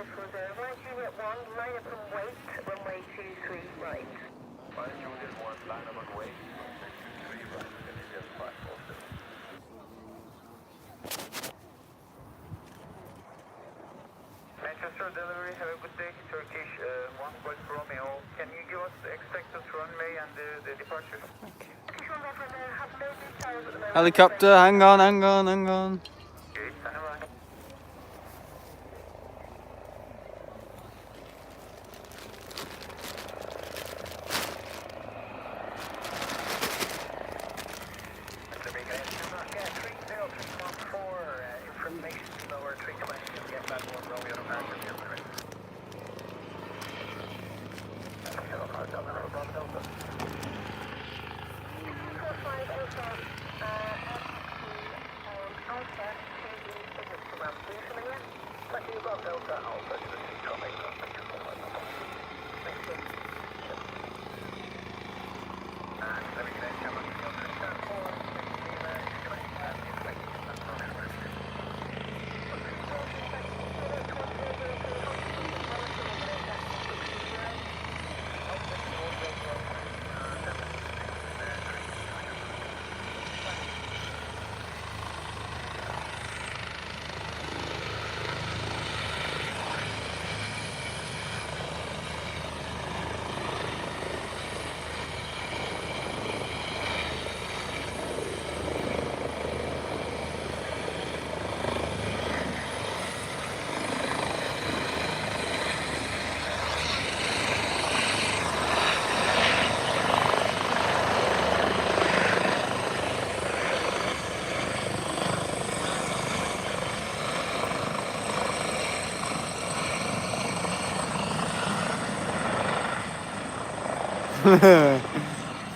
Right, Unit 1, line up and wait, runway 23 right. Right, Unit 1, line up and wait, runway 23 right, CityJet 547. Manchester delivery, have a good day. Turkish 1 Golf Romeo. Can you give us the expected runway and the departure? Helicopter, hang on, hang on, hang on. Okay, stand by. Information lower 320, get back 1 Romeo to passenger.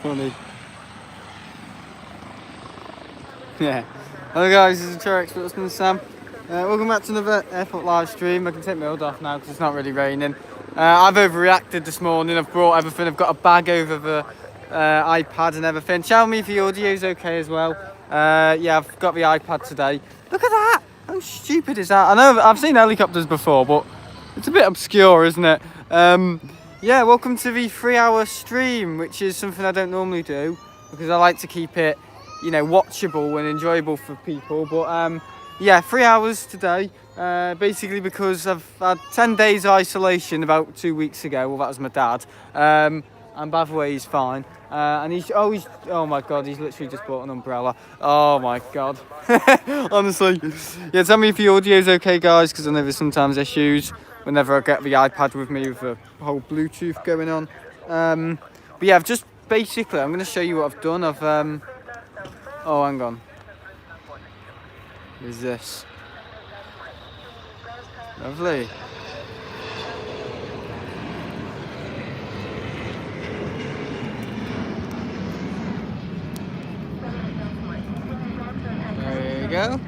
Funny. Yeah. Hello guys, this is Tour Expert and Sam. Welcome back to another airport live stream. I can take my hood off now because it's not really raining. I've overreacted this morning. I've brought everything. I've got a bag over the iPad and everything. Tell me if the audio's okay as well. Yeah, I've got the iPad today. Look at that! How stupid is that? I know I've seen helicopters before, but it's a bit obscure, isn't it? Yeah, welcome to the 3-hour stream, which is something I don't normally do because I like to keep it, you know, watchable and enjoyable for people. But yeah, 3 hours today, basically because I've had 10 days isolation about 2 weeks ago. Well, that was my dad. And by the way, he's fine. And oh my God, he's literally just bought an umbrella. Oh my God. Honestly. Yeah, tell me if the audio's okay, guys, because I know there's sometimes issues whenever I get the iPad with me with the whole Bluetooth going on. But yeah, I've just basically, I'm going to show you what I've done. Oh, hang on. What is this? Lovely. There you go.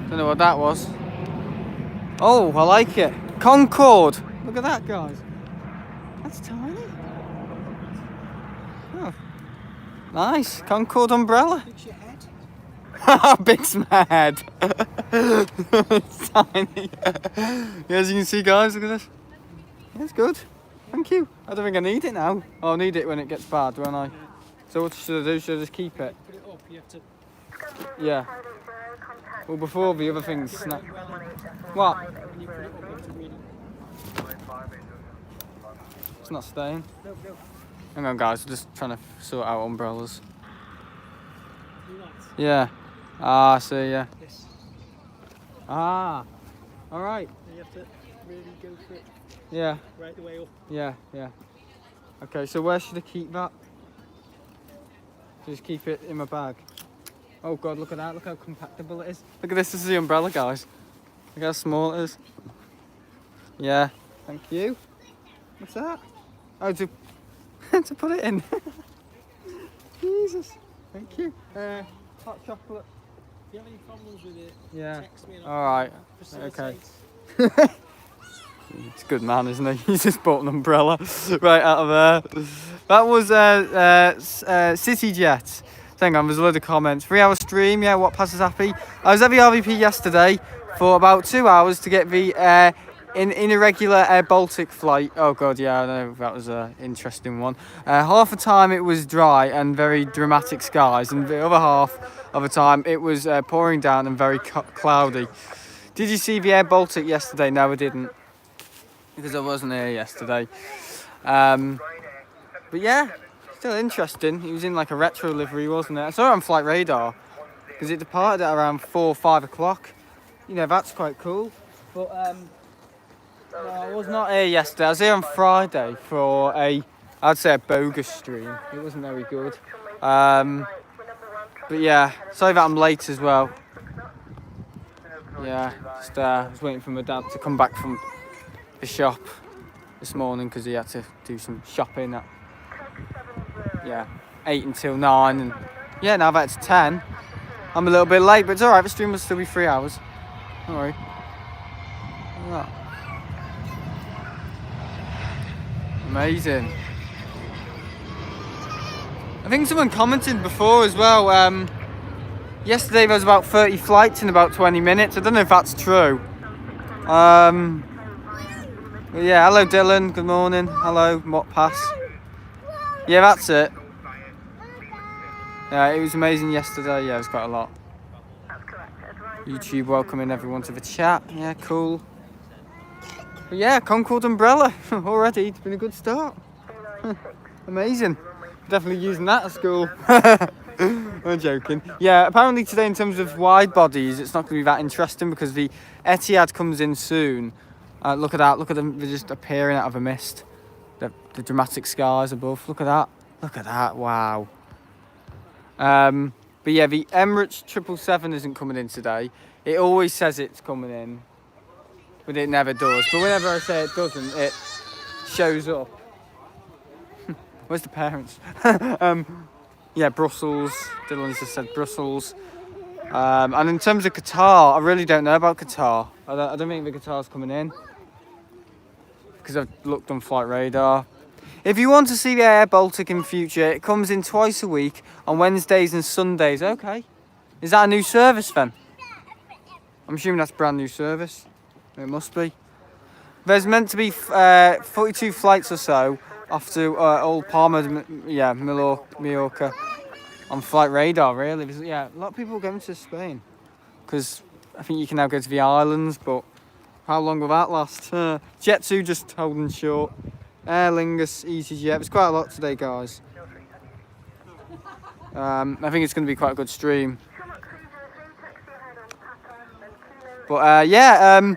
Don't know what that was. Oh, I like it. Concorde. Look at that, guys. That's tiny. Oh, nice. Concorde umbrella. Fix your head. Big's my head. It's tiny. Yeah, as you can see, guys, look at this. Yeah, it's good. Thank you. I don't think I need it now. Oh, I'll need it when it gets bad, won't I? So what should I do? Should I just keep it? Put it up, you have to... Yeah. Well, before the other things snap. What? When you put it up, you have to really... It's not staying. No. Hang on, guys. We're just trying to sort out umbrellas. You want? Yeah. Ah, I see, yeah. Yes. Ah. All right. You have to really go for it Yeah. right the way up. Yeah. Okay, so where should I keep that? Just keep it in my bag. Oh God, look at that. Look how compactable it is. Look at this. This is the umbrella, guys. Look how small it is. Yeah. Thank you. What's that? Oh, to put it in. Jesus. Thank you. Hot chocolate. If you have any problems with it, Yeah. text me and All right. facilitate. Okay. He's a good man, isn't he? He's just bought an umbrella right out of there. That was CityJet. Hang on, there's a load of comments. 3 hour stream, yeah, what passes happy? I was at the RVP yesterday for about 2 hours to get the in a regular Air Baltic flight, oh god, yeah, I know that was an interesting one. Half the time it was dry and very dramatic skies, and the other half of the time it was pouring down and very cloudy. Did you see the Air Baltic yesterday? No, I didn't, because I wasn't here yesterday. But yeah, still interesting. He was in like a retro livery, wasn't it? I saw it on flight radar because it departed at around 4 or 5 o'clock. You know, that's quite cool. But no, I was not here yesterday. I was here on Friday for I'd say a bogus stream. It wasn't very good. But yeah, sorry that I'm late as well. Yeah, just was waiting for my dad to come back from the shop this morning because he had to do some shopping at 8 until 9, and yeah, now that it's 10, I'm a little bit late, but it's alright, the stream will still be 3 hours. Don't worry. Look at that. Amazing. I think someone commented before as well, yesterday there was about 30 flights in about 20 minutes. I don't know if that's true. But yeah, hello Dylan, good morning. Hello, Mott Pass. Yeah, that's it. Yeah, it was amazing yesterday. Yeah, it was quite a lot. YouTube welcoming everyone to the chat. Yeah, cool. But yeah, Concorde umbrella already. It's been a good start. Amazing. Definitely using that at school. I'm joking. Yeah, apparently today in terms of wide bodies, it's not going to be that interesting because the Etihad comes in soon. Look at that. Look at them. They're just appearing out of a mist. The dramatic skies above. Look at that. Look at that. Wow. But yeah, the Emirates 777 isn't coming in today. It always says it's coming in, but it never does. But whenever I say it doesn't, it shows up. Where's the parents? Yeah, Brussels. Dylan just said Brussels. And in terms of Qatar, I really don't know about Qatar. I don't think the Qatar's coming in because I've looked on flight radar. If you want to see the Air Baltic in future, it comes in twice a week on Wednesdays and Sundays. Okay. Is that a new service then? I'm assuming that's a brand new service. It must be. There's meant to be 42 flights or so off to Old Palma, yeah, Mallorca on flight radar, really. Yeah, a lot of people are going to Spain because I think you can now go to the islands, but how long will that last? Jet2 just holding short. Aer Lingus, easyJet. It's quite a lot today, guys. I think it's going to be quite a good stream. But yeah,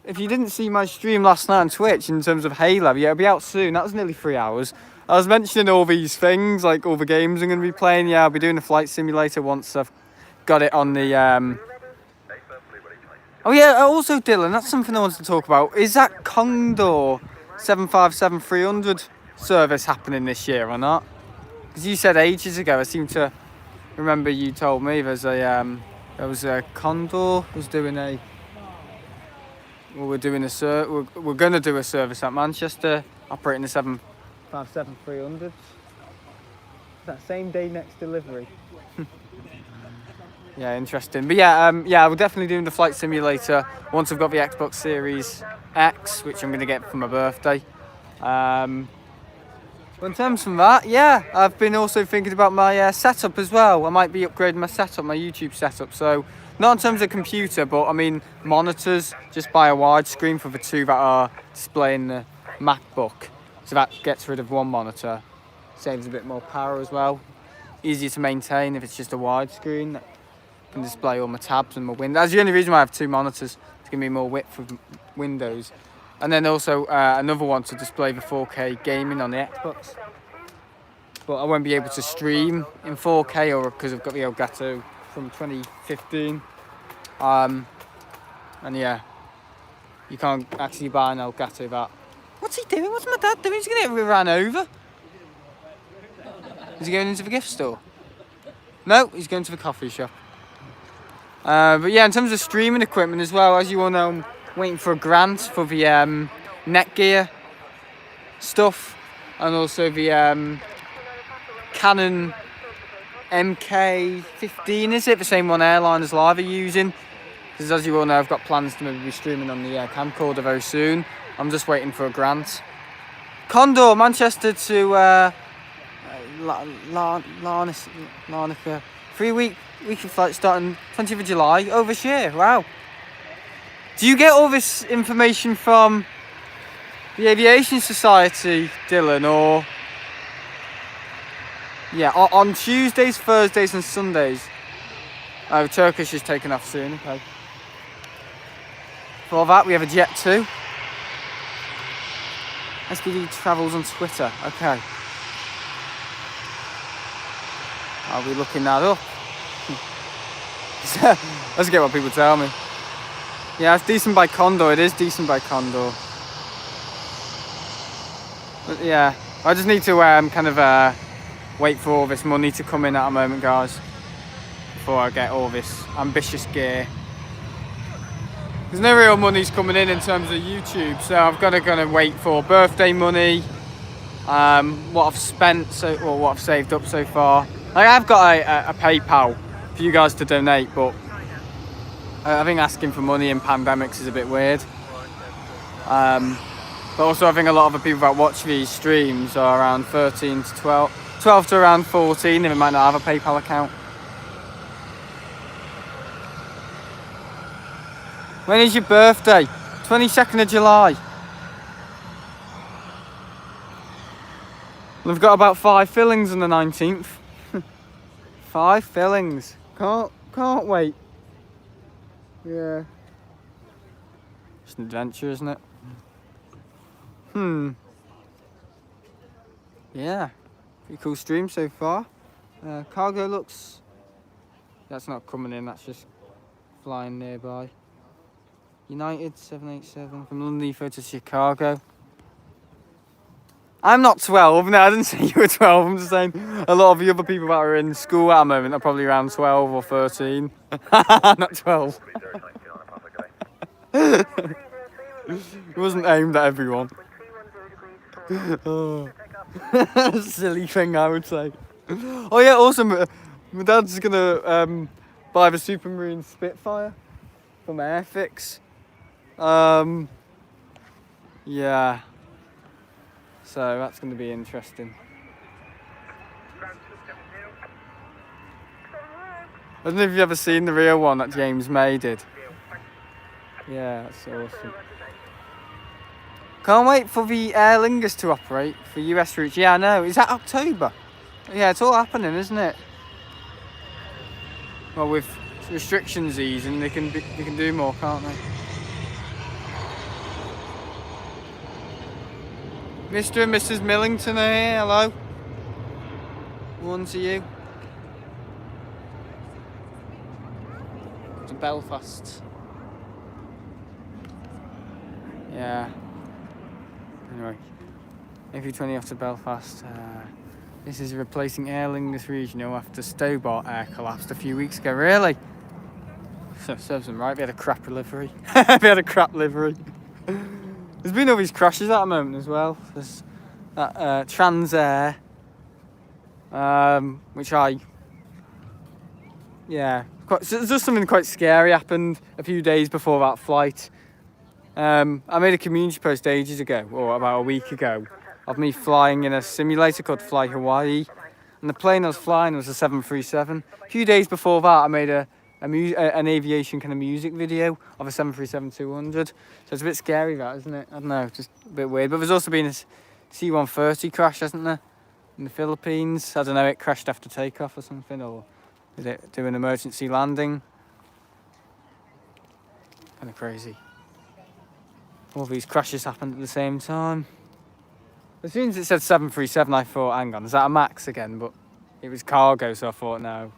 if you didn't see my stream last night on Twitch in terms of Halo, yeah, it'll be out soon. That was nearly 3 hours. I was mentioning all these things, like all the games I'm going to be playing. Yeah, I'll be doing a flight simulator once I've got it on the... Oh yeah, also Dylan, that's something I wanted to talk about. Is that Condor 757-300 service happening this year or not? Because you said ages ago, I seem to remember you told me there was a Condor was doing a... Well, we're going to do a service at Manchester, operating the 757-300. That same day next delivery. Yeah, interesting. But yeah, yeah, we're definitely doing the flight simulator once I've got the Xbox Series X, which I'm going to get for my birthday. But in terms of that, yeah, I've been also thinking about my setup as well. I might be upgrading my setup, my YouTube setup. So not in terms of computer, but I mean monitors. Just buy a widescreen for the two that are displaying the MacBook. So that gets rid of one monitor, saves a bit more power as well. Easier to maintain if it's just a widescreen. That can display all my tabs and my windows. That's the only reason why I have two monitors, to give me more width of windows. And then also another one to display the 4K gaming on the Xbox. But I won't be able to stream in 4K or because I've got the Elgato from 2015. And yeah, you can't actually buy an Elgato that. What's he doing? What's my dad doing? He's going to get ran over. Is he going into the gift store? No, he's going to the coffee shop. But yeah, in terms of streaming equipment as well, as you all know, I'm waiting for a grant for the Netgear stuff and also the Canon MK15, is it? The same one Airlines Live are using. Because as you all know, I've got plans to maybe be streaming on the camcorder very soon. I'm just waiting for a grant. Condor, Manchester to Larnaca. 3-week weekly flight starting 20th of July. Over here, wow. Do you get all this information from the Aviation Society, Dylan, or... Yeah, on Tuesdays, Thursdays and Sundays. Oh, Turkish is taking off soon, okay. For that, we have a Jet 2. SPD travels on Twitter, okay. I'll be looking that up. Let's get what people tell me. Yeah, it's decent by Condor. It is decent by Condor. But yeah, I just need to wait for all this money to come in at the moment, guys, before I get all this ambitious gear. There's no real money's coming in terms of YouTube, so I've got to wait for birthday money, what I've spent, what I've saved up so far. Like, I've got a PayPal for you guys to donate, but I think asking for money in pandemics is a bit weird. But also I think a lot of the people that watch these streams are around 13 to 12 to around 14, and they might not have a PayPal account. When is your birthday? 22nd of July. We've got about 5 fillings on the 19th. 5 fillings. Can't wait. Yeah. It's an adventure, isn't it? Yeah. Pretty cool stream so far. Cargo looks... That's not coming in, that's just flying nearby. United 787 from London Heathrow to Chicago. I'm not 12, no, I didn't say you were 12, I'm just saying a lot of the other people that are in school at the moment are probably around 12 or 13. Not 12. It wasn't aimed at everyone. Oh. Silly thing, I would say. Oh yeah, also my dad's gonna buy the Supermarine Spitfire from Airfix. Yeah. So that's going to be interesting. I don't know if you've ever seen the real one that James May did. Yeah, that's awesome. Can't wait for the Aer Lingus to operate for US routes. Yeah, I know. Is that October? Yeah, it's all happening, isn't it? Well, with restrictions easing, they can do more, can't they? Mr. and Mrs. Millington are here, hello. One to you. To Belfast. Yeah. Anyway. A320 off to Belfast. This is replacing Aer Lingus Regional after Stobart Air collapsed a few weeks ago. Really? So serves them right. They had a crap livery. There's been all these crashes at the moment as well. There's that Transair, which so just something quite scary happened a few days before that flight. I made a community post ages ago, or about a week ago, of me flying in a simulator called Fly Hawaii, and the plane I was flying was a 737. A few days before that, I made an aviation kind of music video of a 737-200. So it's a bit scary, that, isn't it? I don't know, just a bit weird. But there's also been a C-130 crash, hasn't there, in the Philippines? I don't know, it crashed after takeoff or something, or did it do an emergency landing? Kind of crazy. All these crashes happened at the same time. As soon as it said 737, I thought, hang on, is that a MAX again? But it was cargo, so I thought, no,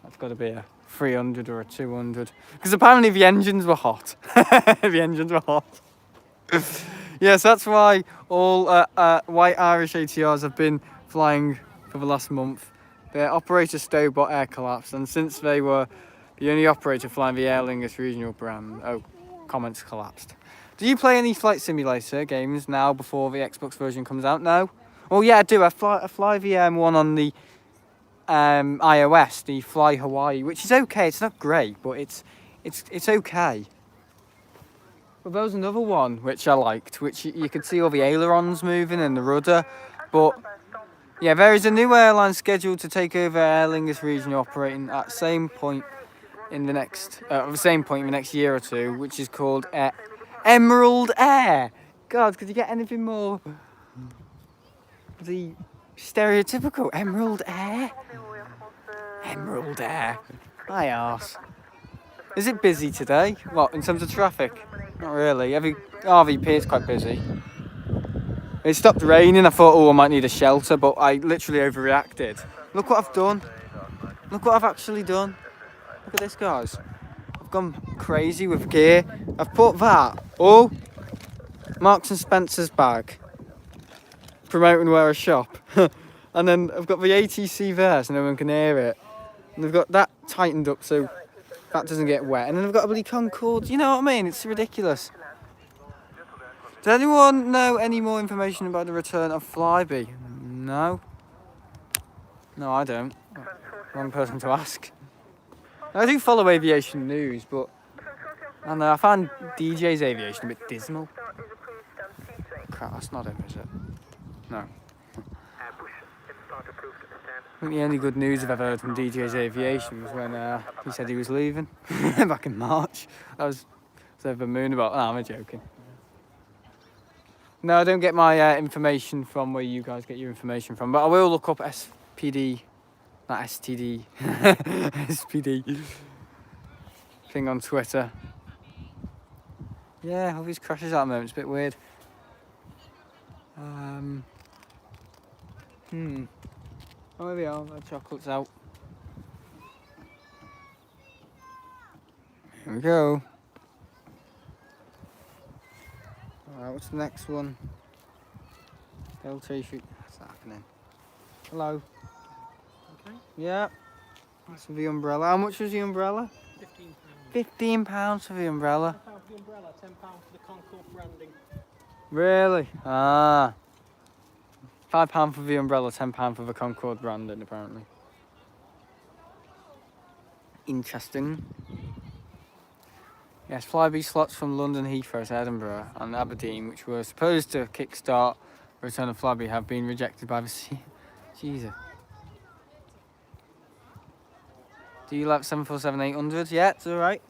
that's got to be a 300 or a 200. Because apparently the engines were hot. The engines were hot. Yes, that's why all white Irish ATRs have been flying for the last month. Their operator Stobart Air collapsed, and since they were the only operator flying the Aer Lingus regional brand, comments collapsed. Do you play any flight simulator games now before the Xbox version comes out? No? Oh yeah, I do. I fly the one on the iOS, the Fly Hawaii, which is okay. It's not great, but it's it's okay. But there was another one which I liked, which you could see all the ailerons moving and the rudder. But yeah, there is a new airline scheduled to take over Aer Lingus regional operating at the same point in the next year or two, which is called Emerald Air. God, could you get anything more the stereotypical Emerald Air? Emerald Air. My arse. Is it busy today? What, in terms of traffic? Not really. Every RVP is quite busy. It stopped raining. I thought, I might need a shelter, but I literally overreacted. Look what I've done. Look what I've actually done. Look at this, guys. I've gone crazy with gear. I've put that. Oh, Marks and Spencer's bag. Promoting where I shop. And then I've got the ATC there so no one can hear it. And I've got that tightened up so that doesn't get wet. And then I've got a bloody Concorde. You know what I mean? It's ridiculous. Does anyone know any more information about the return of Flybe? No? No, I don't. Wrong person to ask. I do follow aviation news, but I don't know, I find DJ's aviation a bit dismal. Crap, that's not him, is it? No. I think the only good news I've ever heard from DJ's aviation was when he said he was leaving back in March. I was over the moon about. No, I'm joking. No, I don't get my information from where you guys get your information from, but I will look up SPD, not STD, SPD thing on Twitter. Yeah, all these crashes at the moment, it's a bit weird. Oh, there we are, the chocolate's out. Here we go. Alright, what's the next one? L3 shoot. What's happening? Hello. Okay. Yeah. That's for the umbrella. How much was the umbrella? £15. £15 for the umbrella. £10 for the umbrella, £10 for the Concorde branding. Really? Ah. £5 for the umbrella, £10 for the Concorde branding, apparently. Interesting. Yes, Flybe slots from London Heathrow to Edinburgh and Aberdeen, which were supposed to kickstart the return of Flybe, have been rejected by the Jesus. Do you like 747-800? Yeah, it's alright.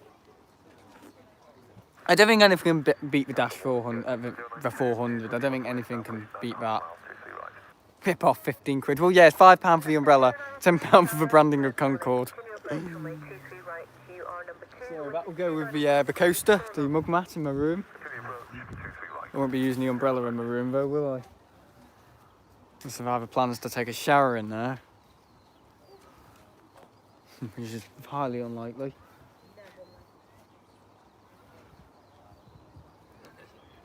I don't think anything can beat the Dash 400, the 400. I don't think anything can beat that. Pip off 15 quid. Well, yeah, it's £5 for the umbrella, £10 for the branding of Concorde. So that will go with the coaster, the mug mat in my room. I won't be using the umbrella in my room though, will I? I have plans to take a shower in there, which is highly unlikely.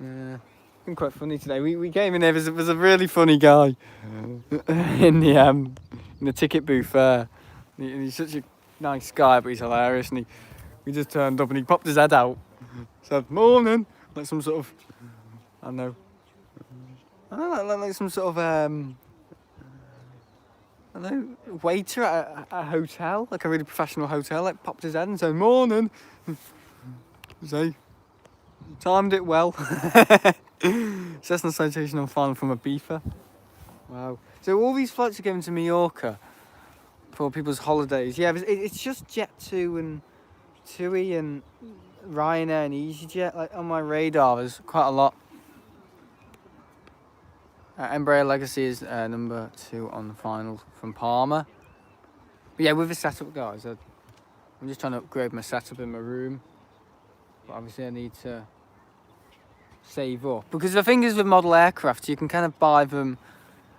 Yeah, it's been quite funny today. We came in there. There's a really funny guy in the ticket booth there. And he's such a nice guy, but he's hilarious. And we just turned up and he popped his head out. Said morning, like some sort of like some sort of waiter at a hotel, like a really professional hotel. Like popped his head and said morning. So timed it well. Cessna Citation on final from Ibiza. Wow. So all these flights are going to Mallorca for people's holidays. Yeah, it's just Jet2 and TUI and Ryanair and easyJet. Like on my radar, there's quite a lot. Embraer Legacy is number 2 on the final from Palma. But yeah, with the setup, guys, I'm just trying to upgrade my setup in my room. But obviously I need to save up. Because the thing is with model aircraft, you can kind of buy them.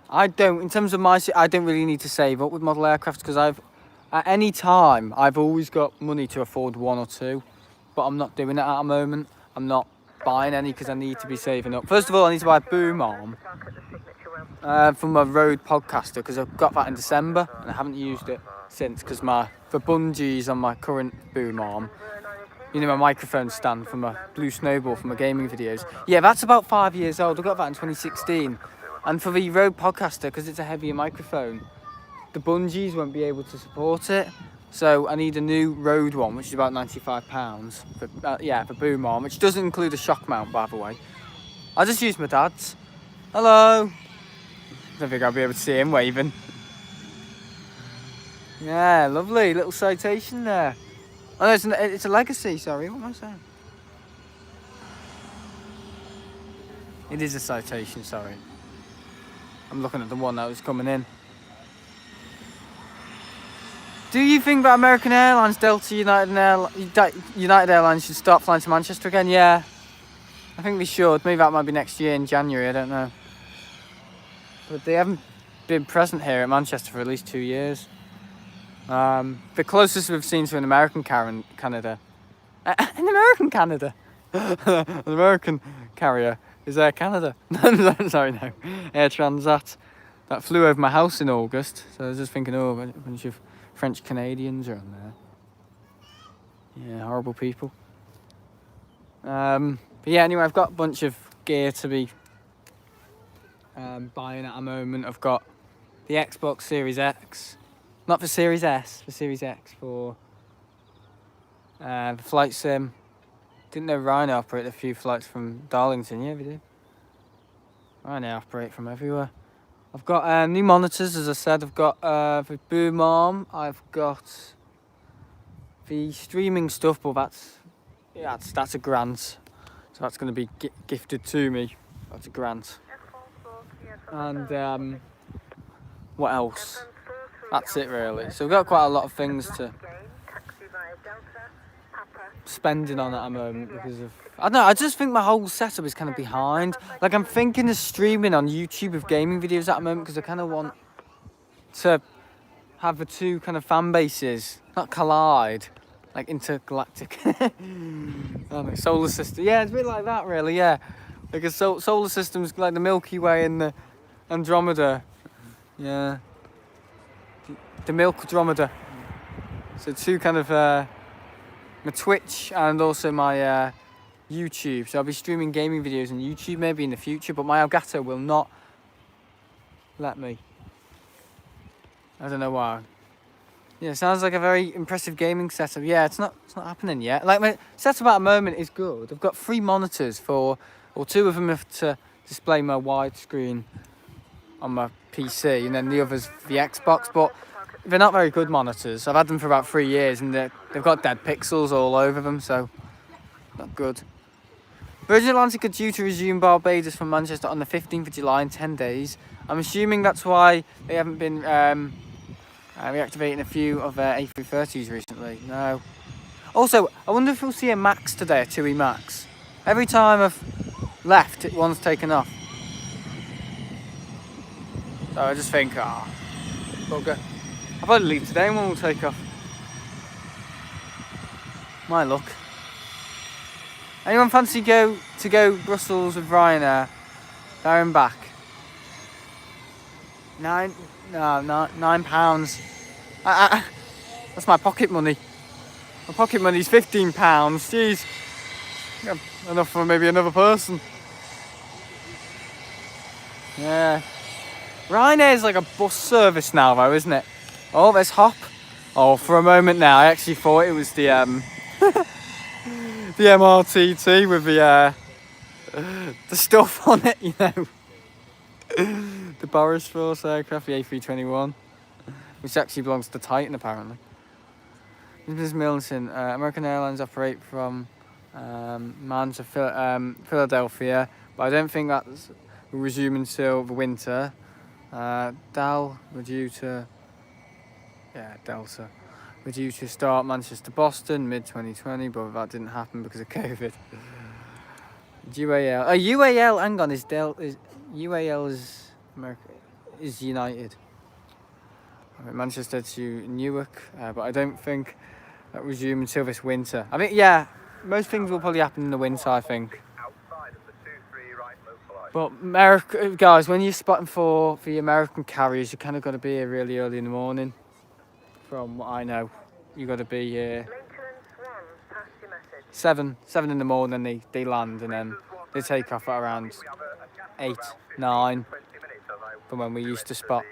I don't really need to save up with model aircraft because at any time, I've always got money to afford 1 or 2. But I'm not doing it at the moment. I'm not buying any because I need to be saving up. First of all, I need to buy a boom arm from a Rode Podcaster because I got that in December and I haven't used it since because the bungees on my current boom arm, you know, my microphone stand from a Blue Snowball from my gaming videos. Yeah, that's about 5 years old. I got that in 2016. And for the Rode Podcaster, because it's a heavier microphone, the bungees won't be able to support it. So I need a new road one, which is about £95 for, yeah, for boom arm, which doesn't include a shock mount, by the way. I just used my dad's. Hello. Don't think I'll be able to see him waving. Yeah, lovely little Citation there. Oh, no, it's a Legacy. Sorry, what am I saying? It is a Citation. Sorry. I'm looking at the one that was coming in. Do you think that American Airlines, Delta, United Airlines should start flying to Manchester again? Yeah, I think they should. Maybe that might be next year in January, I don't know. But they haven't been present here at Manchester for at least 2 years. The closest we've seen to an American Canada. An American Canada? An American carrier is Air Canada. Sorry, no. Air Transat. That flew over my house in August. So I was just thinking, oh, a bunch of French Canadians are on there. Yeah, horrible people. But yeah, anyway, I've got a bunch of gear to be buying at the moment. I've got the Xbox Series X, not for Series S, for Series X, for the flight sim. Didn't know Ryanair operate a few flights from Darlington. Yeah, we do. Ryanair operate from everywhere. I've got new monitors, as I said. I've got the boom arm. I've got the streaming stuff, but that's a grant, so that's going to be gifted to me. That's a grant. And what else? That's it really. So we've got quite a lot of things to spending on at the moment because of, I don't know, I just think my whole setup is kind of behind. Like, I'm thinking of streaming on YouTube of gaming videos at the moment because I kind of want to have the two kind of fan bases not collide, like intergalactic. I don't know, solar system. Yeah, it's a bit like that really, yeah. Like a solar system's like the Milky Way and the Andromeda. Yeah. The Milkdromeda. So two kind of my Twitch and also my YouTube. So I'll be streaming gaming videos on YouTube maybe in the future, but my Elgato will not let me. I don't know why. Yeah, it sounds like a very impressive gaming setup. Yeah, it's not happening yet. Like, my setup at the moment is good. I've got 3 monitors or 2 of them have to display my widescreen on my PC, and then the others for the Xbox, but they're not very good monitors. I've had them for about 3 years and they've got dead pixels all over them, so not good. Virgin Atlantic are due to resume Barbados from Manchester on the 15th of July in 10 days. I'm assuming that's why they haven't been reactivating a few of their A330s recently. No. Also, I wonder if we'll see a Max today, a 2E Max. Every time I've left, one's taken off. So I just think, bugger. I'll probably leave today and one will take off. My luck. Anyone fancy to go Brussels with Ryanair? There and back. £9. That's my pocket money. My pocket money's £15. Jeez. Enough for maybe another person. Yeah. Ryanair's like a bus service now though, isn't it? Oh, there's Hop. Oh, for a moment now, I actually thought it was the the MRTT with the stuff on it, you know. The Boris Force aircraft, the A321, which actually belongs to Titan apparently. Ms. Milton, American Airlines operate from Man to Philadelphia, but I don't think that will resume until the winter. Delta were due to start Manchester Boston mid-2020, but that didn't happen because of COVID. UAL. UAL, hang on, UAL is America, is United. Manchester to Newark, but I don't think that will resume until this winter. I think, yeah, most things will probably happen in the winter, I think. But America, guys, when you're spotting for the American carriers, you kind of got to be here really early in the morning. From what I know, you got to be here 7 in the morning. They land and then they take off at around 8, 9. From when we used to spot.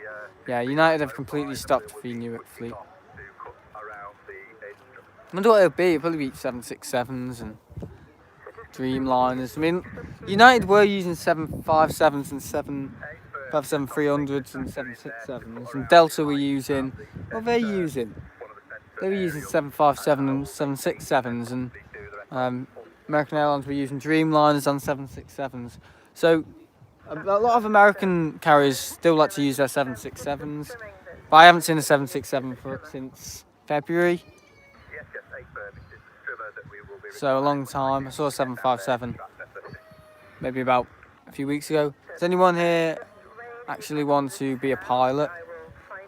Yeah, United have completely stopped the Newark fleet. wonder what it'll be. It'll probably be 767s and Dreamliners. I mean, United were using 757s and 757-300s and 767s, and Delta were using, what were they using? They were using 757 and 767s, and American Airlines were using Dreamliners on 767s. So a lot of American carriers still like to use their 767s, but I haven't seen a 767 since February. So a long time. I saw a 757 maybe about a few weeks ago. Does anyone here actually want to be a pilot?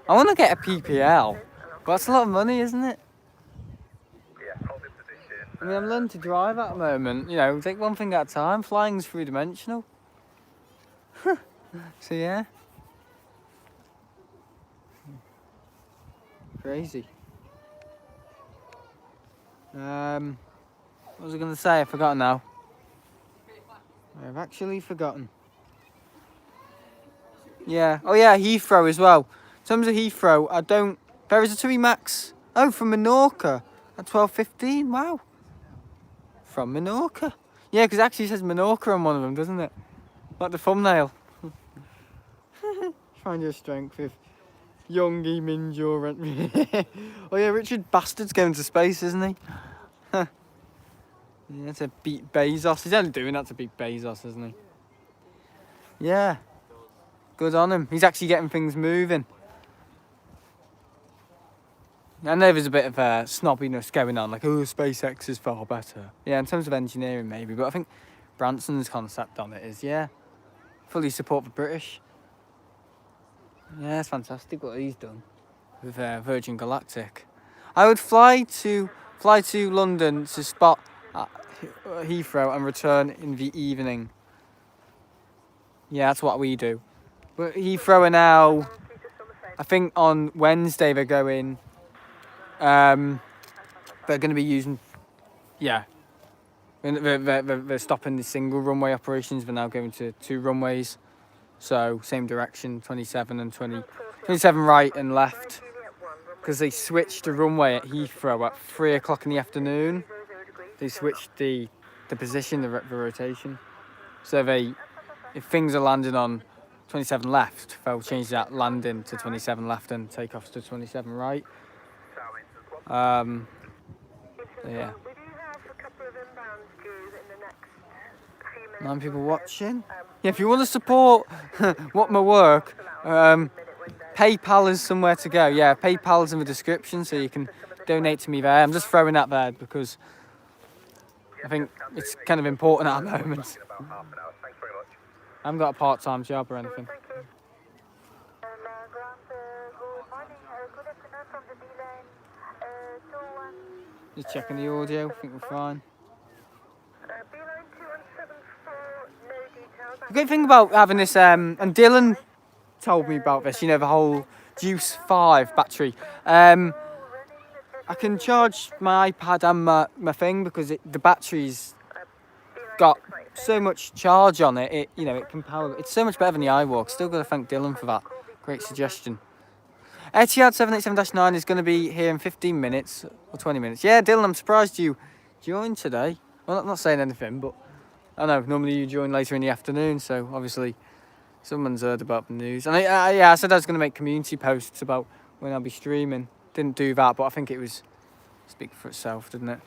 I want to get a PPL, but that's a lot of money, isn't it? I mean, I'm learning to drive at the moment. You know, take one thing at a time. Flying's three-dimensional. So yeah. Crazy. What was I going to say? I've forgotten now. I've actually forgotten. Yeah. Oh yeah, Heathrow as well. In terms of Heathrow, there is a 3 Max. Oh, from Menorca at 12:15. Wow. From Menorca. Yeah, because it actually says Menorca on one of them, doesn't it? Like the thumbnail. Find your strength with Youngie Minjor. Oh yeah, Richard Bastard's going to space, isn't he? Yeah, to beat Bezos. He's only doing that to beat Bezos, isn't he? Yeah. Good on him. He's actually getting things moving. I know there's a bit of snobbiness going on, like, oh, SpaceX is far better. Yeah, in terms of engineering maybe, but I think Branson's concept on it is, yeah, fully support the British. Yeah, it's fantastic what he's done with Virgin Galactic. I would fly to London to spot at Heathrow and return in the evening. Yeah, that's what we do. But Heathrow are now, I think on Wednesday they're going. They're going to be using, yeah. They're stopping the single runway operations. They're now going to 2 runways. So same direction, 27 and 27 right and left. Because they switched the runway at Heathrow at 3 o'clock in the afternoon. They switched the position, the rotation. So if things are landing on 27 left, they'll change that landing to 27 left and takeoffs to 27 right. Yeah. We do have a couple of inbounds due in the next few minutes. 9 people watching. Yeah, if you want to support my work, PayPal is somewhere to go. Yeah, PayPal's in the description, so you can donate to me there. I'm just throwing that there because I think it's kind of important at the moment. I haven't got a part-time job or anything. Thank you. Good morning. Good afternoon from the B-line. 21. Just checking the audio. I think we're fine. B-line 2174. No details. The great thing about having this, and Dylan told me about this, you know, the whole Juice 5 battery. I can charge my iPad and my thing because the battery's got so much charge on it. It can power. It's so much better than the iWalk. Still got to thank Dylan for that. Great suggestion. Etihad 787-9 is going to be here in 15 minutes or 20 minutes. Yeah, Dylan, I'm surprised you joined today. Well, I'm not saying anything, but I know normally you join later in the afternoon, so obviously someone's heard about the news. And I said I was going to make community posts about when I'll be streaming. Didn't do that, but I think it was speak for itself, didn't it?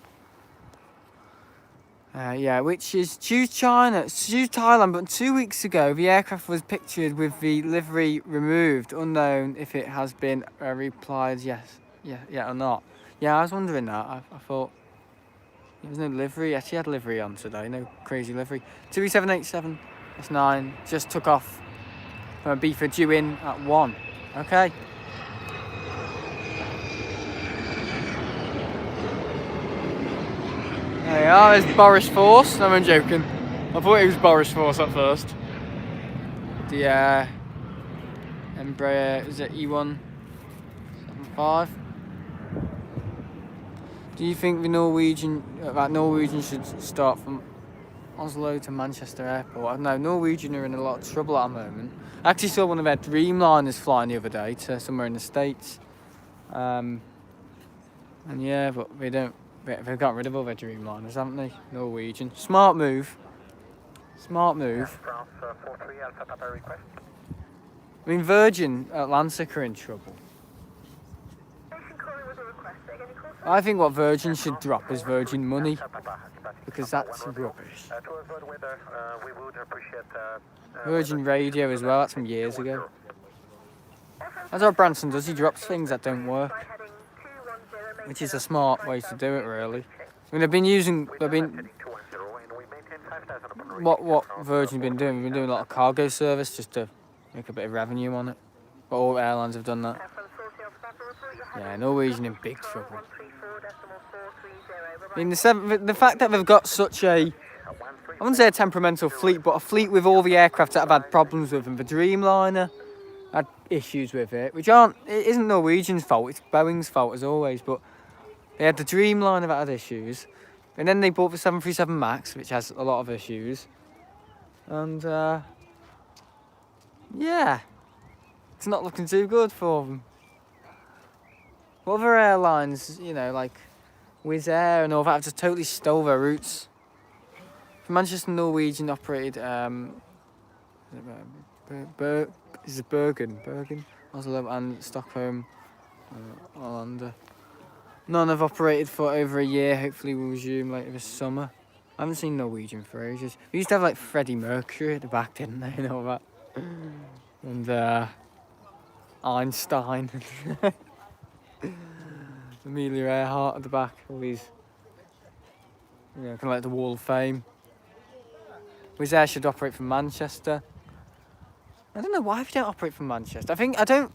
Yeah, which is choose Thailand, but 2 weeks ago the aircraft was pictured with the livery removed, unknown if it has been replied yes or not. Yeah, I was wondering that. I thought there was no livery. Etihad livery on today, no crazy livery. 787-9 just took off from Ibiza, due in at 1. Okay. There you are, there's Boris Force. No, I'm joking. I thought it was Boris Force at first. The Embraer, is it E175? Do you think the Norwegian should start from Oslo to Manchester Airport? I don't know, Norwegian are in a lot of trouble at the moment. I actually saw one of their Dreamliners flying the other day to somewhere in the States. And yeah, but they don't They've got rid of all their Dreamliners, haven't they? Norwegian. Smart move. Smart move. France 43 Alpha Papa request. I mean, Virgin Atlantic are in trouble. I think what Virgin should drop is Virgin Money, because that's rubbish. To avoid weather, we would appreciate Virgin Radio as well, that's from years ago. That's what Branson does, he drops things that don't work. Which is a smart way to do it, really. I mean, what Virgin been doing? We've been doing a lot of cargo service just to make a bit of revenue on it. But all airlines have done that. Yeah, Norwegian in big trouble. I mean, the fact that they've got such a, I wouldn't say a temperamental fleet, but a fleet with all the aircraft that have had problems with them. The Dreamliner had issues with it, which it isn't Norwegian's fault, it's Boeing's fault as always, but they had the Dreamliner that had issues, and then they bought the 737 MAX, which has a lot of issues, and yeah, it's not looking too good for them. What other airlines, you know, like Wizz Air and all that, have just totally stole their routes. Manchester Norwegian operated, is it Bergen, Oslo and Stockholm, Arlanda. None have operated for over a year, hopefully will resume later this summer. I haven't seen Norwegian for ages. We used to have like Freddie Mercury at the back, didn't they, and all that. And Einstein. Amelia Earhart at the back, all these, you know, kind of like the Wall of Fame. Wizz Air should operate from Manchester. I don't know why they don't operate from Manchester. I don't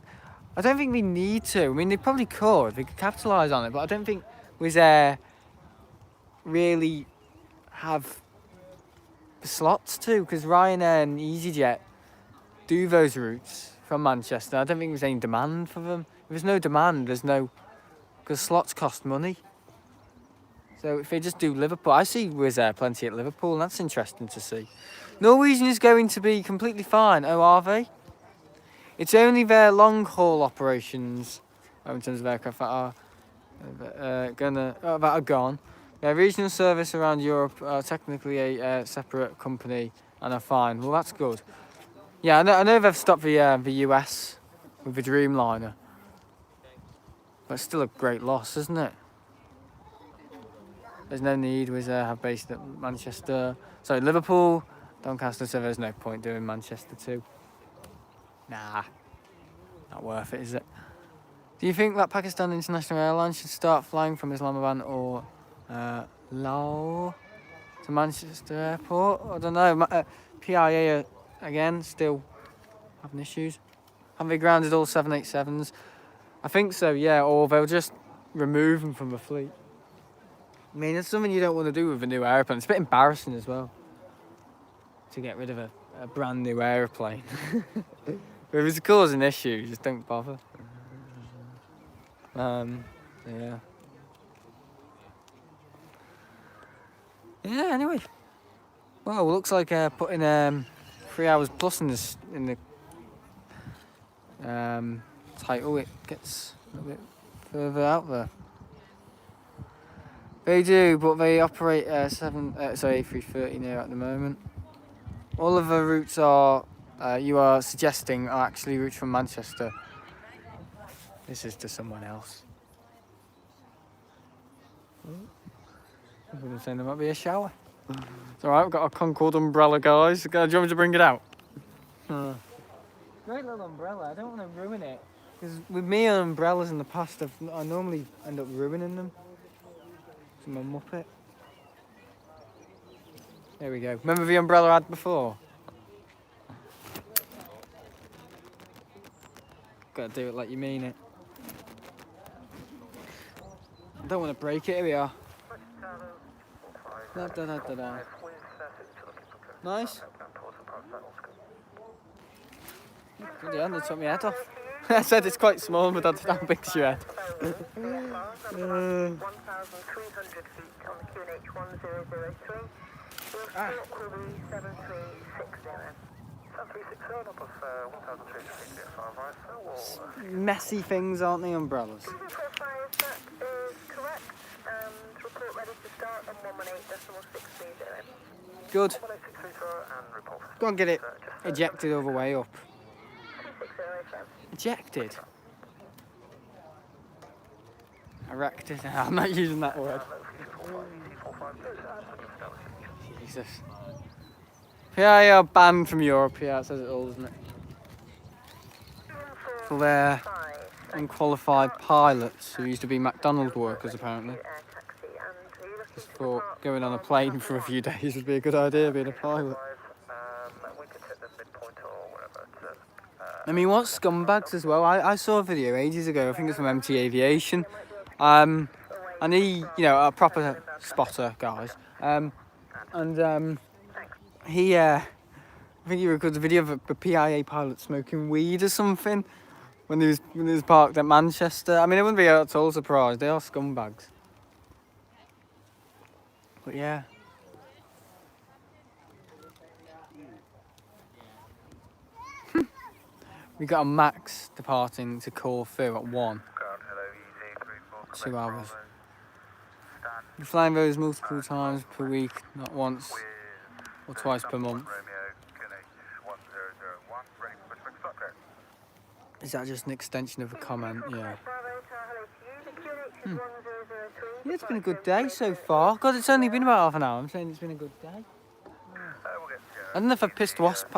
think we need to. I mean, they probably could. They could capitalise on it, but I don't think Wizz Air really have the slots to, because Ryanair and easyJet do those routes from Manchester. I don't think there's any demand for them. If there's no demand, there's no, because slots cost money. So if they just do Liverpool, I see Wizz Air plenty at Liverpool, and that's interesting to see. Norwegian is going to be completely fine. Oh, are they? It's only their long-haul operations, in terms of aircraft, that are gone. Their regional service around Europe are technically a separate company and are fine. Well, that's good. Yeah, I know they've stopped the US with the Dreamliner, but it's still a great loss, isn't it? There's no need. Wizz Air have based at Manchester. Sorry, Liverpool, Doncaster, so there's no point doing Manchester too. Nah, not worth it, is it? Do you think that Pakistan International Airlines should start flying from Islamabad or Lahore to Manchester Airport? I don't know. PIA are, again, still having issues. Haven't they grounded all 787s? I think so, yeah, or they'll just remove them from the fleet. I mean, it's something you don't want to do with a new aeroplane. It's a bit embarrassing as well to get rid of a brand new aeroplane. If it's causing issues, just don't bother. Yeah. Yeah, anyway. Well, looks like putting 3 hours plus in the title, it gets a little bit further out there. They do, but they operate A330 now at the moment. All of the routes you are suggesting are actually routes from Manchester. This is to someone else. I'm saying there might be a shower. It's alright, we've got a Concorde umbrella, guys. Do you want me to bring it out? Great little umbrella, I don't want to ruin it. Because with me and umbrellas in the past, I normally end up ruining them. It's my muppet. There we go. Remember the umbrella I had before? Gotta do it like you mean it. I don't want to break it, here we are. Da, da, da, da, da. Nice. Yeah, they took my head off. I said it's quite small, but that's how big's your head. 1,300 feet on the QNH 1003. Your stroke will be 7360. 7360 up of 1,300 feet, yes, alright. Messy things, aren't they, umbrellas? 745, that is correct. And 118.630. Good. 18630 and report. Go and get it ejected all the way up. 260 FM. Ejected? Erected? I'm not using that word. Jesus. PIA are banned from Europe, yeah, it says it all, doesn't it? For their unqualified pilots who used to be McDonald's workers, apparently. Just thought going on a plane for a few days would be a good idea, being a pilot. We could hit the midpoint or whatever. I mean, what scumbags as well. I saw a video ages ago, I think it's from MT Aviation. And he, you know, a proper spotter, guys. He, I think he recorded a video of a PIA pilot smoking weed or something when he was parked at Manchester. I mean, I wouldn't be at all surprised. They are scumbags. But yeah. We got a Max departing to Corfu at 1. 2 hours. We're flying those multiple times per week, not once or twice per month. Is that just an extension of a comment? Yeah. Yeah, it's been a good day so far. God, it's only been about half an hour. I'm saying it's been a good day. I don't know if I've pissed wasp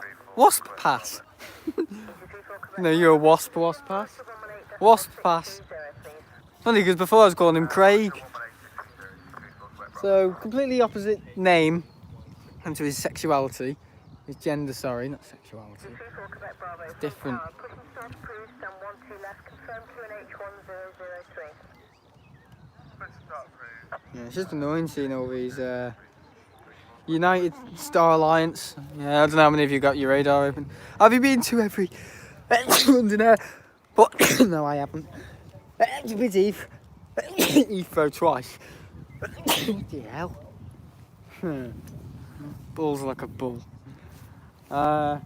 pass. No, you're a wasp pass. Wasp pass. Funny because before I was calling him Craig. So completely opposite name and to his sexuality. His gender, sorry, not sexuality. It's different. Yeah, it's just annoying seeing all these United Star Alliance. Yeah, I don't know how many of you got your radar open. Have you been to every London Air? But no, I haven't. To be deep, Heathrow twice. Bloody hell. Bull's like a bull. I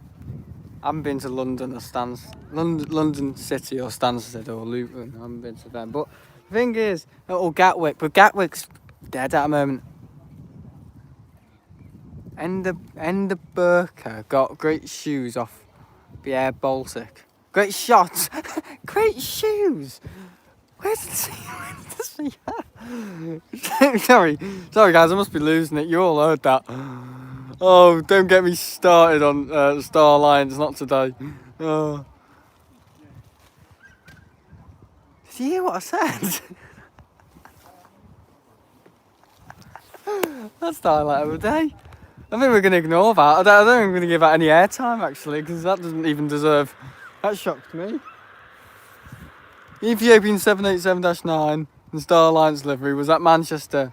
haven't been to London or London City or Stansted or Luton. I haven't been to them. But the thing is, or Gatwick, but Gatwick's dead at the moment. Ender Burker got great shoes off the Air Baltic. Great shots! Great shoes! Where's the sorry guys, I must be losing it. You all heard that. Oh, don't get me started on Star Alliance, not today. Oh. Did you hear what I said? That's the highlight of the day. I think we're going to ignore that. I don't think I'm going to give that any airtime actually, because that doesn't even deserve. That shocked me. Ethiopian 787-9 and Star Alliance livery was at Manchester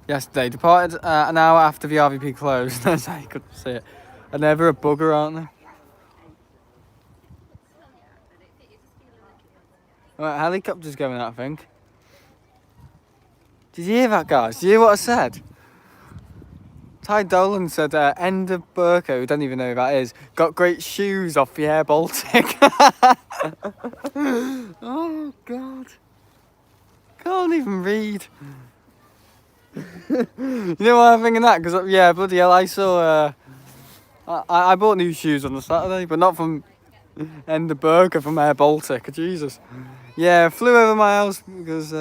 yesterday. Departed an hour after the RVP closed. That's how you couldn't see it. And they're a bugger, aren't they? Right, helicopter's going out, I think. Did you hear that, guys? Did you hear what I said? Ty Dolan said Ender Burko, who don't even know who that is, got great shoes off the Air Baltic. Oh, God. Can't even read. You know why I'm thinking that? Because, yeah, bloody hell, I saw... I bought new shoes on the Saturday, but not from Ender Burko, from Air Baltic. Jesus. Yeah, flew over my house because...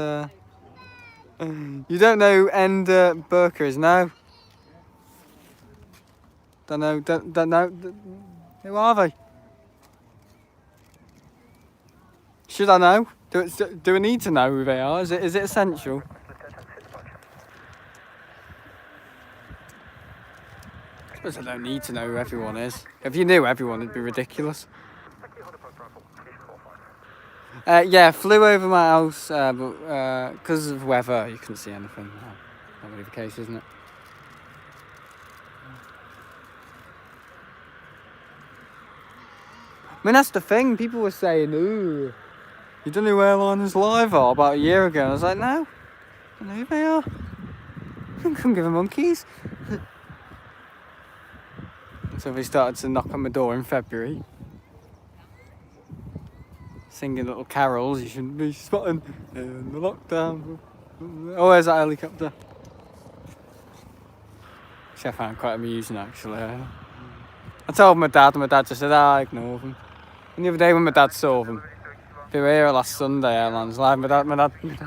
you don't know who Ender Burko is now? Don't know. Who are they? Should I know? Do I need to know who they are? Is it essential? I suppose I don't need to know who everyone is. If you knew everyone, it'd be ridiculous. Yeah, flew over my house, but because of weather, you couldn't see anything. Not really the case, isn't it? I mean, that's the thing. People were saying, ooh, you don't know who Airliners Live are about a year ago. And I was like, no, I don't know who they are. I couldn't give them monkeys. So they started to knock on my door in February. Singing little carols, you shouldn't be spotting in the lockdown. Oh, where's that helicopter? which I found quite amusing actually. I told my dad, and my dad just said, "Ah, ignore them." And the other day when my dad saw them, they were here last Sunday, Airlines Live. My dad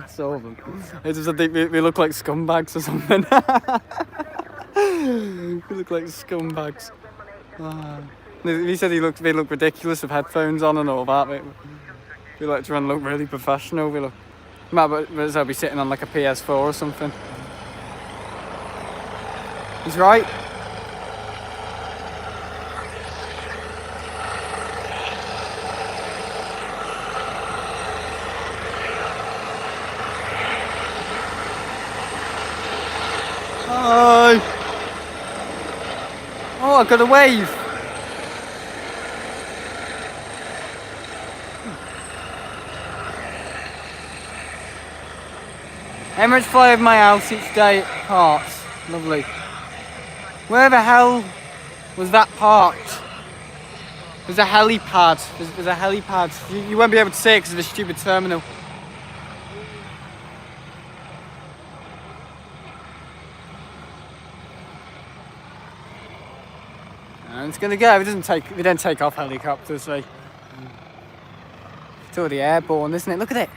saw them. It just, I think we look like scumbags or something. We look like scumbags. He said they look ridiculous with headphones on and all that. We like trying to look really professional. We look, but I'll be sitting on like a PS4 or something. He's right. Hi. Oh, I got a wave. Emirates fly over my house each day at parts. Lovely. Where the hell was that parked? There's a helipad. There's a helipad. You won't be able to see it because of the stupid terminal. And it's gonna go. We don't take off helicopters, so it's already airborne, isn't it? Look at it.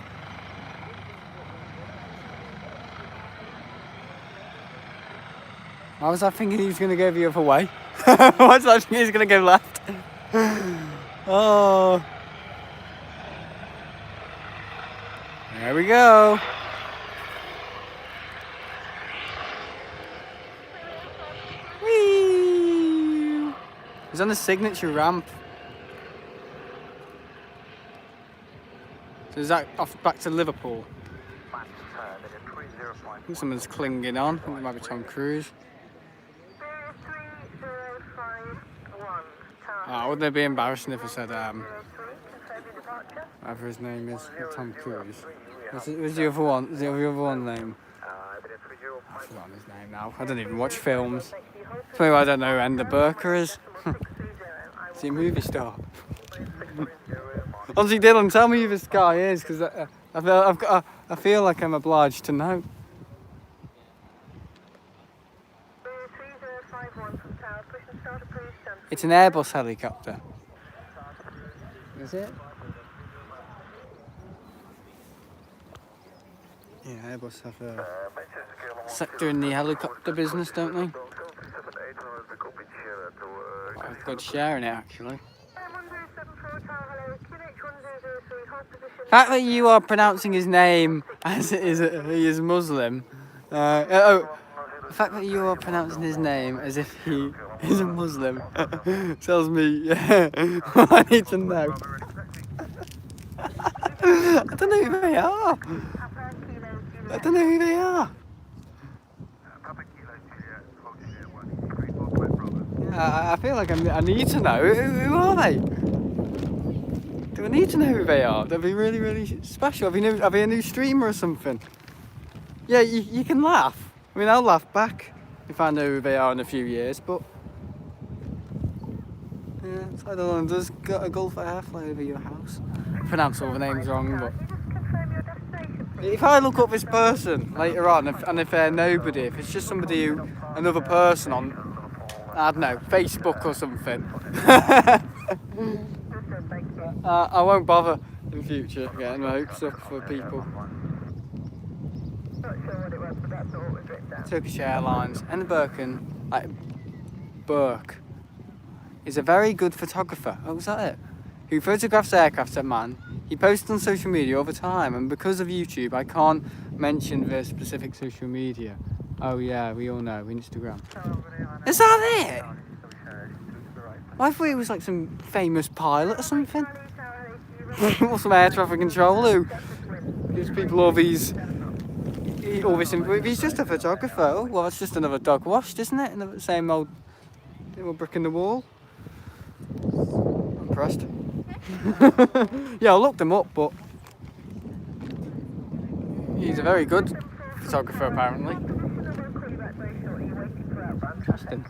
Why was I thinking he was going to go the other way? Why was I thinking he was going to go left? Oh. There we go. Whee! He's on the signature ramp. So is that off back to Liverpool? I think someone's clinging on. I think it might be Tom Cruise. Oh, wouldn't it be embarrassing if I said, whatever his name is, Tom Cruise? What's the other one? Is the other one name? I've forgotten his name now. I don't even watch films. That's why I don't know who Ender Burker is. Is he a movie star? Honestly, Dylan, tell me who this guy is, because I feel like I'm obliged to know. It's an Airbus helicopter. Is it? Yeah, Airbus have a sector in the helicopter business, don't they? Quite a good share in it, actually. The fact that you are pronouncing his name as he is Muslim. The fact that you are pronouncing his name as if he is a Muslim tells me what I need to know. I don't know who they are. I don't know who they are. I feel like I need to know. Who are they? Do I need to know who they are? They'll be really, really special. Are they a new streamer or something? Yeah, you can laugh. I mean, I'll laugh back if I know who they are in a few years, but yeah, I don't know, there's got a Gulf airfly over your house. I pronounce all the names wrong, but if I look up this person later on, and if they're nobody, if it's just somebody another person on, I don't know, Facebook or something, I won't bother in future getting my hopes up for people. Turkish Airlines and Burke is a very good photographer. Oh, was that it? Who photographs aircraft at man. He posts on social media all the time, and because of YouTube, I can't mention the specific social media. Oh yeah, we all know, Instagram. Is that it? I thought it was like some famous pilot or something. Or some air traffic controller who gives people all this info. He's just a photographer. Oh, well, it's just another dog washed, isn't it? Another same old little brick in the wall. I'm impressed. Yeah, I looked him up, but he's a very good photographer, apparently. Interesting.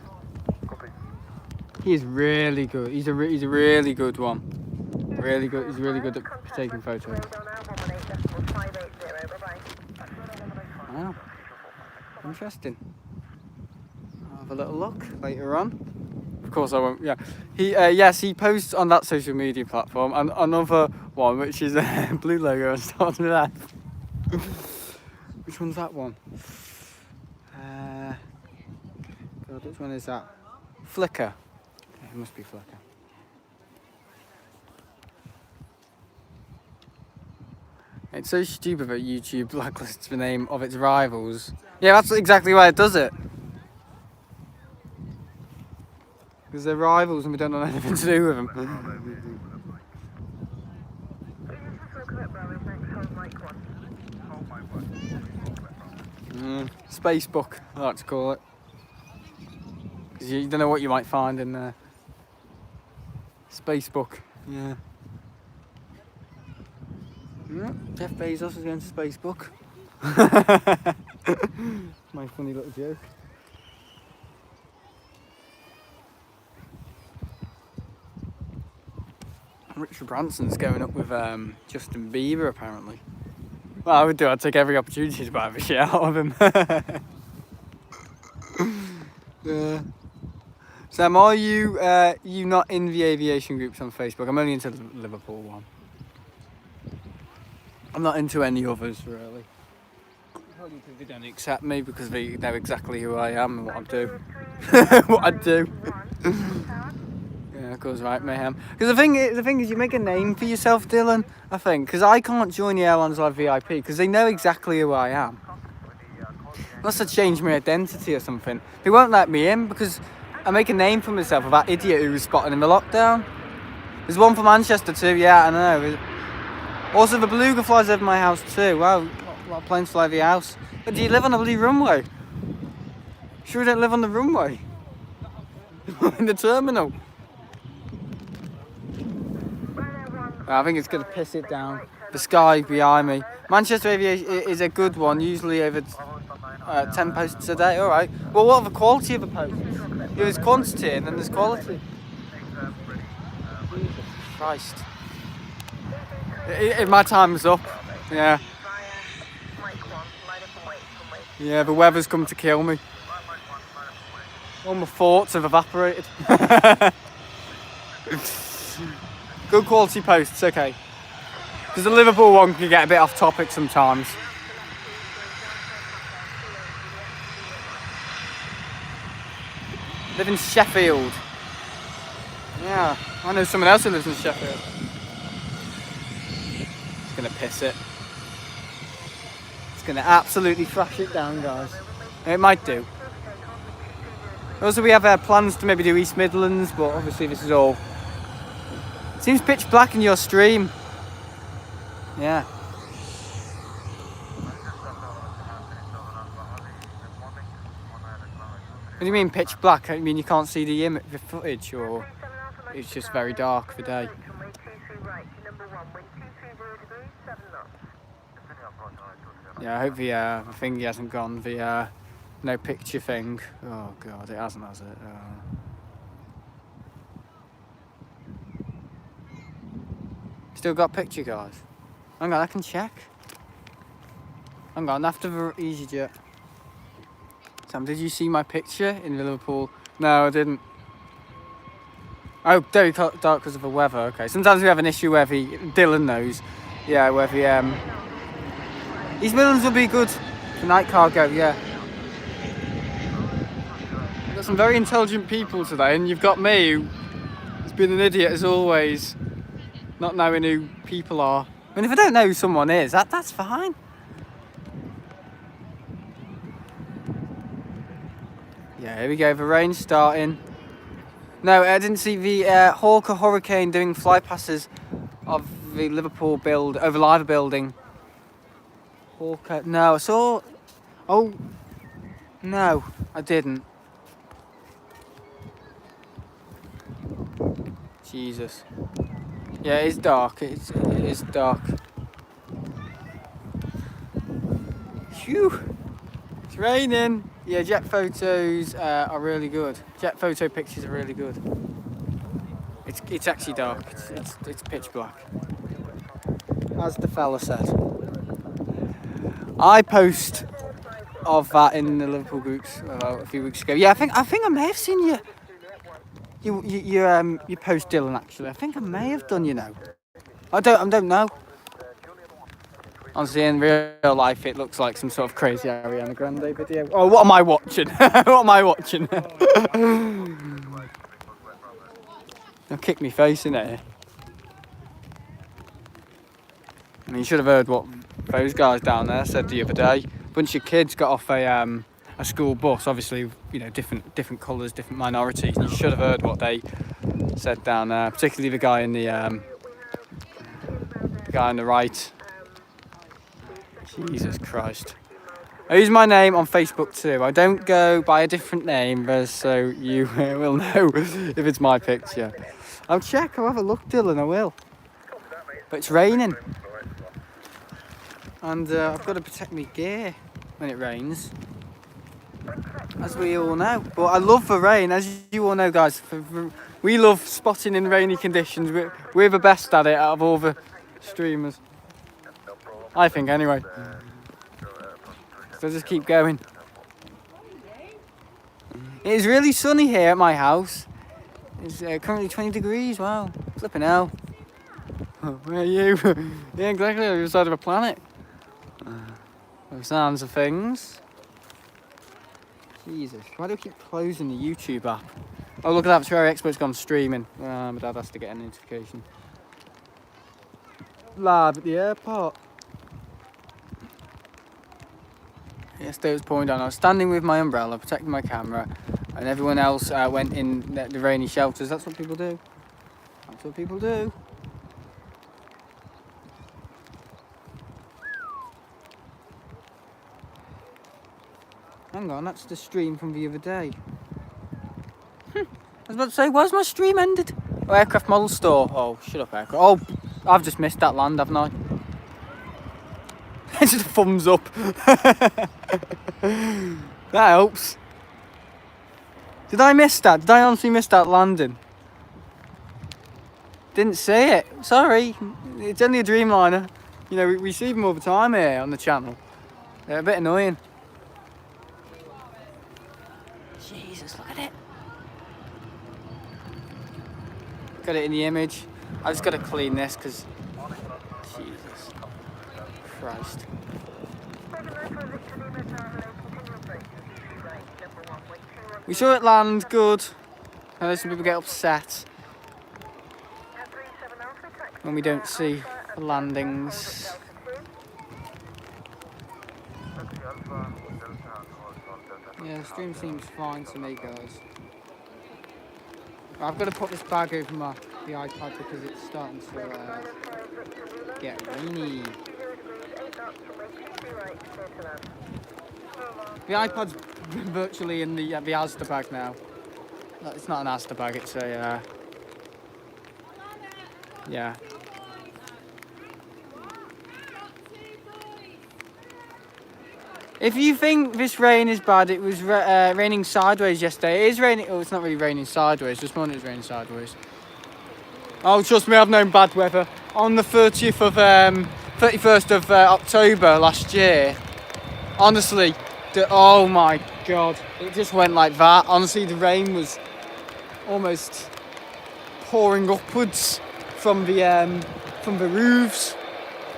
He is really good. He's a really good one. Really good. He's really good at taking photos. Wow. Interesting. have a little look later on. Of course I won't. Yeah, yes, he posts on that social media platform, and another one which is a blue logo and starts with F. Which one's that one? God, which one is that? Flickr. Okay, it must be Flickr. It's so stupid that YouTube blacklists the name of its rivals. Yeah, that's exactly why it does it. Because they're rivals and we don't know anything to do with them. Spacebook, I like to call it. Because you don't know what you might find in there. Spacebook, yeah. Jeff Bezos is going to Spacebook. My funny little joke. Richard Branson's going up with Justin Bieber apparently. Well, I would do. I'd take every opportunity to buy the shit out of him. Yeah. Sam, are you not in the aviation groups on Facebook? I'm only into the Liverpool one. I'm not into any others really. Probably because they don't accept me because they know exactly who I am and what I do. What I do. Yeah, of course, right, mayhem. Because the thing is, you make a name for yourself, Dylan. I think because I can't join the Airlines Live VIP because they know exactly who I am. Unless I change my identity or something, they won't let me in because I make a name for myself of that idiot who was spotted in the lockdown. There's one from Manchester too. Yeah, I know. Also, the beluga flies over my house too. Wow, a lot of planes fly over your house. But do you live on a blue runway? Sure you don't live on the runway? In the terminal? I think it's going to piss it down. The sky behind me. Manchester Aviation is a good one, usually over 10 posts a day. Alright. Well, what are the quality of the posts? There's quantity and then there's quality. Jesus Christ. My time's up. Yeah. Yeah, the weather's come to kill me. All my thoughts have evaporated. Good quality posts, okay. Because the Liverpool one can get a bit off topic sometimes. Live in Sheffield. Yeah, I know someone else who lives in Sheffield. It's gonna piss it. It's gonna absolutely thrash it down, guys. It might do. Also, we have plans to maybe do East Midlands, but obviously this is all... Seems pitch black in your stream. Yeah. What do you mean pitch black? I mean you can't see the footage, or it's just very dark for day? Yeah, I hope the thingy hasn't gone. The no picture thing. Oh god, it hasn't, has it? Still got picture, guys. Hang on, I can check. Hang on, after the easyJet. Sam, did you see my picture in Liverpool? No, I didn't. Oh, very dark because of the weather. Okay, sometimes we have an issue where Dylan knows. Yeah, where East Midlands will be good for night cargo, yeah. We've got some very intelligent people today, and you've got me, who's been an idiot as always, not knowing who people are. I mean, if I don't know who someone is, that's fine. Yeah, here we go, the rain's starting. No, I didn't see the Hawker Hurricane doing fly passes of the Liverpool build, over Liver building. Hawker, no, I saw... Oh, no, I didn't. Jesus. Yeah, it is dark, it is dark. Phew, it's raining. Yeah, jet photos are really good. Jet photo pictures are really good. It's actually dark. It's pitch black. As the fella said. I post of that in the Liverpool groups a few weeks ago. Yeah, I think I may have seen you. You post Dylan actually. I think I may have done. You know, I don't know. Honestly, in real life, it looks like some sort of crazy Ariana Grande video. Oh, what am I watching? What am I watching? They'll kick me face in it. I mean, you should have heard what those guys down there said the other day. A bunch of kids got off a school bus, obviously, you know, different colours, different minorities. And you should have heard what they said down there, particularly the guy on the right. Jesus Christ. I use my name on Facebook too. I don't go by a different name, so you will know if it's my picture. I'll check, I'll have a look, Dylan, I will. But it's raining. And I've got to protect my gear when it rains. As we all know. But I love the rain, as you all know, guys. We love spotting in rainy conditions. We're the best at it out of all the streamers. I think, anyway. So just keep going. It is really sunny here at my house. It's currently 20 degrees. Wow, flipping hell. Where are you? Yeah, exactly, on the other side of the planet. The sounds of things. Jesus, why do I keep closing the YouTube app? Oh, look at that, Ferrari Expert's gone streaming. My dad has to get a notification. Live at the airport. Yesterday was pouring down. I was standing with my umbrella, protecting my camera, and everyone else went in the rainy shelters. That's what people do. That's what people do. Hang on, that's the stream from the other day. I was about to say, where's my stream ended? Oh, aircraft model store. Oh, shut up, aircraft. Oh, I've just missed that land, haven't I? It's just a thumbs up. That helps. Did I miss that? Did I honestly miss that landing? Didn't see it. Sorry. It's only a Dreamliner. You know, we see them all the time here on the channel. They're a bit annoying. Jesus, look at it. Got it in the image. I just got to clean this because... Jesus Christ. We saw it land, good. I know some people get upset when we don't see the landings. Yeah, the stream seems fine to me, guys. I've got to put this bag over the iPad because it's starting to get rainy. The iPad's virtually in the Asda bag now. It's not an Asda bag, it's a... yeah. If you think this rain is bad, it was raining sideways yesterday. It is raining... Oh, it's not really raining sideways. This morning it was raining sideways. Oh, trust me, I've known bad weather. On the 31st of October last year, honestly, oh my God, it just went like that. Honestly, the rain was almost pouring upwards from the roofs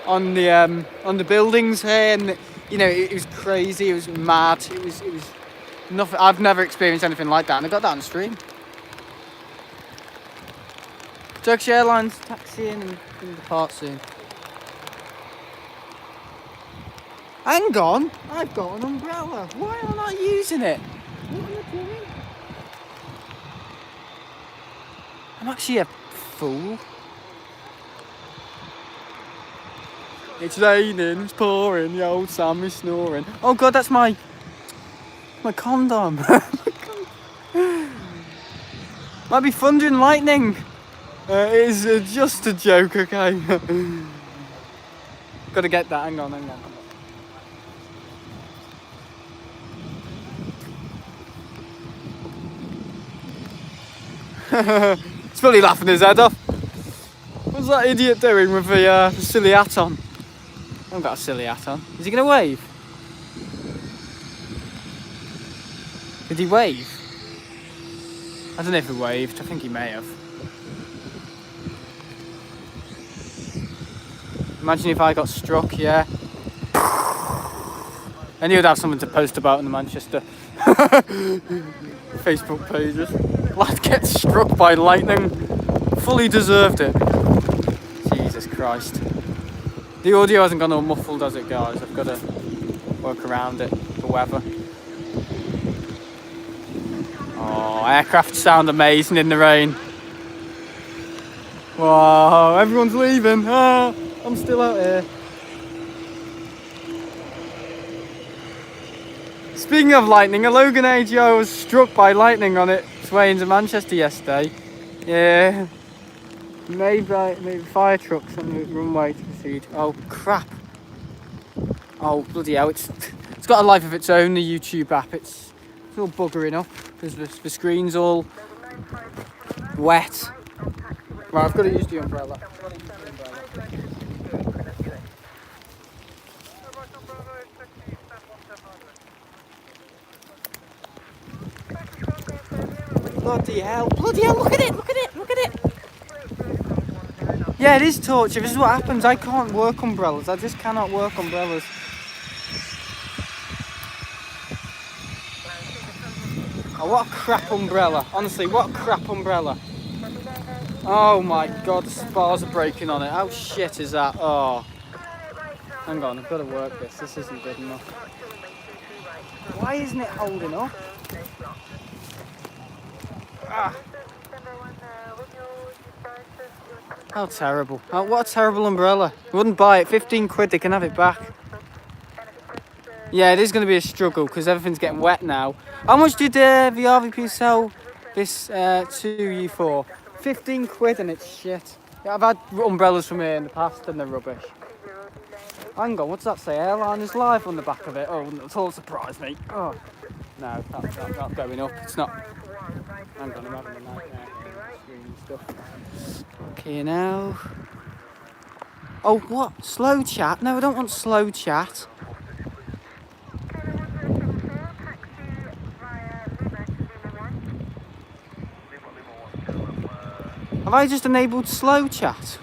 on the buildings here, and you know, it was crazy. It was mad. It was nothing. I've never experienced anything like that, and I got that on stream. Turkish Airlines taxiing and depart soon. Hang on, I've got an umbrella. Why am I not using it? What am I doing? I'm actually a fool. It's raining, it's pouring, the old Sam is snoring. Oh God, that's my condom. Might be thunder and lightning. It is just a joke, okay? Gotta get that, hang on. He's probably laughing his head off. What's that idiot doing with the silly hat on? I haven't got a silly hat on. Is he going to wave? Did he wave? I don't know if he waved. I think he may have. Imagine if I got struck, yeah. And he would have something to post about in the Manchester Facebook pages. Lad gets struck by lightning. Fully deserved it. Jesus Christ. The audio hasn't gone all muffled, has it, guys? I've got to work around it, the weather. Oh, aircraft sound amazing in the rain. Wow, everyone's leaving. Ah, I'm still out here. Speaking of lightning, a Loganair AGO was struck by lightning on its way into Manchester yesterday. Yeah. Maybe fire trucks on the runway to proceed. Oh crap. Oh bloody hell, it's got a life of its own, the YouTube app. It's all buggering up because the screen's all wet. Right, I've got to use the umbrella. Bloody hell, look at it. Yeah, it is torture. This is what happens. I can't work umbrellas. I just cannot work umbrellas. Oh, what a crap umbrella. Honestly, what a crap umbrella. Oh my god, the spars are breaking on it. How shit is that? Oh. Hang on, I've got to work this. This isn't good enough. Why isn't it holding up? Ah. How terrible. Oh, what a terrible umbrella. I wouldn't buy it. 15 quid, they can have it back. Yeah, it is going to be a struggle because everything's getting wet now. How much did the RVP sell this to you for? 15 quid and it's shit. Yeah, I've had umbrellas from here in the past and they're rubbish. Hang on, what's that say? Airlines Live on the back of it. Oh, wouldn't at all surprise me. Oh, no, that's not going up. It's not. Hang on, I'm having a nightmare. Stuff. Okay, now. Oh, what? Slow chat? No, I don't want slow chat. Have I just enabled slow chat?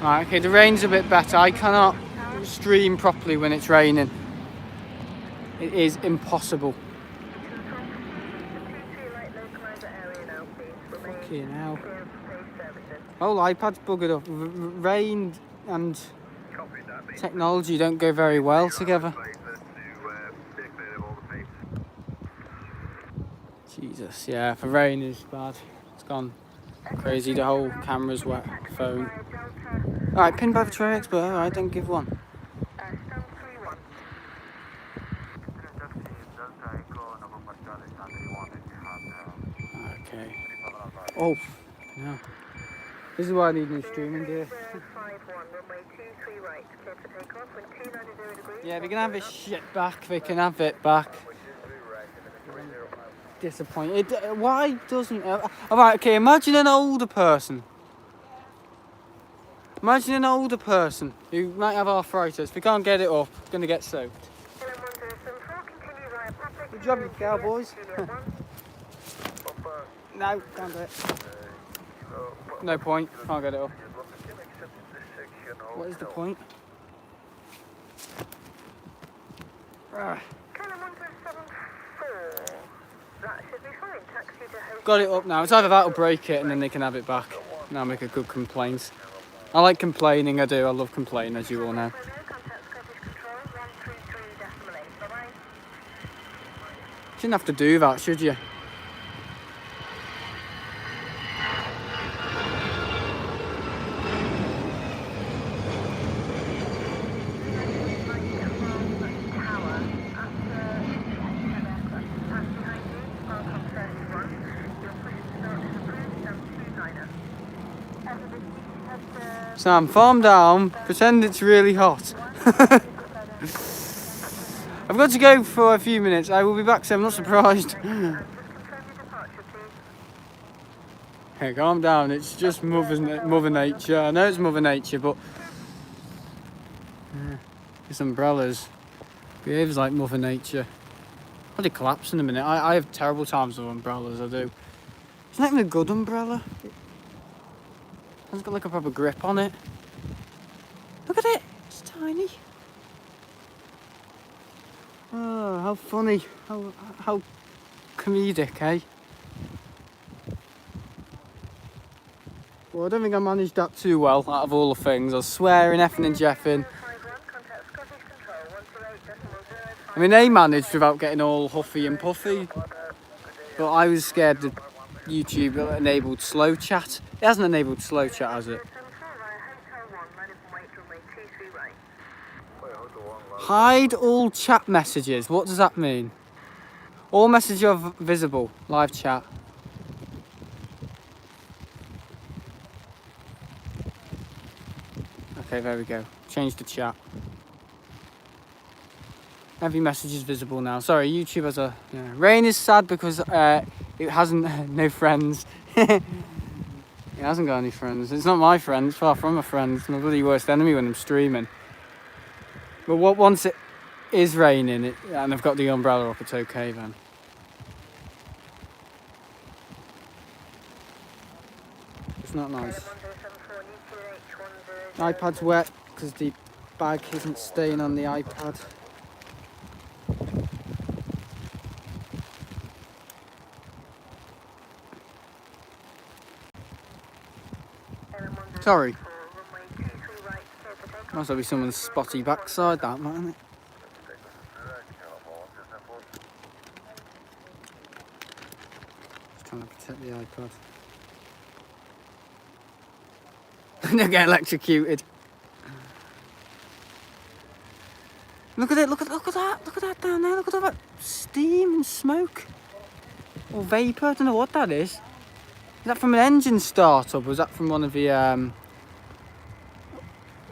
Right, okay, the rain's a bit better. I cannot stream properly when it's raining. It is impossible. Fucking hell. Oh, iPad's buggered up. Rain and technology don't go very well together. Jesus, yeah, for rain is bad. It's gone crazy, the whole camera's wet, phone. Alright, pin by the tray expert, alright, don't give one. Okay. Oh, no. This is why I need new streaming gear. Yeah, they can have this shit back, they can have it back. Disappointed. Why doesn't... Alright, okay, imagine an older person. Imagine an older person who might have arthritis. If they can't get it up, it's going to get soaked. Good job, you cowboys. No, can't do it. No point, can't get it up. What is the point? Got it up now. It's either that or break it and then they can have it back. Now make a good complaint. I like complaining, I do. I love complaining, as you all know. Shouldn't have to do that, should you? Sam, calm down, pretend it's really hot. I've got to go for a few minutes. I will be back soon, I'm not surprised. Hey, calm down. It's just Mother Nature. I know it's Mother Nature, but this umbrella's behaves like Mother Nature. Probably collapse in a minute. I have terrible times with umbrellas. I do. It's not even a good umbrella. It hasn't got like a proper grip on it. Look at it. It's tiny. Oh, how funny. How comedic, eh? Well, I don't think I managed that too well out of all the things. I was swearing, effing and jeffing. I mean, they managed without getting all huffy and puffy. But I was scared that YouTube enabled slow chat. It hasn't enabled slow chat, has it? Hide all chat messages. What does that mean? All messages are visible. Live chat. Okay, there we go. Change the chat. Every message is visible now. Sorry, YouTube has a... Yeah. Rain is sad because it hasn't... no friends. It hasn't got any friends. It's not my friend. It's far from a friend. It's my bloody worst enemy when I'm streaming. But once it is raining and I've got the umbrella up, it's okay then. It's not nice. iPad's wet because the bag isn't staying on the iPad. Sorry. Must be someone's spotty backside, that, mightn't it? Just trying to protect the iPad. Don't get electrocuted. Look at it, look at that, look at that down there, look at all that steam and smoke. Or vapour, I don't know what that is. Is that from an engine startup, or is that from one of the, I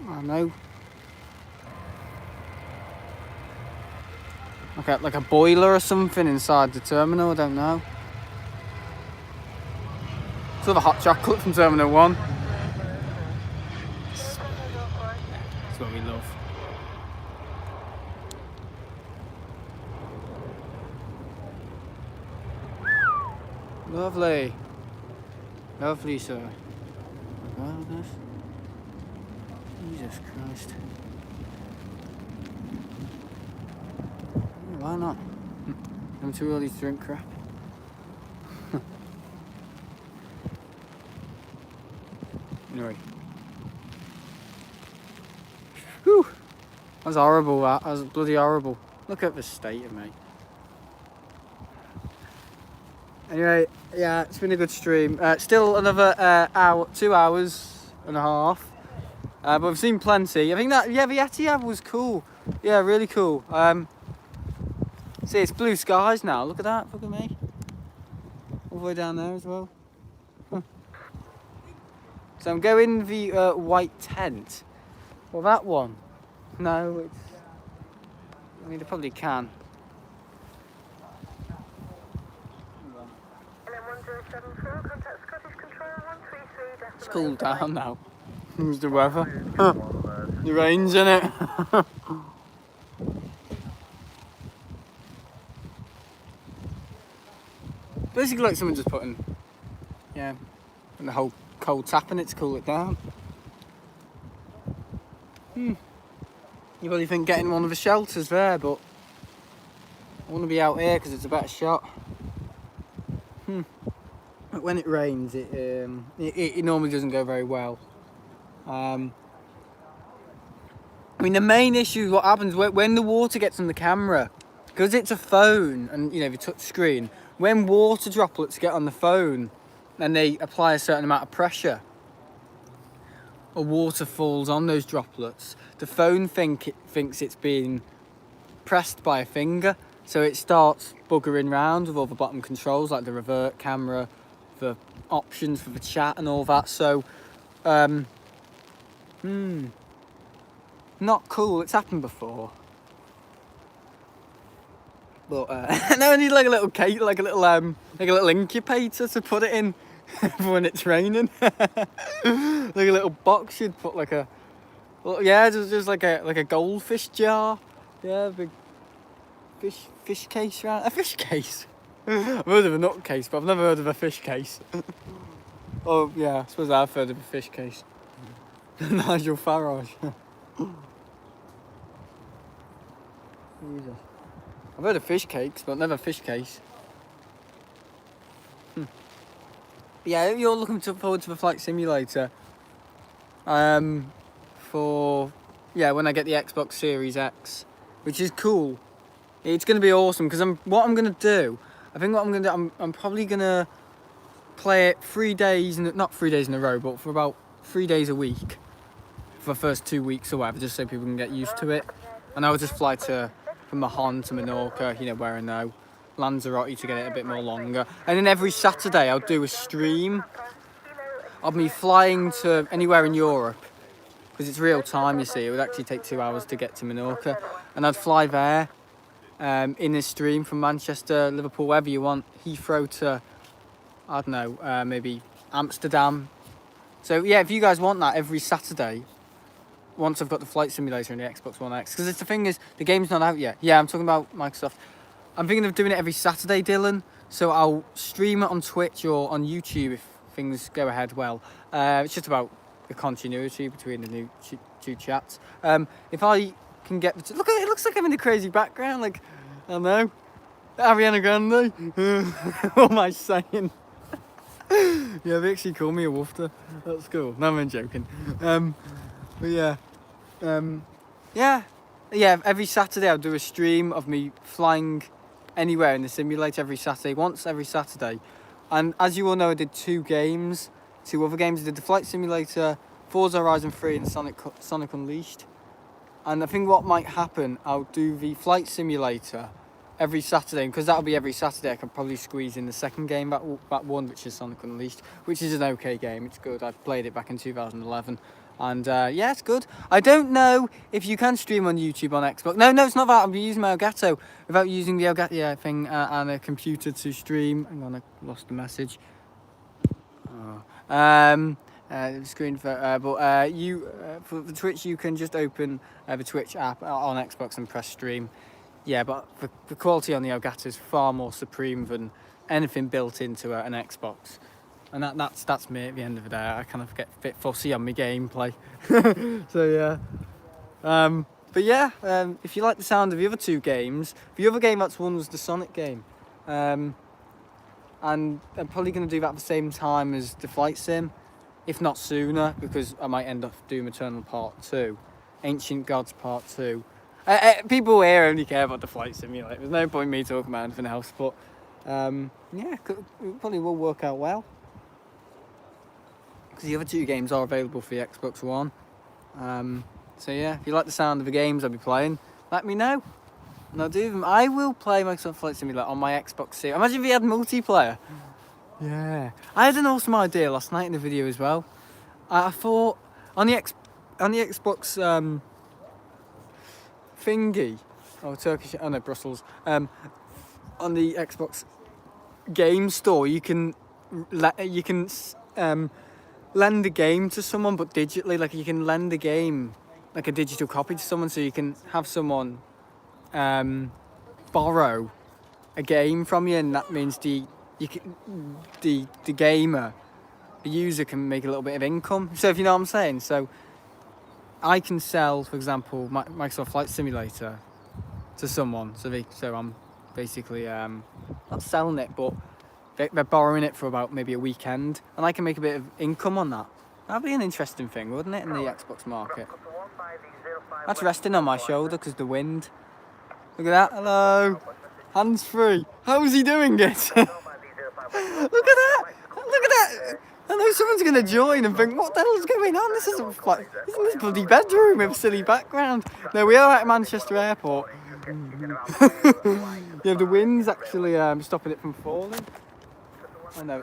don't know. Like a boiler or something inside the terminal, I don't know. It's all the hot chocolate from Terminal 1. That's what we love. Lovely. Lovely, sir. Well, this. Jesus Christ. Yeah, why not? I'm too early to drink crap. Anyway. Whew. That was horrible, that. That was bloody horrible. Look at the state of me. Anyway, yeah, it's been a good stream. Still another hour, 2 hours and a half. But we've seen plenty. I think that, yeah, the Etihad was cool. Yeah, really cool. See, it's blue skies now. Look at that. Look at me. All the way down there as well. Huh. So I'm going the white tent. Well, that one. No, it's... I mean, they probably can. It's cooled down now. Here's the weather. The rain's in it. Basically like someone just putting, yeah, and the whole cold tap in it to cool it down. You probably think getting one of the shelters there, but I want to be out here because it's a better shot. But when it rains, it normally doesn't go very well. I mean, the main issue is what happens when the water gets on the camera, because it's a phone and, you know, the touch screen. When water droplets get on the phone and they apply a certain amount of pressure, or water falls on those droplets, the phone thinks it's being pressed by a finger, so it starts buggering around with all the bottom controls like the revert camera, the options for the chat and all that. So not cool. It's happened before, but now I need like a little cake, like a little incubator to put it in for when it's raining. Like a little box you'd put like a, well, yeah, just like a goldfish jar. Yeah, big fish case round. A fish case. I've heard of a nut case, but I've never heard of a fish case. Oh yeah, I suppose I've heard of a fish case. Nigel Farage. Jesus. I've heard of fish cakes, but never fish case. Yeah, you're looking forward to the flight simulator. For when I get the Xbox Series X, which is cool. It's going to be awesome because I'm going to do. I'm probably going to play it 3 days, not 3 days in a row, but for about 3 days a week for the first 2 weeks or whatever, just so people can get used to it. And I'll just fly from Mahon to Menorca, where I know, Lanzarote to get it a bit more longer. And then every Saturday I'll do a stream of me flying to anywhere in Europe, because it's real time, you see. It would actually take 2 hours to get to Menorca, and I'd fly there in this stream from Manchester, Liverpool, wherever you want, Heathrow to, I don't know, maybe Amsterdam. So yeah, if you guys want that every Saturday, once I've got the flight simulator and the Xbox One X, because the thing is, the game's not out yet. Yeah, I'm talking about Microsoft. I'm thinking of doing it every Saturday, Dylan. So I'll stream it on Twitch or on YouTube if things go ahead well. It's just about the continuity between the new two chats. If I can get... Look, it looks like I'm in a crazy background. Like, I don't know. Ariana Grande. What am I saying? Yeah, they actually call me a woofter. That's cool. No, I'm joking. But yeah. Yeah, every Saturday I'll do a stream of me flying anywhere in the simulator every Saturday, once every Saturday. And as you all know, I did two other games. I did the flight simulator, Forza Horizon 3 and Sonic Unleashed. And I think what might happen, I'll do the flight simulator every Saturday, because that'll be every Saturday. I can probably squeeze in the second game, that one, which is Sonic Unleashed, which is an okay game. It's good. I've played it back in 2011. And yeah, it's good. I don't know if you can stream on YouTube on Xbox. No, it's not that. I'll be using my Elgato without using the Elgato thing and a computer to stream. Hang on, I lost the message. Screen for for the Twitch, you can just open the Twitch app on Xbox and press stream. Yeah, but the quality on the Elgato is far more supreme than anything built into an Xbox. And that's me at the end of the day. I kind of get a bit fussy on my gameplay. So yeah. But yeah, if you like the sound of the other two games, the other game that's won was the Sonic game. And I'm probably going to do that at the same time as the flight sim, if not sooner, because I might end up doing Eternal Part 2, Ancient Gods Part 2. People here only care about the flight simulator. There's no point in me talking about anything else, but yeah, it probably will work out well. Because the other two games are available for the Xbox One. So yeah, if you like the sound of the games I'll be playing, let me know. And I'll do them. I will play Microsoft Flight Simulator on my Xbox Series. Imagine if we had multiplayer. Yeah. I had an awesome idea last night in the video as well. I thought on the Xbox thingy, Turkish, Brussels. On the Xbox game store, you can lend a game to someone, but digitally. Like, you can lend a game, like a digital copy, to someone, so you can have someone borrow a game from you, and that means the gamer, the user, can make a little bit of income. So if you know what I'm saying. So I can sell, for example, Microsoft Flight Simulator to someone. So I'm basically not selling it, but they're borrowing it for about maybe a weekend, and I can make a bit of income on that. That'd be an interesting thing, wouldn't it, in the Xbox market? That's resting on my shoulder because the wind. Look at that. Hello. Hands free. How's he doing it? Look at that. Look at that. I know someone's going to join and think, what the hell is going on? This isn't this bloody bedroom with a silly background. No, we are at Manchester Airport. Yeah, the wind's actually stopping it from falling. I know.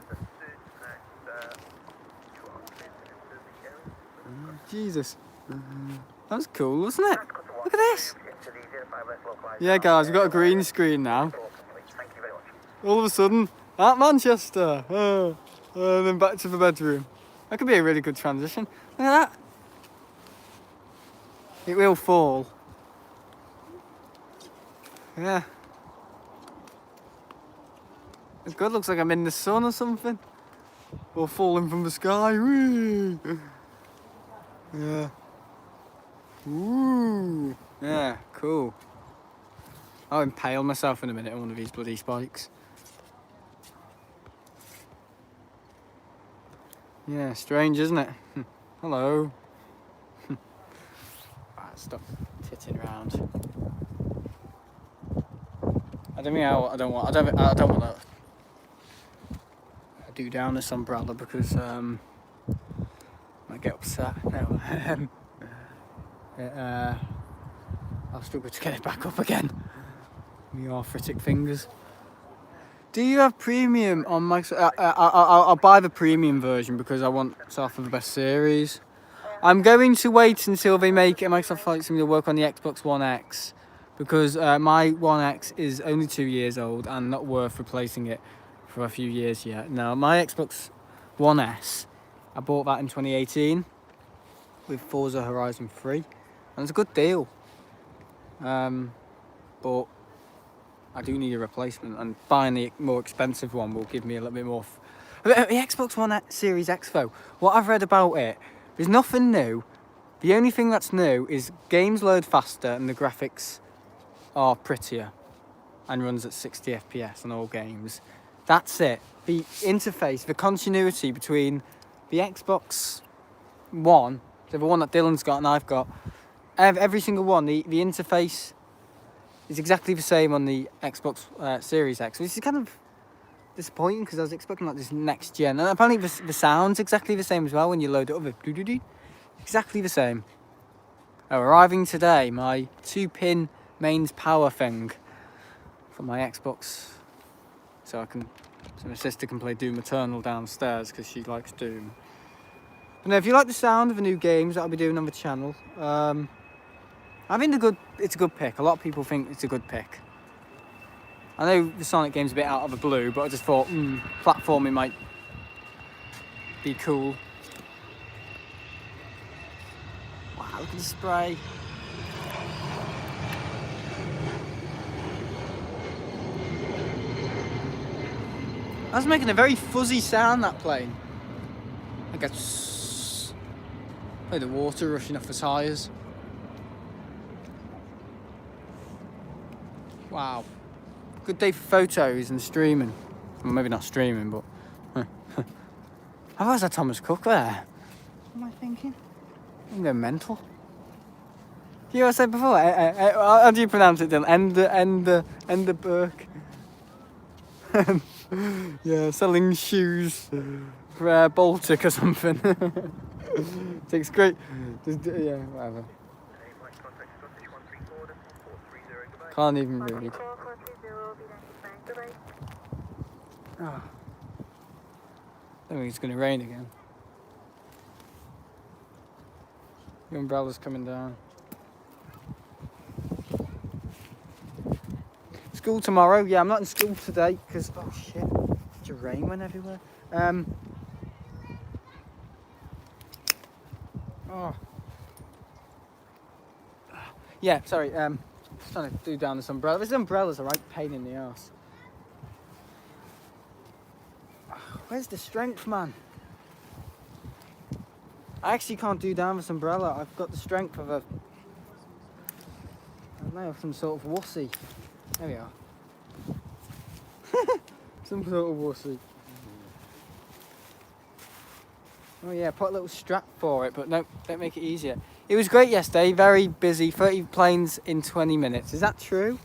Jesus. That was cool, wasn't it? Look at this. Yeah, guys, we've got a green screen now. All of a sudden, at Manchester. Oh. And then back to the bedroom. That could be a really good transition. Look at that. It will fall. Yeah. It's good, looks like I'm in the sun or something. Or falling from the sky. Whee! Yeah. Ooh. Yeah, cool. I'll impale myself in a minute on one of these bloody spikes. Yeah, strange, isn't it? Hello. Right, stop titting around. I don't want to do down this umbrella because I get upset. No, I'll struggle to get it back up again. My arthritic fingers. Do you have premium on Microsoft? I'll buy the premium version because I want to offer the best series. I'm going to wait until they make a Microsoft Flight Simulator work on the Xbox One X because my One X is only 2 years old and not worth replacing it for a few years yet. Now, my Xbox One S, I bought that in 2018 with Forza Horizon 3 and it's a good deal. But I do need a replacement, and buying the more expensive one will give me a little bit more. The Xbox One Series X though, what I've read about it, there's nothing new. The only thing that's new is games load faster and the graphics are prettier and runs at 60 FPS on all games. That's it. The interface, the continuity between the Xbox One, so the one that Dylan's got and I've got, every single one, the interface is exactly the same on the Xbox Series X, which is kind of disappointing because I was expecting like this next gen. And apparently the sound's exactly the same as well when you load it up. Exactly the same. Oh, arriving today, my 2-pin mains power thing for my Xbox, so my sister can play Doom Eternal downstairs because she likes Doom. But no, if you like the sound of the new games that I'll be doing on the channel, I think it's a good pick. A lot of people think it's a good pick. I know the Sonic game's a bit out of the blue, but I just thought platforming might be cool. Wow, look at the spray. That's making a very fuzzy sound, that plane. I guess like the water rushing off the tyres. Wow. Good day for photos and streaming. Well, maybe not streaming, but... How was that Thomas Cook there? What am I thinking? I'm going mental. Do you know what I said before? How do you pronounce it, Dylan? Ender Burke. Yeah, selling shoes for Baltic or something. Takes great... yeah, whatever. Can't even read. Oh. I think it's going to rain again. The umbrella's coming down. School tomorrow? Yeah, I'm not in school today because, oh shit, such a rain went everywhere. Oh. Yeah, sorry, just trying to do down this umbrella. This umbrella's a right pain in the arse. Where's the strength, man? I actually can't do down this umbrella. I've got the strength of I don't know, some sort of wussy. There we are. Some sort of wussy. Oh yeah, put a little strap for it, but no, don't make it easier. It was great yesterday, very busy, 30 planes in 20 minutes. Is that true?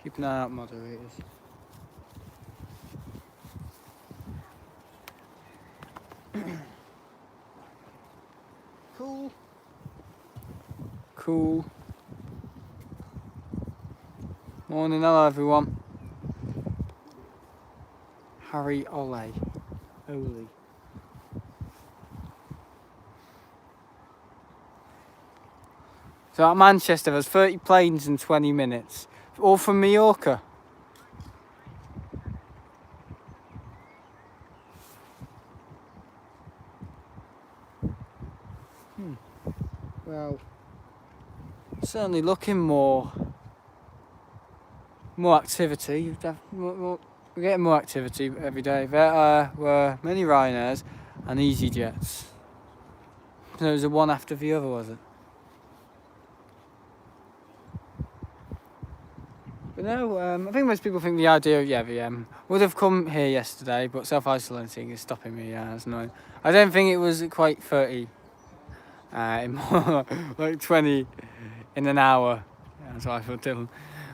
Keep an eye out, moderators. Cool. Cool. Morning, hello everyone. Harry Ole. So at Manchester, there's 30 planes in 20 minutes. All from Mallorca. Well, certainly looking more activity. We're getting more activity every day. There were many Ryanairs and easyJets. So it was a one after the other, was it? But no, I think most people think the idea of the would have come here yesterday, but self-isolating is stopping me. Yeah, it's annoying. I don't think it was quite 30. Like 20 in an hour. Yeah, that's what I thought, Dylan.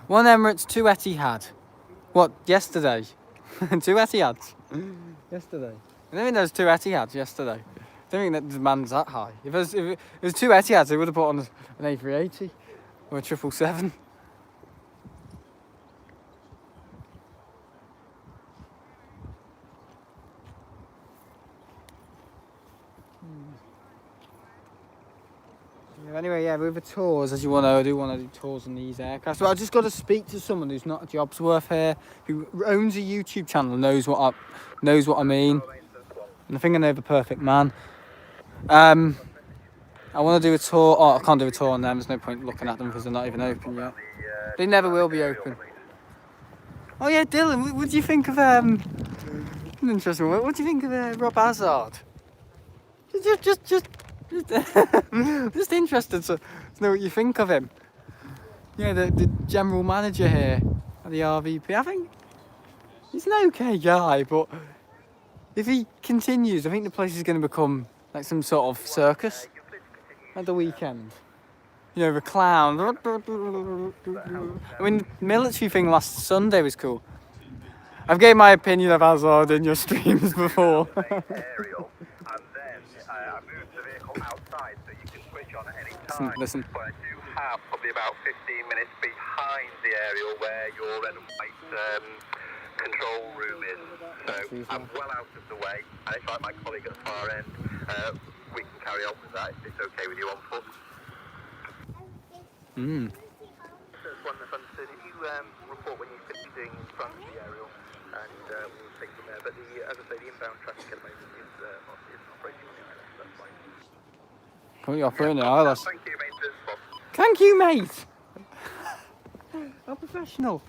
1 Emirates, 2 Etihad. What, yesterday? 2 Etihads? Yesterday. I don't think there was 2 Etihads yesterday. I don't think that the demand's that high. If it was 2 Etihads, they would have put on an A380 or a 777. Anyway, yeah, with the tours, as you want to, I do want to do tours on these aircraft. So I just got to speak to someone who's not a job's worth here, who owns a YouTube channel, knows what I mean. And I think I know the perfect man. I want to do a tour. Oh, I can't do a tour on them. There's no point looking at them because they're not even open yet. They never will be open. Oh yeah, Dylan, what do you think of an interesting one? What do you think of Rob Hazard? Just interested to know what you think of him. Yeah, the general manager here at the RVP. I think he's an okay guy, but if he continues, I think the place is going to become like some sort of circus at the weekend. You know, the clown. I mean, the military thing last Sunday was cool. I've gave my opinion of Hazard in your streams before. Outside, so you can switch on at any time. Listen. But I do have probably about 15 minutes behind the aerial where your red and white control room is. So I'm well out of the way, and if like my colleague at the far end, we can carry on with that if it's okay with you on foot. That's one that's understood. If you report when you're fitting in front of the aerial, and we'll take from there. But as I say, the inbound traffic at the moment is operating on the island, so that's fine. Can we offer in the ILS? Thank you, mate. Thank you, mate. How professional.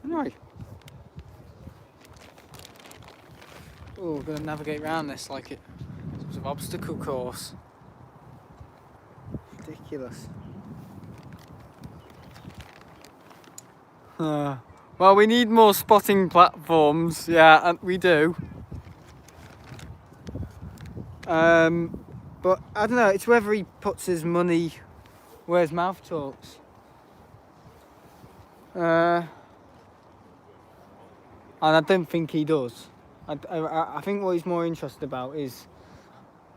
Anyway. Oh, we're going to navigate around this like it's an obstacle course. Ridiculous. Well, we need more spotting platforms, yeah, and we do. But I don't know, it's whether he puts his money where his mouth talks. And I don't think he does. I think what he's more interested about is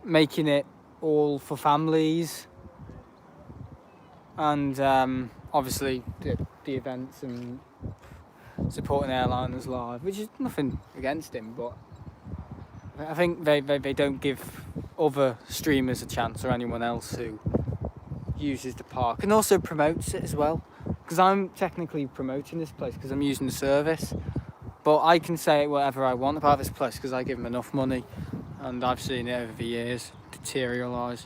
making it all for families and obviously the events and supporting airliners live, which is nothing against him, but I think they don't give other streamers a chance or anyone else who uses the park and also promotes it as well, because I'm technically promoting this place because I'm using the service, but I can say whatever I want about this place because I give them enough money and I've seen it over the years deterioralise.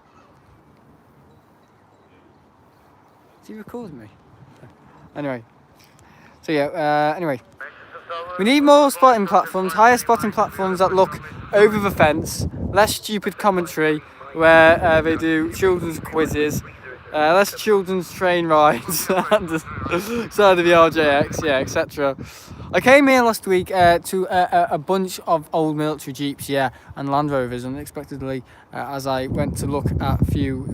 Is he recording me? Anyway, so yeah, anyway, we need more spotting platforms, higher spotting platforms that look over the fence, less stupid commentary where they do children's quizzes, less children's train rides at the side of the RJX, yeah, etc. I came here last week to a bunch of old military Jeeps, yeah, and Land Rovers unexpectedly as I went to look at a few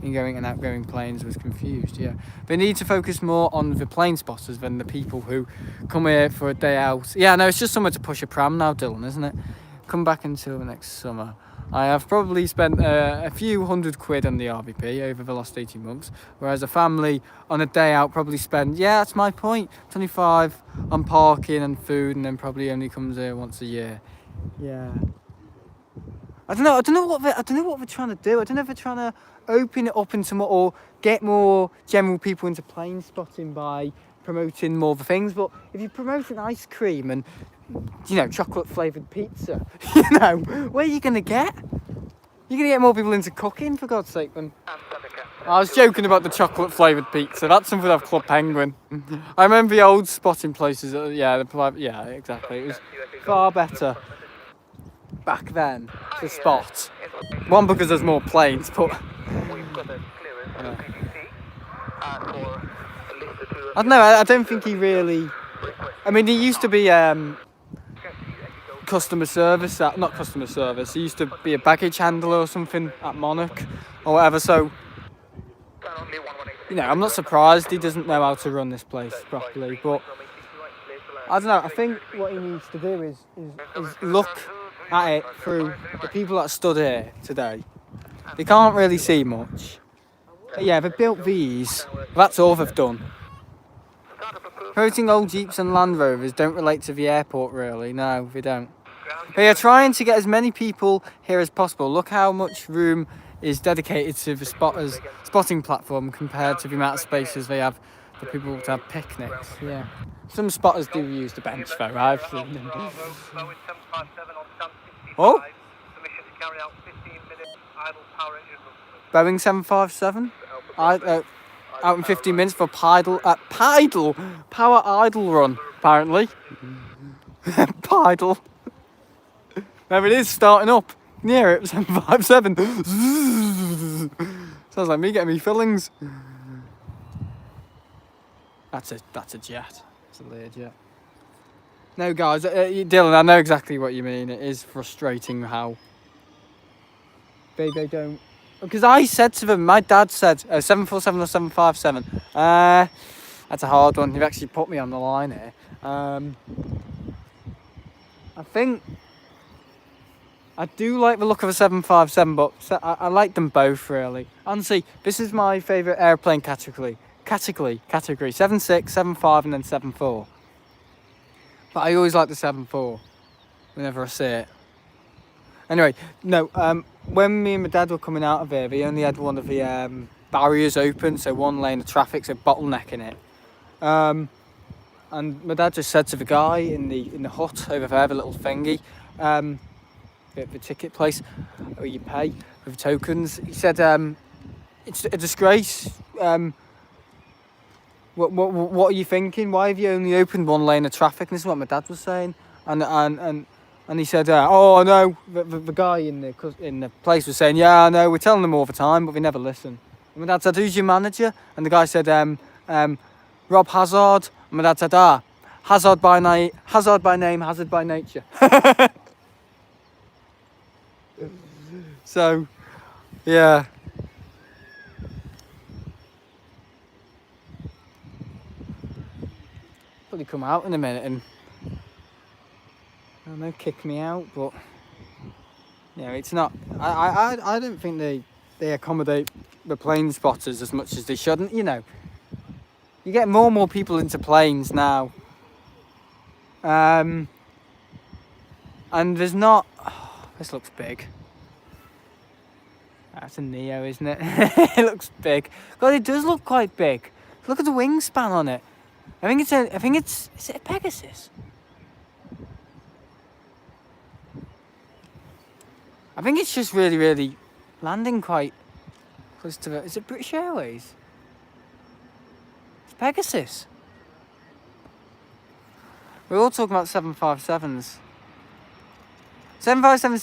ingoing and outgoing planes. Was confused, yeah. They need to focus more on the plane spotters than the people who come here for a day out. Yeah, no, it's just somewhere to push a pram now, Dylan, isn't it? come back until next summer. I have probably spent a few £100 on the RVP over the last 18 months, whereas a family on a day out probably spend, yeah, that's my point, 25 on parking and food, and then probably only comes here once a year. Yeah. I don't know what they're trying to do. I don't know if they're trying to open it up into more, or get more general people into plane spotting by promoting more of the things. But if you're promoting ice cream and, you know, chocolate flavoured pizza, you know, where are you going to get? You're going to get more people into cooking, for God's sake. Than... I was joking about the chocolate flavoured pizza. That's something off Club Penguin. I remember the old spotting places. Yeah, yeah, exactly. It was far better back then to spot. One, because there's more planes, but I don't know. I don't think he really. I mean, he used to be customer service. Not customer service. He used to be a baggage handler or something at Monarch or whatever. So, you know, I'm not surprised he doesn't know how to run this place properly. But I don't know. I think what he needs to do is look at it through the people that stood here today. They can't really see much. Yeah, they've built these. That's all they've done. Promoting old Jeeps and Land Rovers don't relate to the airport, really. No, they don't. They are trying to get as many people here as possible. Look how much room is dedicated to the spotting platform compared to the amount of spaces they have for people to have picnics. Yeah. Some spotters do use the bench, though. I've seen them. Oh? Boeing 757? Out in 15 minutes for power idle run, apparently. Pidle. There it is, starting up. Near it, 757. Sounds like me getting me fillings. That's a jet. It's a Learjet. No, guys, Dylan, I know exactly what you mean. It is frustrating how they don't. Because I said to them, my dad said 747 or 757. That's a hard one. You've actually put me on the line here. I think I do like the look of a 757, but I like them both really. Honestly, this is my favourite airplane category. 7.6, 7.5 and then 7.4. But I always like the 7.4 whenever I see it. Anyway, no, when me and my dad were coming out of here, they only had one of the barriers open, so one lane of traffic, so bottlenecking it. And my dad just said to the guy in the hut over there, the little thingy, the ticket place where you pay with tokens, he said, it's a disgrace. What are you thinking? Why have you only opened one lane of traffic? And this is what my dad was saying. And he said, oh no, the guy in the place was saying, yeah, I know, we're telling them all the time, but they never listen. And my dad said, who's your manager? And the guy said, Rob Hazard. And my dad said, Hazard by name, Hazard by nature. So, yeah. Probably come out in a minute and I don't know, kick me out, but you know, it's not. I don't think they accommodate the plane spotters as much as they shouldn't. You know, you get more and more people into planes now, and there's not. Oh, this looks big. That's a Neo, isn't it? It looks big. God, it does look quite big. Look at the wingspan on it. I think it's. Is it a Pegasus? I think it's just really landing quite close to it. Is it British Airways? It's Pegasus. We're all talking about 757s. 757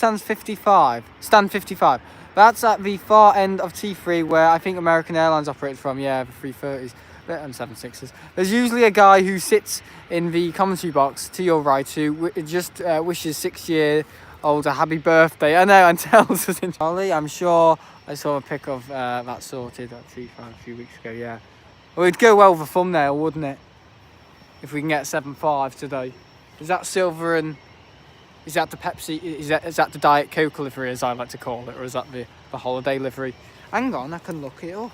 stand 55. That's at the far end of T3 where I think American Airlines operates from, yeah, the 330s and 76s. There's usually a guy who sits in the commentary box to your right who just wishes 6-year-old a happy birthday. I know, and tells us in Charlie. I'm sure I saw a pic of that sorted at T5 a few weeks ago, yeah. Well, it'd go well with a thumbnail, wouldn't it? If we can get 7.5 today. Is that silver and... Is that the Pepsi? Is that the Diet Coke livery, as I like to call it, or is that the holiday livery? Hang on, I can look it up.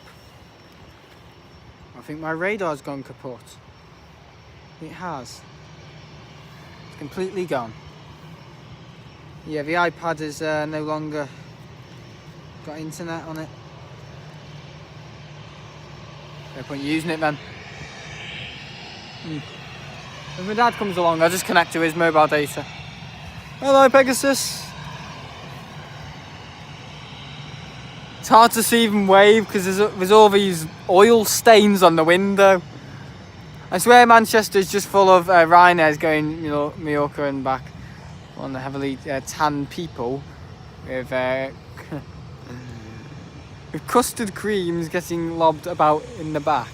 I think my radar's gone kaput. It has. It's completely gone. Yeah, the iPad is no longer got internet on it. No point using it then. When my dad comes along, I'll just connect to his mobile data. Hello, Pegasus. It's hard to see even wave because there's all these oil stains on the window. I swear Manchester's just full of Ryanairs going Mallorca and back on the heavily tanned people with with custard creams getting lobbed about in the back.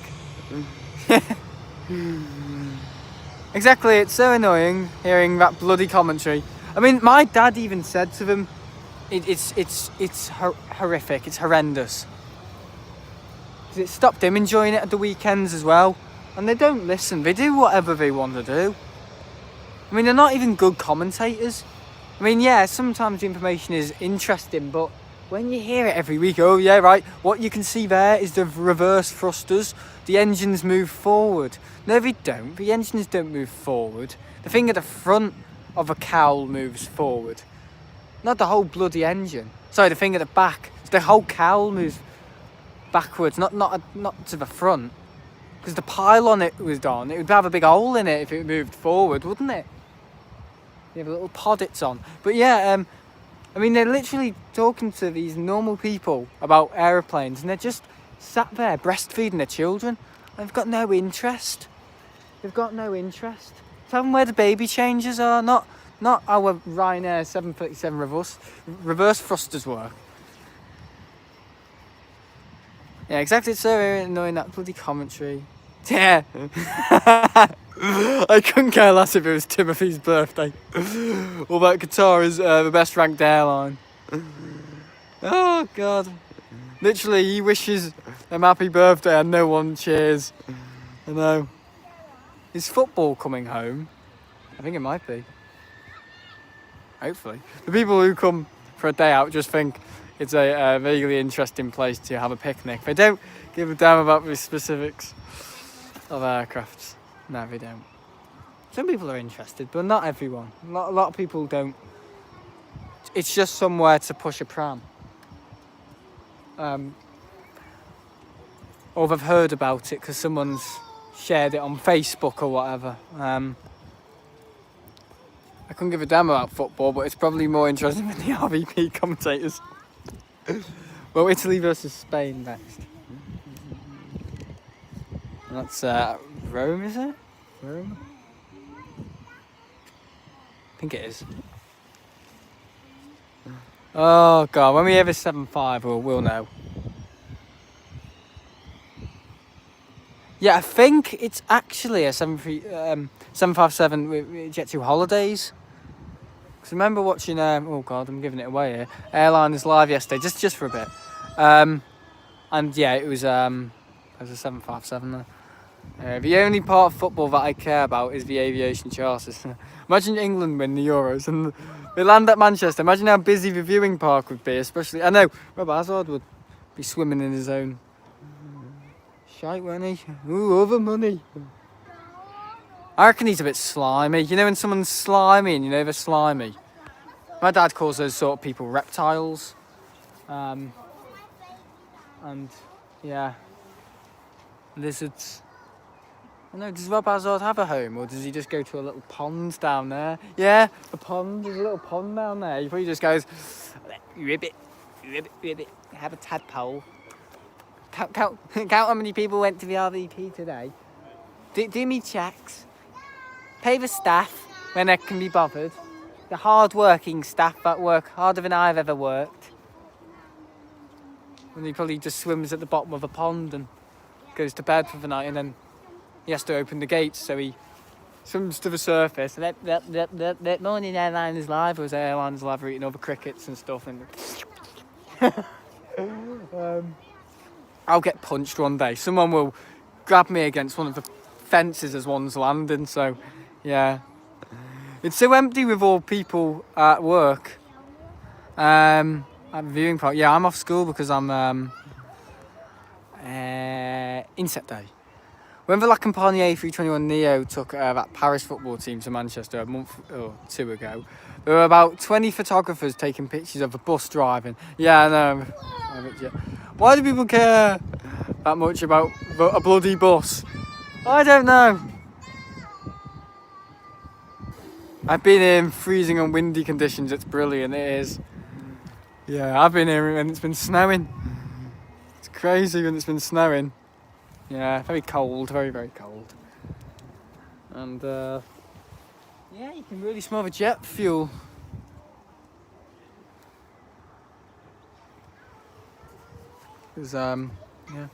Exactly, it's so annoying hearing that bloody commentary. I mean, my dad even said to them, it's horrific, it's horrendous. It stopped him enjoying it at the weekends as well. And they don't listen, they do whatever they want to do. I mean, they're not even good commentators. I mean, yeah, sometimes the information is interesting, but when you hear it every week, oh yeah, right, what you can see there is the reverse thrusters. The engines move forward. No, they don't. The engines don't move forward. The thing at the front of a cowl moves forward. Not the whole bloody engine. Sorry, the thing at the back. The whole cowl moves backwards, not to the front. Because the pylon it was on, it would have a big hole in it if it moved forward, wouldn't it? You have a little pod it's on. But yeah, I mean, they're literally talking to these normal people about aeroplanes, and they're just sat there breastfeeding their children. They've got no interest. They've got no interest. Tell them where the baby changes are, not our Ryanair 737 reverse thrusters work. Yeah, exactly. It's so annoying, that bloody commentary. Yeah. I couldn't care less if it was Timothy's birthday. Or that Qatar is the best ranked airline. Oh, God. Literally, he wishes him happy birthday and no one cheers. I know. Is football coming home? I think it might be. Hopefully. The people who come for a day out just think it's a vaguely interesting place to have a picnic. They don't give a damn about the specifics of aircrafts. No, they don't. Some people are interested, but not everyone. A lot of people don't. It's just somewhere to push a pram. Or they've heard about it because someone's shared it on Facebook or whatever. I couldn't give a damn about football, but it's probably more interesting than the RVP commentators. Well, Italy versus Spain next. And that's Rome, is it? Rome? I think it is. Oh God, when we have a 7.5, we'll know. Yeah, I think it's actually a 757 with Jet2 Holidays. Because I remember watching, oh God, I'm giving it away here, Airlines Live yesterday, just for a bit. And yeah, it was a 757 there. The only part of football that I care about is the aviation charters. Imagine England win the Euros and they land at Manchester. Imagine how busy the viewing park would be, especially. I know Rob Hazard would be swimming in his own shite, wouldn't he? Ooh, other money. I reckon he's a bit slimy. You know when someone's slimy and you know they're slimy? My dad calls those sort of people reptiles. And yeah, lizards. I know, does Rob Hazard have a home, or does he just go to a little pond down there? Yeah, a pond. There's a little pond down there. He probably just goes, ribbit, have a tadpole. Count how many people went to the RVP today. Do me checks. Pay the staff when they can be bothered. The hard-working staff that work harder than I've ever worked. And he probably just swims at the bottom of a pond and goes to bed for the night, and then he has to open the gates, so he swims to the surface. And that morning Airlines Live was Airlines Livery eating all the crickets and stuff. And I'll get punched one day. Someone will grab me against one of the fences as one's landing. So, yeah. It's so empty with all people at work. At the viewing park. Yeah, I'm off school because I'm Inset day. When the Compagnie A321neo took that Paris football team to Manchester a month or two ago, there were about 20 photographers taking pictures of a bus driving. Yeah, I know. Why do people care that much about a bloody bus? I don't know. I've been in freezing and windy conditions. It's brilliant, it is. Yeah, I've been here when it's been snowing. It's crazy when it's been snowing. Yeah, very cold, very, very cold. And yeah, you can really smell the jet fuel. Because, yeah.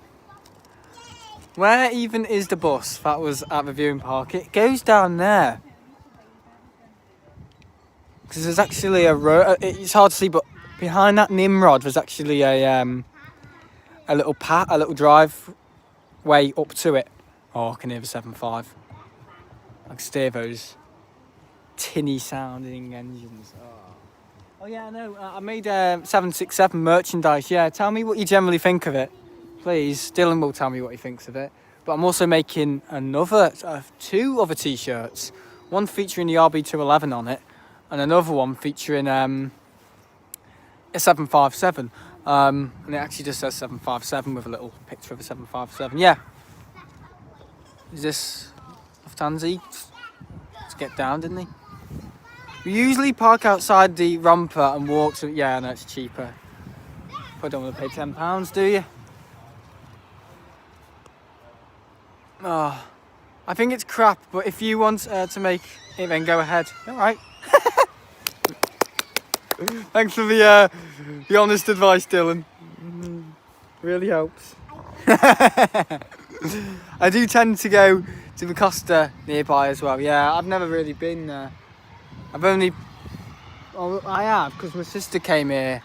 Where even is the bus that was at the viewing park? It goes down there. Because there's actually a road, it's hard to see, but behind that Nimrod there's actually a little driveway up to it. Oh, I can hear the 7.5. I can steer those tinny sounding engines. Oh yeah, I know. I made 767 merchandise. Yeah, tell me what you generally think of it. Please, Dylan will tell me what he thinks of it. But I'm also making two other t-shirts. One featuring the RB211 on it, and another one featuring a 757. And it actually just says 757 with a little picture of a 757. Yeah. Is this Lufthansa? Let's get down, didn't he? We usually park outside the ramper and walk to... Yeah, I know it's cheaper. But don't want to pay £10, do you? Oh, I think it's crap, but if you want to make it, then go ahead. All right. Thanks for the honest advice, Dylan. Really helps. I do tend to go to the Costa nearby as well. Yeah, I've never really been there. I have, because my sister came here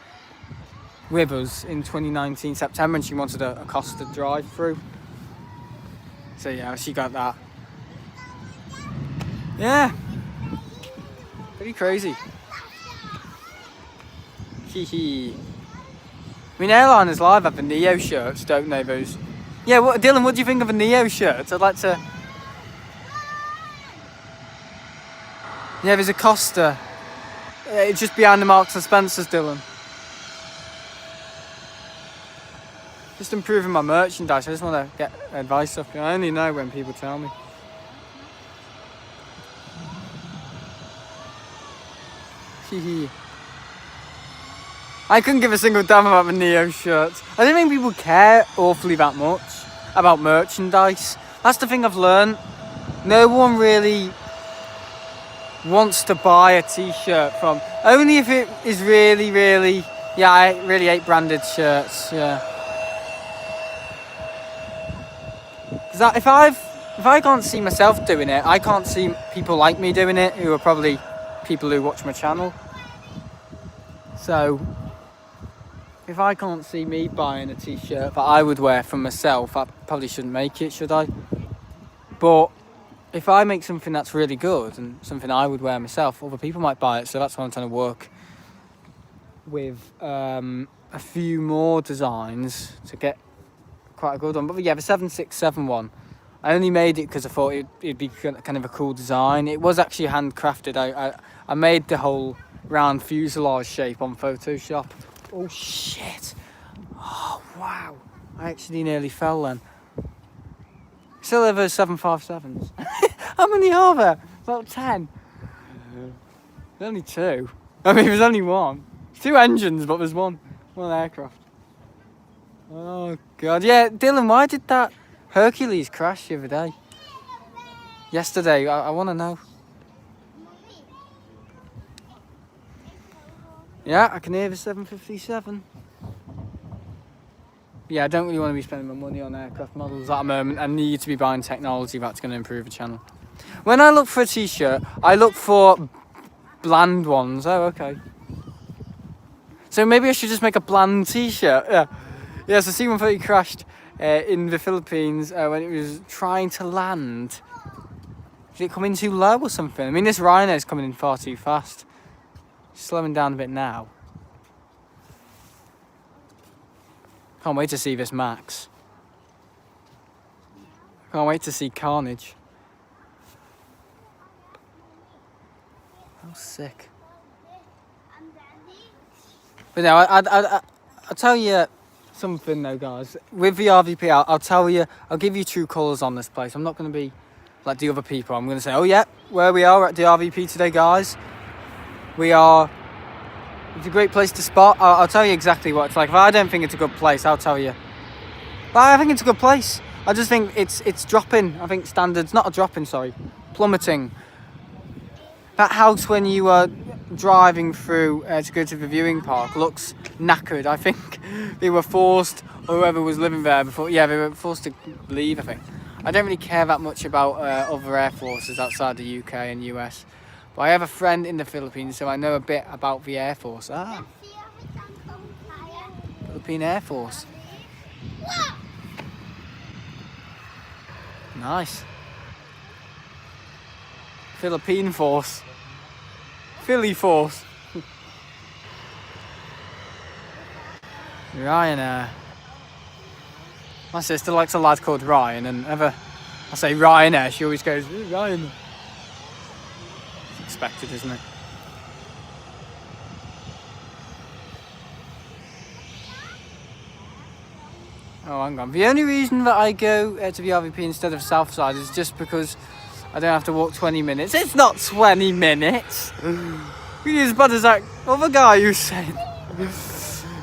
with us in 2019 September and she wanted a Costa drive-through. So yeah, she got that. Yeah. Pretty crazy. Hee. I mean, Airliners Live have the Neo shirts, don't they, those? Yeah, Dylan, what do you think of the Neo shirts? I'd like to... Yeah, there's a Costa. It's just behind the Marks and Spencer's, Dylan. Just improving my merchandise. I just want to get advice off you. I only know when people tell me. Hee. I couldn't give a single damn about the Neo shirts. I don't think people care awfully that much about merchandise. That's the thing I've learned. No one really wants to buy a t-shirt from. Only if it is really, really... Yeah, I really hate branded shirts, yeah. Because if I can't see myself doing it, I can't see people like me doing it, who are probably people who watch my channel. So... if I can't see me buying a t-shirt that I would wear for myself, I probably shouldn't make it, should I? But if I make something that's really good and something I would wear myself, other people might buy it. So that's why I'm trying to work with a few more designs to get quite a good one. But yeah, the 767 one, I only made it because I thought it'd be kind of a cool design. It was actually handcrafted. I made the whole round fuselage shape on Photoshop. Oh shit! Oh wow! I actually nearly fell then. Still have those 757s. How many are there? About 10. There's only 2. I mean, there's only one. 2 engines, but there's one aircraft. Oh god! Yeah, Dylan, why did that Hercules crash the other day? Yesterday, I want to know. Yeah, I can hear the 757. Yeah, I don't really want to be spending my money on aircraft models at the moment. I need to be buying technology that's going to improve the channel. When I look for a t-shirt, I look for bland ones. Oh, okay. So maybe I should just make a bland t-shirt. Yeah. Yeah, so C-130 crashed in the Philippines when it was trying to land Is it coming too low or something? I mean, this Ryanair is coming in far too fast. Slowing down a bit now. Can't wait to see this Max. Can't wait to see carnage. How sick. But no, I'll tell you something though, guys. With the RVP, I'll tell you, I'll give you true colours on this place. I'm not going to be like the other people. I'm going to say, oh yeah, where we are at the RVP today, guys. It's a great place to spot. I'll tell you exactly what it's like. If I don't think it's a good place, I'll tell you. But I think it's a good place. I just think it's dropping. I think standards, not a dropping, sorry, plummeting. That house when you are driving through to go to the viewing park looks knackered. I think they were forced, or whoever was living there before, yeah, they were forced to leave, I think. I don't really care that much about other air forces outside the UK and US. But I have a friend in the Philippines, so I know a bit about the Air Force. Philippine Air Force. Nice. Philippine Force. Philly Force. Ryanair. My sister likes a lad called Ryan, and ever I say Ryanair, she always goes, Ryan. It's expected, isn't it? Oh, hang on. The only reason that I go to the RVP instead of Southside is just because I don't have to walk 20 minutes. It's not 20 minutes! Really as bad as that other guy who said.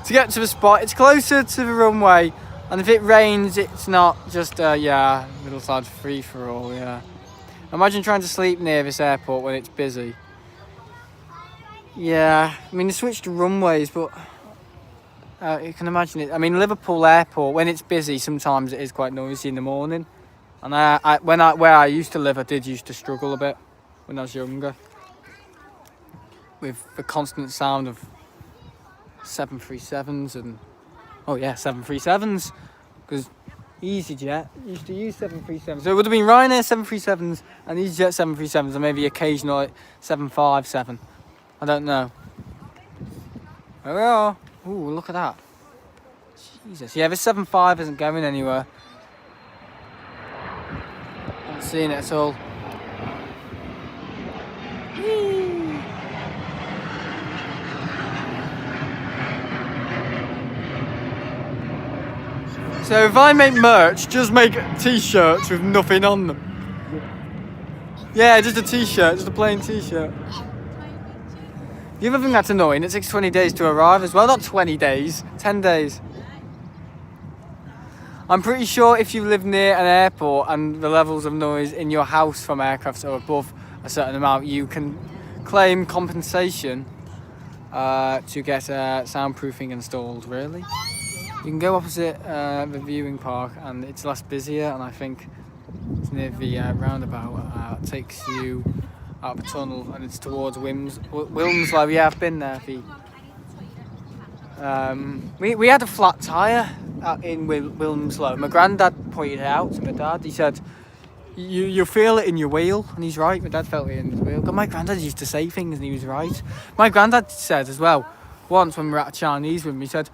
To get to the spot, it's closer to the runway, and if it rains, it's not just, middle side free for all, yeah. Imagine trying to sleep near this airport when it's busy. Yeah, I mean, they switched to runways, but you can imagine it. I mean, Liverpool Airport, when it's busy, sometimes it is quite noisy in the morning. And where I used to live, I used to struggle a bit when I was younger with the constant sound of 737s and 737s, because easyJet used to use 737s. So it would have been Ryanair 737s and easyJet 737s, and maybe occasional 757. I don't know. There we are. Ooh, look at that. Jesus. Yeah, this 75 isn't going anywhere. I haven't seen it at all. So if I make merch, just make t-shirts with nothing on them. Yeah, just a t-shirt, just a plain t-shirt. The other thing that's annoying, it takes 20 days to arrive as well. Not 20 days, 10 days. I'm pretty sure if you live near an airport and the levels of noise in your house from aircraft are above a certain amount, you can claim compensation to get soundproofing installed, really. You can go opposite the viewing park and it's less busier, and I think it's near the roundabout. It takes you out of the tunnel and it's towards Wilms Livery. Yeah, I've been there. We had a flat tyre in Wilmslow. My granddad pointed it out to my dad. He said, you feel it in your wheel, and he's right. My dad felt it in his wheel. God, my granddad used to say things and he was right. My granddad said as well, once when we were at a Chinese room, he said,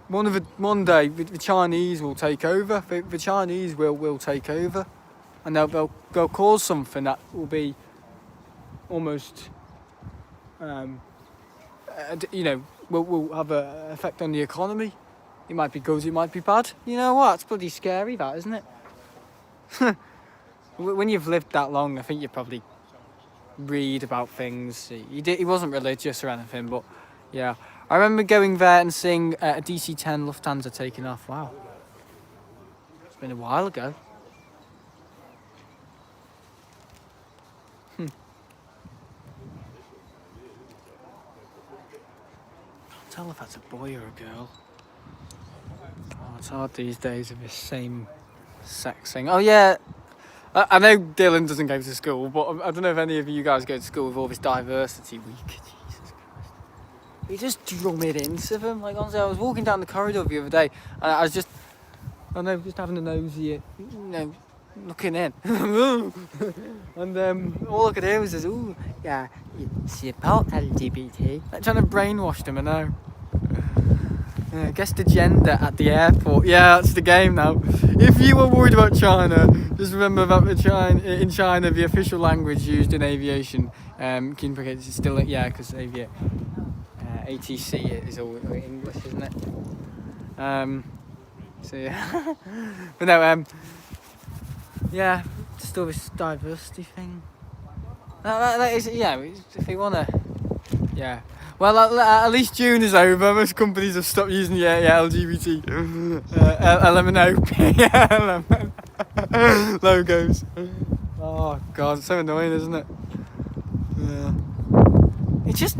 one day the Chinese will take over. The Chinese will take over, and they'll cause something that will be almost, will have an effect on the economy. It might be good, it might be bad. You know what? It's bloody scary, that, isn't it? When you've lived that long, I think you probably read about things. He wasn't religious or anything, but yeah. I remember going there and seeing a DC-10 Lufthansa taking off. Wow. It's been a while ago. Can't tell if that's a boy or a girl. Oh, it's hard these days with this same sex thing. Oh yeah, I know Dylan doesn't go to school, but I don't know if any of you guys go to school with all this diversity week. Jesus Christ. You just drum it into them. Like, honestly, I was walking down the corridor the other day and I was just having a nosy, looking in. And all I could hear was this, ooh, yeah, you support LGBT. Like trying to brainwash them, I know. Yeah, guess the gender at the airport. Yeah, that's the game now. If you were worried about China, just remember that in China, the official language used in aviation, communications is still, yeah, because ATC is all English, isn't it? So yeah. But no, yeah, just all this diversity thing. That is, yeah, if you wanna, yeah. Well, at least June is over. Most companies have stopped using the LGBT LMNOP logos. Oh god, it's so annoying, isn't it? Yeah. It's just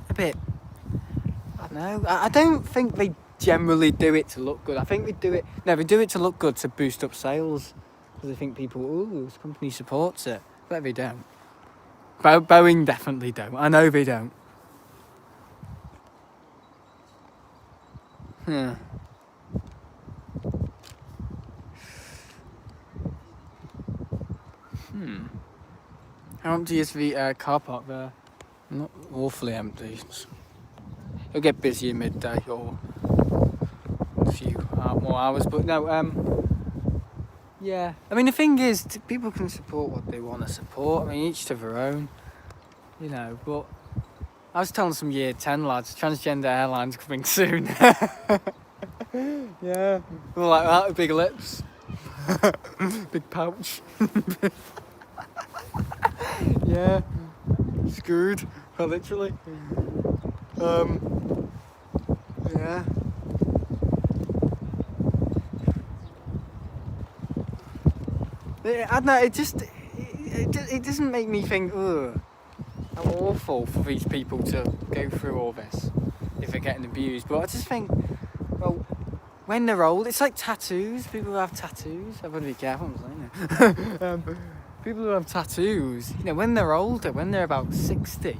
a bit. I don't know. I don't think they generally do it to look good. I think they do it to look good to boost up sales. Because they think people, ooh, this company supports it. But they don't. Boeing definitely don't. I know they don't. Yeah. How empty is the car park there? Not awfully empty. It'll get busy in midday or a few more hours, but no, yeah. I mean, the thing is, people can support what they want to support. I mean, each to their own, you know, but I was telling some year 10 lads, transgender airlines coming soon. Yeah, all like that, with big lips, big pouch. Yeah, screwed, quite literally. Yeah. I don't know, it doesn't make me think, ugh, how awful for these people to go through all this if they're getting abused. But I just think, well, when they're old, it's like tattoos. People who have tattoos, I've got to be careful what I'm saying. People who have tattoos, you know, when they're older, when they're about 60,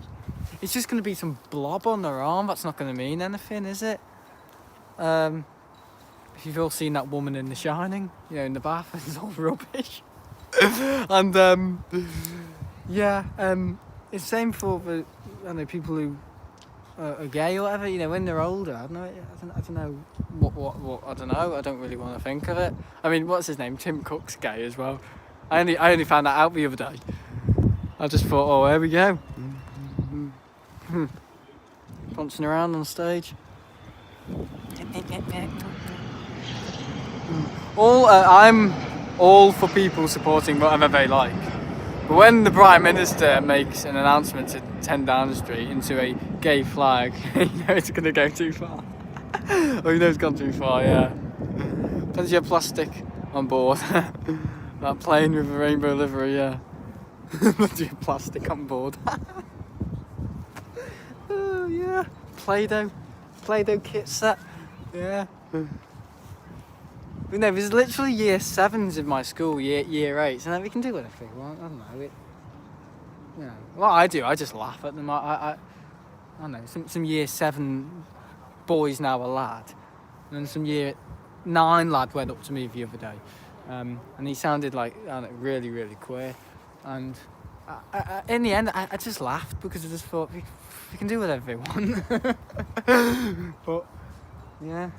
it's just going to be some blob on their arm. That's not going to mean anything, is it? If you've all seen that woman in The Shining, you know, in the bath, it's all rubbish. And yeah, it's the same for the, I don't know, people who are gay or whatever. You know, when they're older, I don't know what I don't know. I don't really want to think of it. I mean, what's his name? Tim Cook's gay as well. I only found that out the other day. I just thought, oh, there we go. Prancing around on stage. I'm all for people supporting whatever they like. But when the Prime Minister makes an announcement to 10 Downing Street into a gay flag, you know it's going to go too far. Oh, you know it's gone too far, yeah. Plenty of plastic on board. That plane with a rainbow livery, yeah. Plenty of plastic on board. Oh, yeah. Play-Doh kit set, yeah. But no, there's literally year 7s in my school, year 8s, and we can do whatever we want. I don't know. You know, what I do, I just laugh at them. I don't know. Some year 7 boys now a lad, and then some year 9 lad went up to me the other day, and he sounded like, I don't know, really, really queer. And in the end, I just laughed because I just thought we can do whatever they want. But yeah.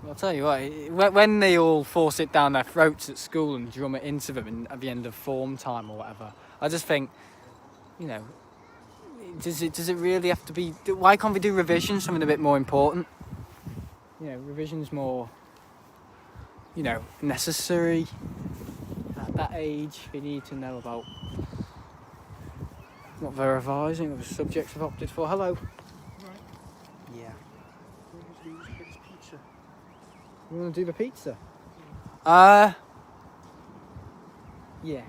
I'll tell you what, when they all force it down their throats at school and drum it into them at the end of form time or whatever, I just think, you know, does it really have to be, why can't we do revision, something a bit more important? You know, revision's more, you know, necessary at that age. They need to know about what they're revising, what the subjects have opted for. Hello. Right. Yeah. Pizza. You want to do the pizza? Are Yeah. you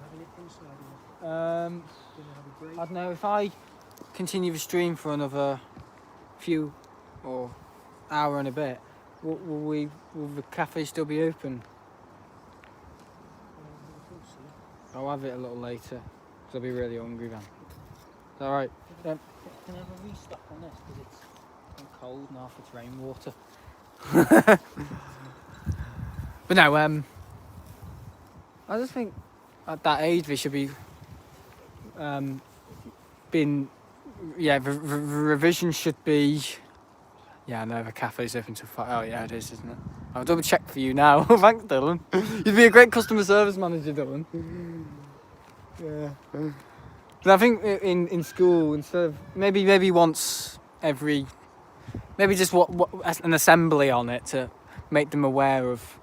having it inside? Or I don't know, if I continue the stream for another few or hour and a bit, will the cafe still be open? I'll have it a little later because I'll be really hungry then. Is that right? Can I have a restock on this because it's cold and half it's rainwater? But no, I just think at that age we should be being, yeah, the revision should be. Yeah, I know the cafe's open till 5. Oh yeah, it is, isn't it? I'll double check for you now. Thanks, Dylan. You'd be a great customer service manager, Dylan. Yeah. But I think in school, instead of maybe once every, maybe just what an assembly on it to make them aware of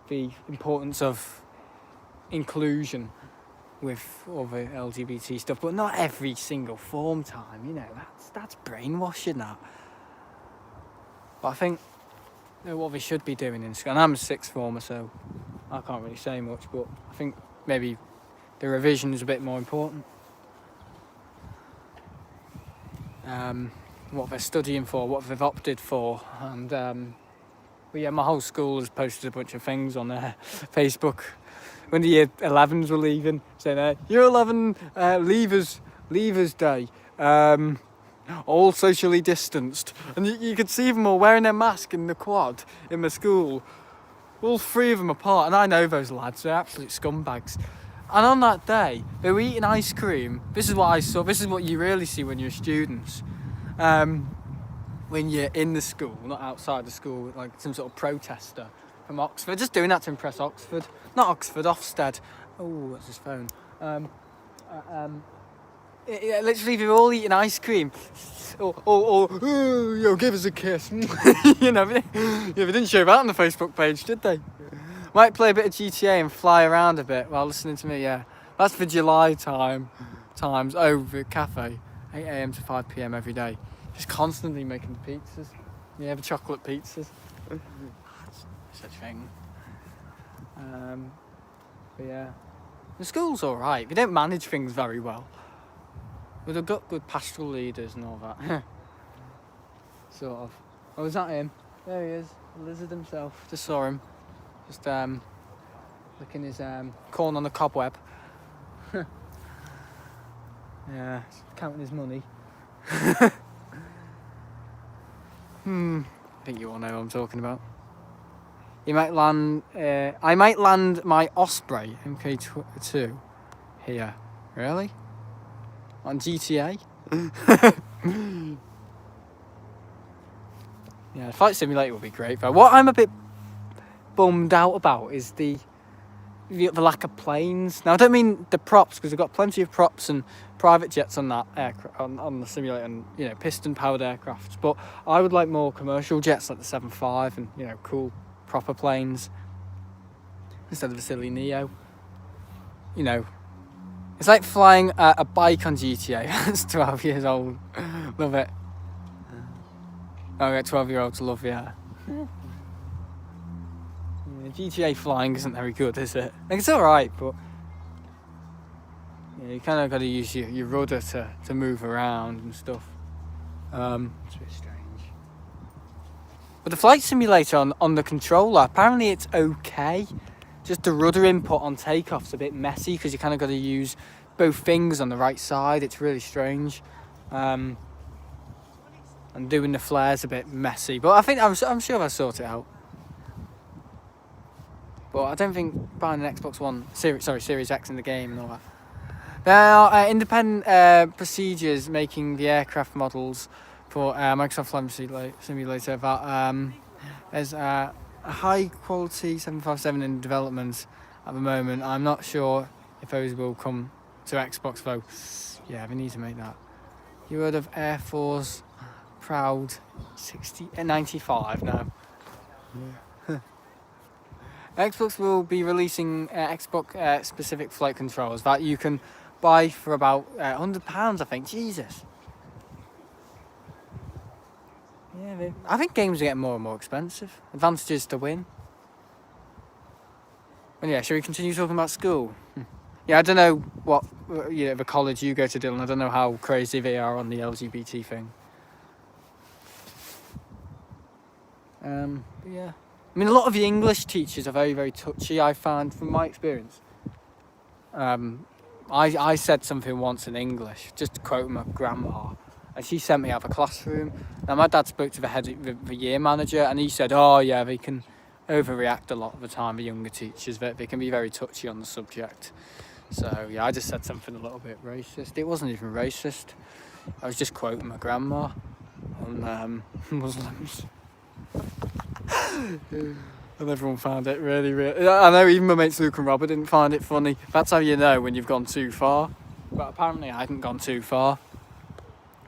the importance of inclusion with all the LGBT stuff, but not every single form time. You know, that's brainwashing that. But I think what we should be doing in school, and I'm a sixth former, so I can't really say much, but I think maybe the revision is a bit more important. What they're studying for, what they've opted for, and but yeah, my whole school has posted a bunch of things on their Facebook when the year 11s were leaving, saying year 11 leavers day, all socially distanced, and you could see them all wearing their mask in the quad in the school, all three of them apart, and I know those lads, they're absolute scumbags. And on that day, they were eating ice cream. This is what I saw. This is what you really see when you're students. When you're in the school, not outside the school, like some sort of protester from Oxford. Just doing that to impress Oxford. Not Oxford, Ofsted. Oh, that's his phone. Literally, they were all eating ice cream. Yo, give us a kiss. You know, they didn't show that on the Facebook page, did they? Might play a bit of GTA and fly around a bit while listening to me, yeah. That's for July times over at cafe, 8 AM to 5 PM every day. Just constantly making the pizzas. Yeah, the chocolate pizzas. Such a thing. But yeah. The school's alright. We don't manage things very well. But they've got good pastoral leaders and all that. Sort of. Oh, is that him? There he is. The lizard himself. Just saw him. Just licking his corn on the cobweb. Yeah, counting his money. I think you all know what I'm talking about. You might land. I might land my Osprey MK2 here. Really? On GTA? Yeah, the flight simulator would be great. But what I'm a bit bummed out about is the lack of planes. Now I don't mean the props, because we've got plenty of props and private jets on that aircraft on the simulator, and you know, piston powered aircraft, but I would like more commercial jets like the 757 and, you know, cool proper planes instead of a silly Neo. You know, it's like flying a bike on GTA. That's 12 years old. Love it. Oh yeah, 12-year-olds love, yeah. GTA flying isn't very good, is it? Like, it's alright, but yeah, you kind of got to use your rudder to move around and stuff. It's a bit strange. But the flight simulator on the controller, apparently it's okay. Just the rudder input on takeoff's a bit messy because you kind of got to use both fingers on the right side. It's really strange. And doing the flares a bit messy, but I think I'm sure I'll sort it out. But I don't think buying an Xbox One, Series X in the game and all that. There are independent procedures making the aircraft models for Microsoft Flight Simulator that there's a high quality 757 in development at the moment. I'm not sure if those will come to Xbox though. Yeah, we need to make that. You heard of Air Force Proud 95 now. Yeah. Xbox will be releasing Xbox specific flight controllers that you can buy for about £100, I think. Jesus. Yeah, I think games are getting more and more expensive. Advantages to win. And yeah, shall we continue talking about school? Yeah, I don't know what the college you go to, Dylan. I don't know how crazy they are on the LGBT thing. But yeah. I mean, a lot of the English teachers are very, very touchy, I found, from my experience. I said something once in English, just to quote my grandma, and she sent me out of a classroom. Now, my dad spoke to the year manager, and he said, oh, yeah, we can overreact a lot of the time, the younger teachers. They can be very touchy on the subject. So yeah, I just said something a little bit racist. It wasn't even racist. I was just quoting my grandma on Muslims. And everyone found it really, really... I know even my mates Luke and Robert didn't find it funny. That's how you know when you've gone too far. But apparently I hadn't gone too far.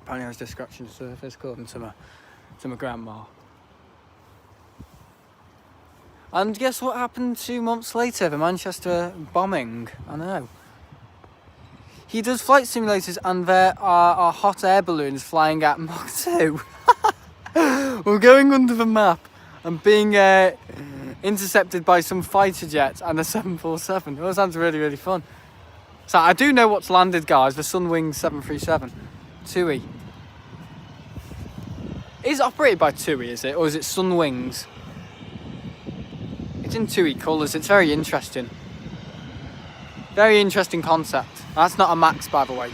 Apparently I was just scratching the surface according to my grandma. And guess what happened 2 months later? The Manchester bombing. I know. He does flight simulators and there are hot air balloons flying at Mach 2. We're going under the map and being intercepted by some fighter jets and a 747. That sounds really, really fun. So I do know what's landed, guys. The Sunwings 737. TUI. Is it operated by TUI, is it? Or is it Sunwings? It's in TUI colours. It's very interesting. Very interesting concept. That's not a Max, by the way.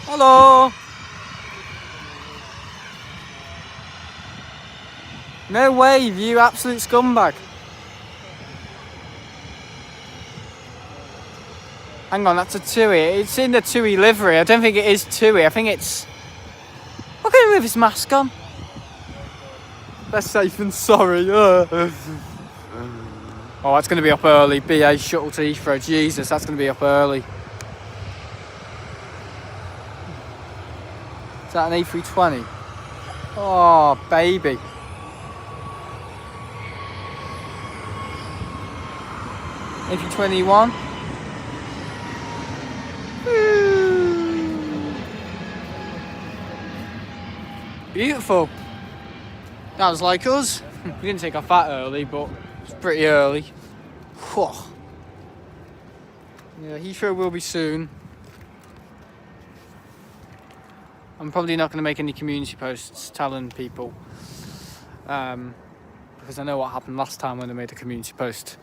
Hello! No way, you absolute scumbag. Hang on, that's a TUI. It's in the TUI livery. I don't think it is TUI. I think it's... Look at him with his mask on. That's safe and sorry. Oh, that's going to be up early. BA shuttle to Heathrow. Jesus, that's going to be up early. Is that an A320? Oh, baby. A321. Beautiful. That was like us. We didn't take off that early, but it's pretty early. Whew. Yeah, Heathrow will be soon. I'm probably not going to make any community posts telling people. Because I know what happened last time when I made a community post.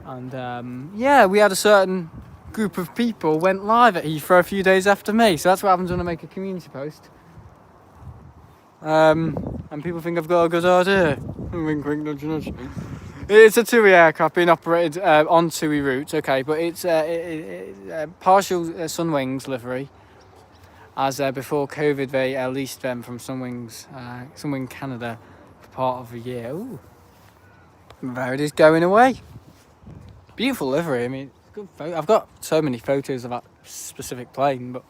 And yeah, we had a certain group of people went live at Heathrow a few days after me. So that's what happens when I make a community post. And people think I've got a good idea. Wink, wink, nudge, nudge. It's a TUI aircraft being operated on TUI route, okay, but it's partial Sunwings livery. As before COVID, they leased them from Sunwings Canada for part of the year. Ooh, there it is going away. Beautiful livery. I mean, it's good photo. I've got so many photos of that specific plane, but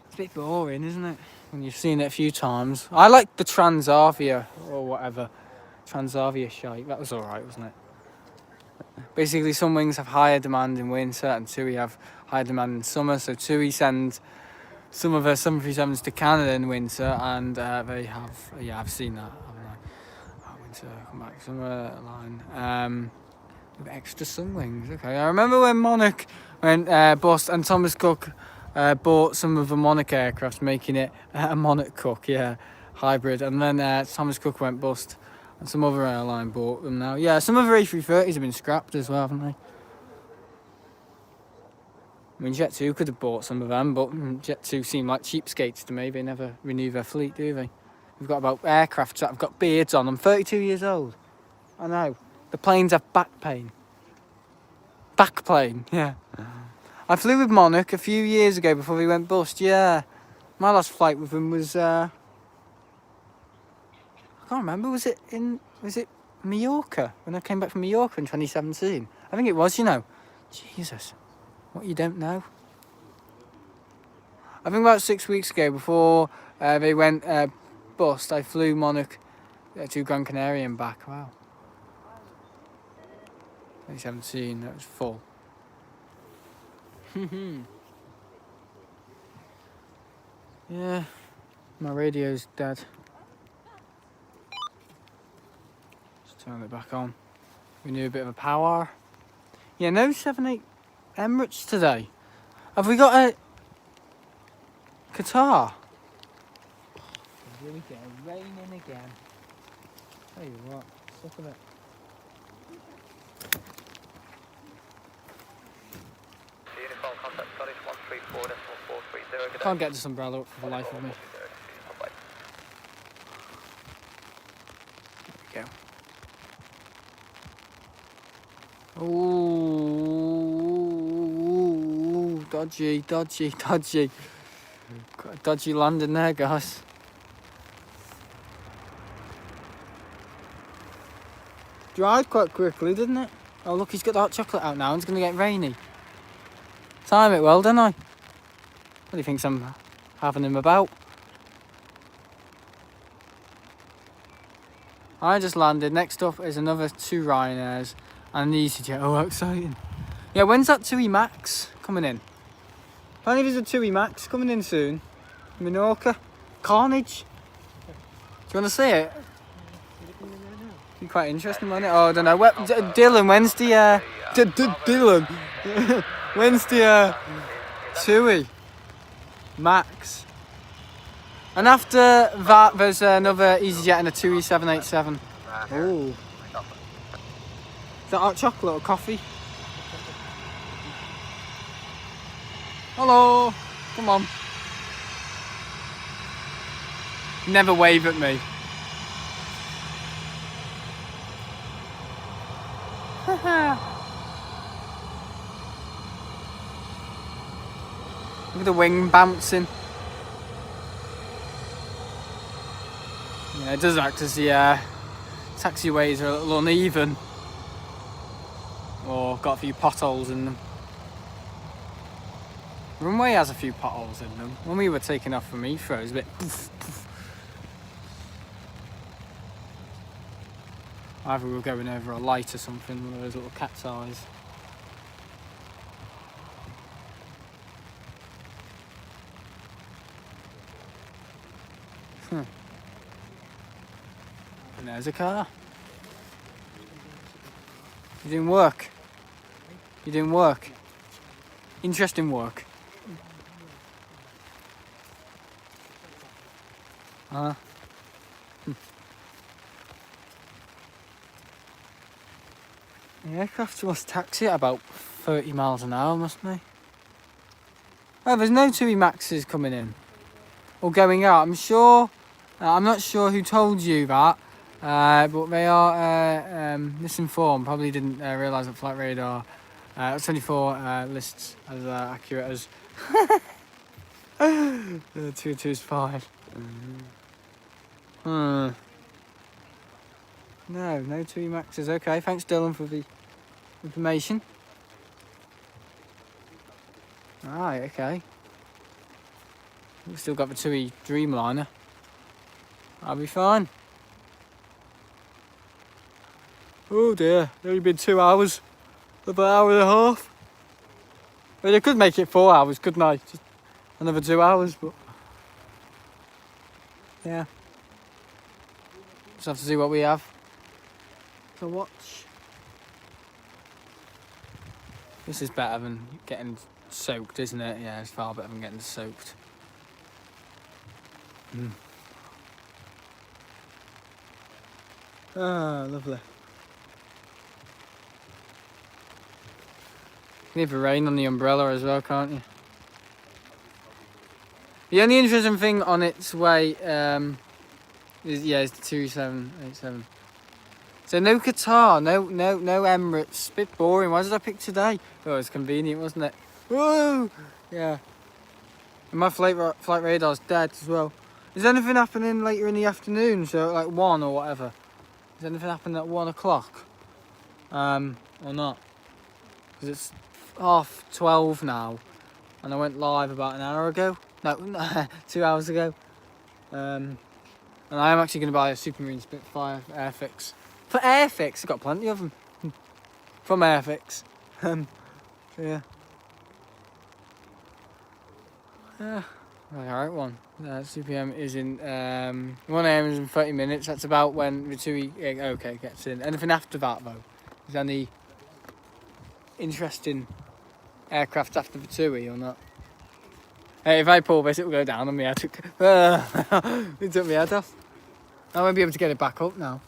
it's a bit boring, isn't it? When you've seen it a few times. I like the Transavia or whatever. Transavia shite. That was alright, wasn't it? Basically, some wings have higher demand in winter and TUI have higher demand in summer. So TUI send some of their 737s to Canada in winter and they have... Yeah, I've seen that, haven't I? Winter, come back, summer line. With extra Sunwings, okay. I remember when Monarch went bust and Thomas Cook... bought some of the Monarch aircraft, making it a Monarch Cook, yeah, hybrid. And then Thomas Cook went bust, and some other airline bought them now. Yeah, some of the A330s have been scrapped as well, haven't they? I mean, Jet2 could have bought some of them, but Jet2 seem like cheapskates to me. They never renew their fleet, do they? We've got about aircraft that have got beards on. I'm 32 years old. I know. The planes have back pain. Back plane, yeah. I flew with Monarch a few years ago before we went bust, yeah. My last flight with him was, I can't remember, was it Mallorca? When I came back from Mallorca in 2017? I think it was, you know. Jesus, what you don't know? I think about 6 weeks ago, before they went bust, I flew Monarch to Gran Canaria and back, wow. 2017, that was full. Yeah, my radio's dead. Just turn it back on. We need a bit of a power. Yeah, no 78 Emirates today. Have we got a Qatar? Here we go, raining again. Tell you what, look at it. I can't get this umbrella up for the life of me. There we go. Ooh, dodgy. Got a dodgy landing there, guys. Dried quite quickly, didn't it? Oh, look, he's got the hot chocolate out now and it's going to get rainy. Time it well, don't I? What do you think I'm having him about? I just landed. Next up is another 2 Ryanairs and an easyJet. Oh, how exciting. Yeah, when's that 2E Max coming in? Apparently there's a 2E Max coming in soon. Minorca. Carnage. Do you want to see it? Be quite interesting, won't it? Oh, I don't know. Dylan, when's the Dylan? When's the 2E Max? And after that, there's another easyJet and a 2E 787. Oh. Is that hot chocolate or coffee? Hello. Come on. Never wave at me. Look at the wing bouncing. Yeah, it does act as the taxiways are a little uneven. Or got a few potholes in them. Runway has a few potholes in them. When we were taking off from Heathrow, it was a bit poof, poof. Either we were going over a light or something, one of those little cat's eyes. And there's a car. You're doing work. You're doing work. Interesting work. The aircraft must taxi at about 30 miles an hour, mustn't they? Oh, there's no 2E Maxes coming in. Or going out, I'm sure. I'm not sure who told you that. But they are misinformed. Probably didn't realise that Flight Radar 24 lists as accurate as 225. No 2E Maxes. Okay, thanks Dylan for the information. Right, okay. We've still got the 2E Dreamliner. I'll be fine. Oh dear, it's only been 2 hours. About an hour and a half. Well, I could make it 4 hours, couldn't I? Just another 2 hours, but yeah. Just have to see what we have to watch. This is better than getting soaked, isn't it? Yeah, it's far better than getting soaked. Ah, lovely. You can leave the rain on the umbrella as well, can't you? The only interesting thing on its way is the 2787. So no Qatar, no Emirates. Bit boring. Why did I pick today? Oh, it was convenient, wasn't it? Whoa! Yeah. And my flight radar's dead as well. Is anything happening later in the afternoon? So like 1 or whatever. Is anything happening at 1 o'clock? Or not? Because it's 12:30 now, and I went live about an hour ago. No, 2 hours ago. And I am actually going to buy a Supermarine Spitfire Airfix. For Airfix, I've got plenty of them. From Airfix. So yeah. Alright, one. 2 PM is in 1 AM is in 30 minutes. That's about when the 2E gets in. Anything after that though? Is there any interesting aircraft after the 2E or not? Hey, if I pull this, it will go down on me head. It took my head off. I won't be able to get it back up now.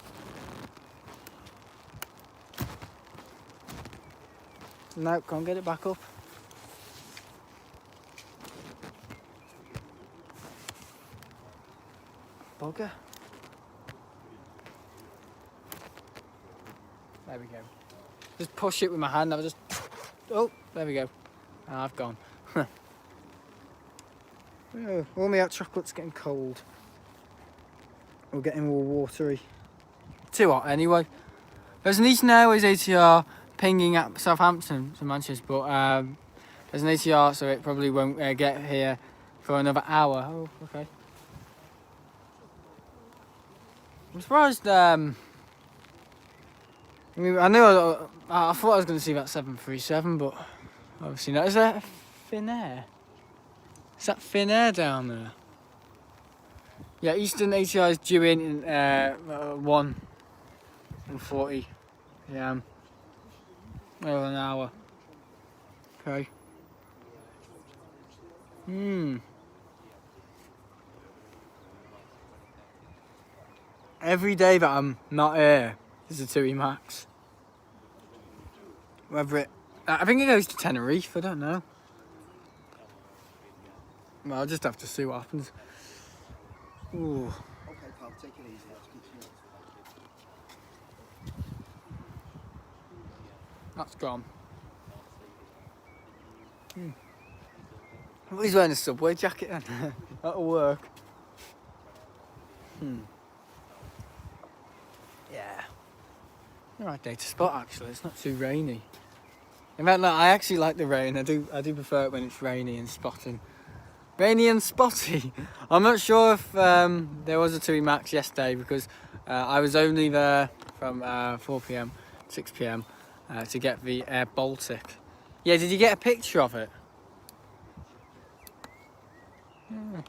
No, can't get it back up. Bugger. There we go. just push it with my hand. I just, oh, there we go. I've gone. Oh, all my hot chocolate's getting cold. Or getting all watery. Too hot anyway. There's an Eastern Airways ATR pinging at Southampton to Manchester, but there's an ATR, so it probably won't get here for another hour. Oh, okay. I'm surprised. I mean, I thought I was going to see that 737, but obviously not. Is there Finnair? Is that Finnair down there? Yeah, Eastern ATR is due in 1:40 p.m. Over an hour. Okay. Every day that I'm not here is a TUI Max. Whether it, I think it goes to Tenerife. I don't know. Well, I'll just have to see what happens. Ooh. Okay, pal, take it easy. That's good to know. That's gone. Well, he's wearing a Subway jacket then. That'll work. Yeah. Alright day to spot actually, it's not too rainy. In fact, look, I actually like the rain. I do prefer it when it's rainy and spotting. Rainy and spotty. I'm not sure if there was a TUI Max yesterday because I was only there from 4 p.m, 6 p.m. To get the Air Baltic. Yeah, did you get a picture of it? Yeah.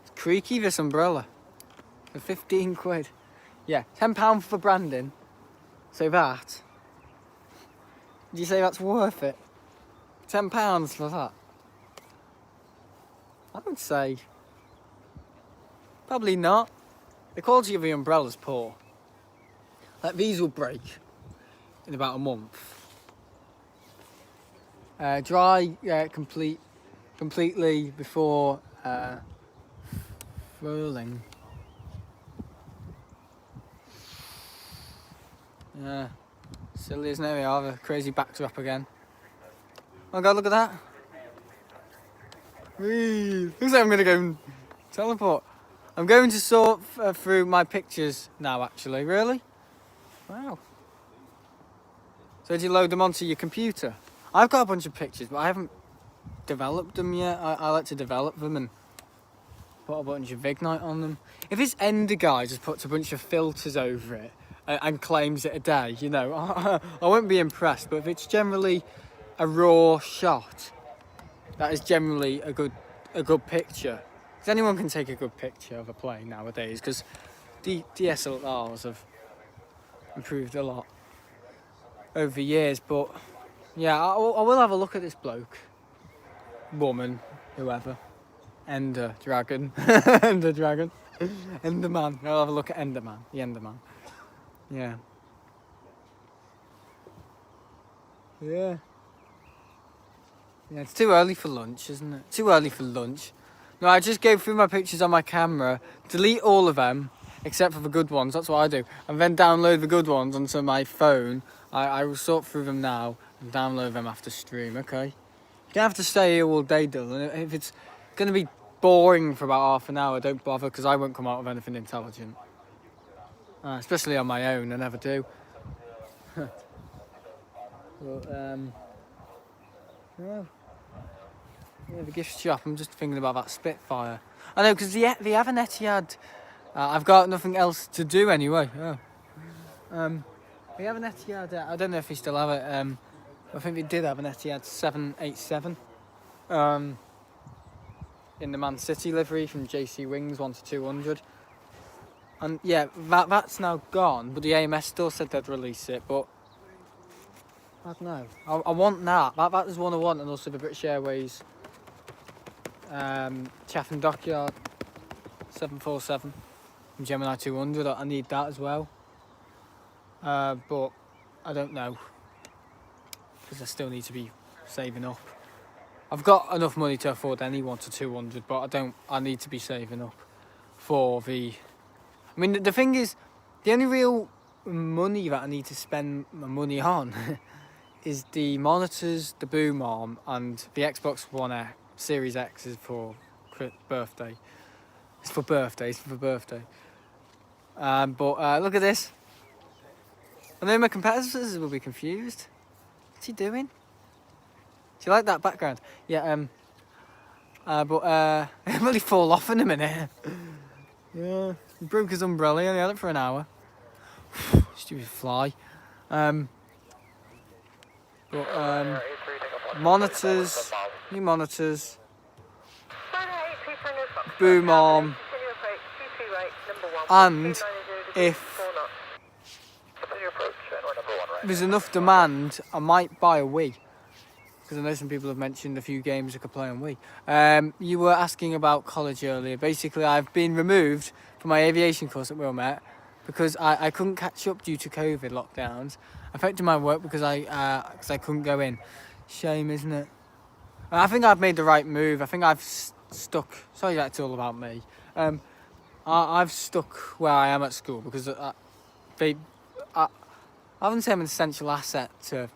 It's creaky, this umbrella. For 15 quid. Yeah, £10 for branding. So that. Did you say that's worth it? £10 for that? I would say probably not. The quality of the umbrella's poor. Like these will break in about a month. Dry completely before furling. Yeah, silly isn't it? We have a crazy backdrop again. Oh god, look at that. Whee. Looks like I'm gonna go and teleport. I'm going to sort through my pictures now actually, really? Wow. So did you load them onto your computer? I've got a bunch of pictures but I haven't developed them yet. I like to develop them and put a bunch of Vignite on them. If this Ender guy just puts a bunch of filters over it and claims it a day, you know, I won't be impressed, but if it's generally a raw shot, that is generally a good picture. Because anyone can take a good picture of a plane nowadays, because DSLRs have improved a lot over the years. But yeah, I will have a look at this bloke, woman, whoever, Ender Dragon, Ender Dragon, Enderman. I'll have a look at Enderman, the Enderman. Yeah. Yeah. Yeah, it's too early for lunch, isn't it? Too early for lunch. No, I just go through my pictures on my camera, delete all of them, except for the good ones, that's what I do. And then download the good ones onto my phone. I will sort through them now and download them after stream, okay? You don't have to stay here all day, Dylan. If it's going to be boring for about half an hour, don't bother, because I won't come out with anything intelligent. Especially on my own, I never do. But, yeah, the gift shop, I'm just thinking about that Spitfire. I know, because they have an Etihad. I've got nothing else to do anyway. Oh. They have an Etihad, I don't know if they still have it. I think they did have an Etihad 787. In the Man City livery from JC Wings 1-200. And yeah, that's now gone, but the AMS still said they'd release it, but I don't know. I want that. That is one I want, and also the British Airways Chatham Dockyard 747 from Gemini 200. I need that as well. But I don't know, because I still need to be saving up. I've got enough money to afford any 1-200, but I need to be saving up for the... I mean, the thing is, the only real money that I need to spend my money on is the monitors, the boom arm, and the Xbox One X Series X is for birthday. It's for birthday. But look at this. I know my competitors will be confused. What's he doing? Do you like that background? Yeah. But he'll really fall off in a minute. Yeah. He broke his umbrella. He only had it for an hour. Stupid fly. Monitors, new monitors, boom arm, and if there's enough demand, I might buy a Wii. Because I know some people have mentioned a few games I could play on Wii. You were asking about college earlier. Basically, I've been removed from my aviation course at Wilmette because I couldn't catch up due to COVID lockdowns. Affected my work because I couldn't go in. Shame, isn't it? I think I've made the right move. I think I've stuck. Sorry, that's all about me. I've stuck where I am at school because I wouldn't say I'm an essential asset to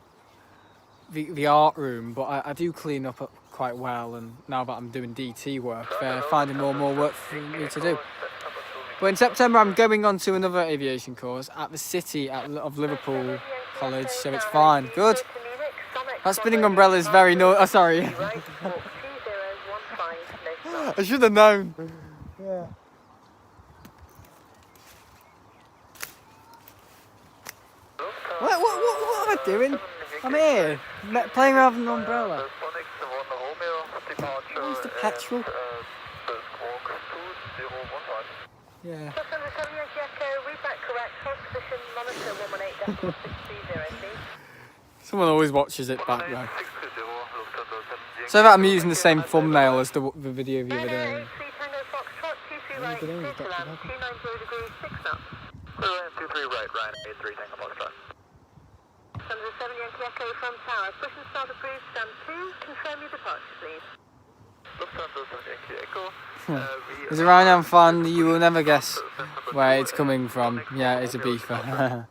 the art room, but I do clean up quite well. And now that I'm doing DT work, they're finding more and more work for me to do. But in September, I'm going on to another aviation course at the City of Liverpool College, so it's fine. Good. That spinning umbrella is very sorry. I should have known. Yeah. What am I doing? I'm here, playing around with an umbrella. Where's the petrol? Yeah. Someone always watches it back though. So that I'm using the same thumbnail as the video of the other day. From Tower, push and start approved, stand 2, confirm your departure please. As a Ryanair fan, you will never guess where it's coming from. Yeah, it's a beeper.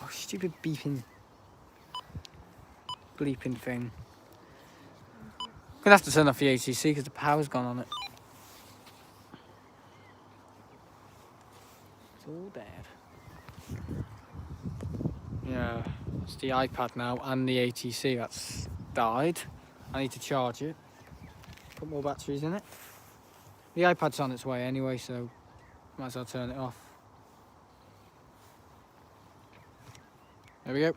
Oh, stupid bleeping thing. Gonna have to turn off the ATC because the power's gone on it. It's all dead. Yeah, it's the iPad now and the ATC that's died. I need to charge it. Put more batteries in it. The iPad's on its way anyway, so might as well turn it off. There we go.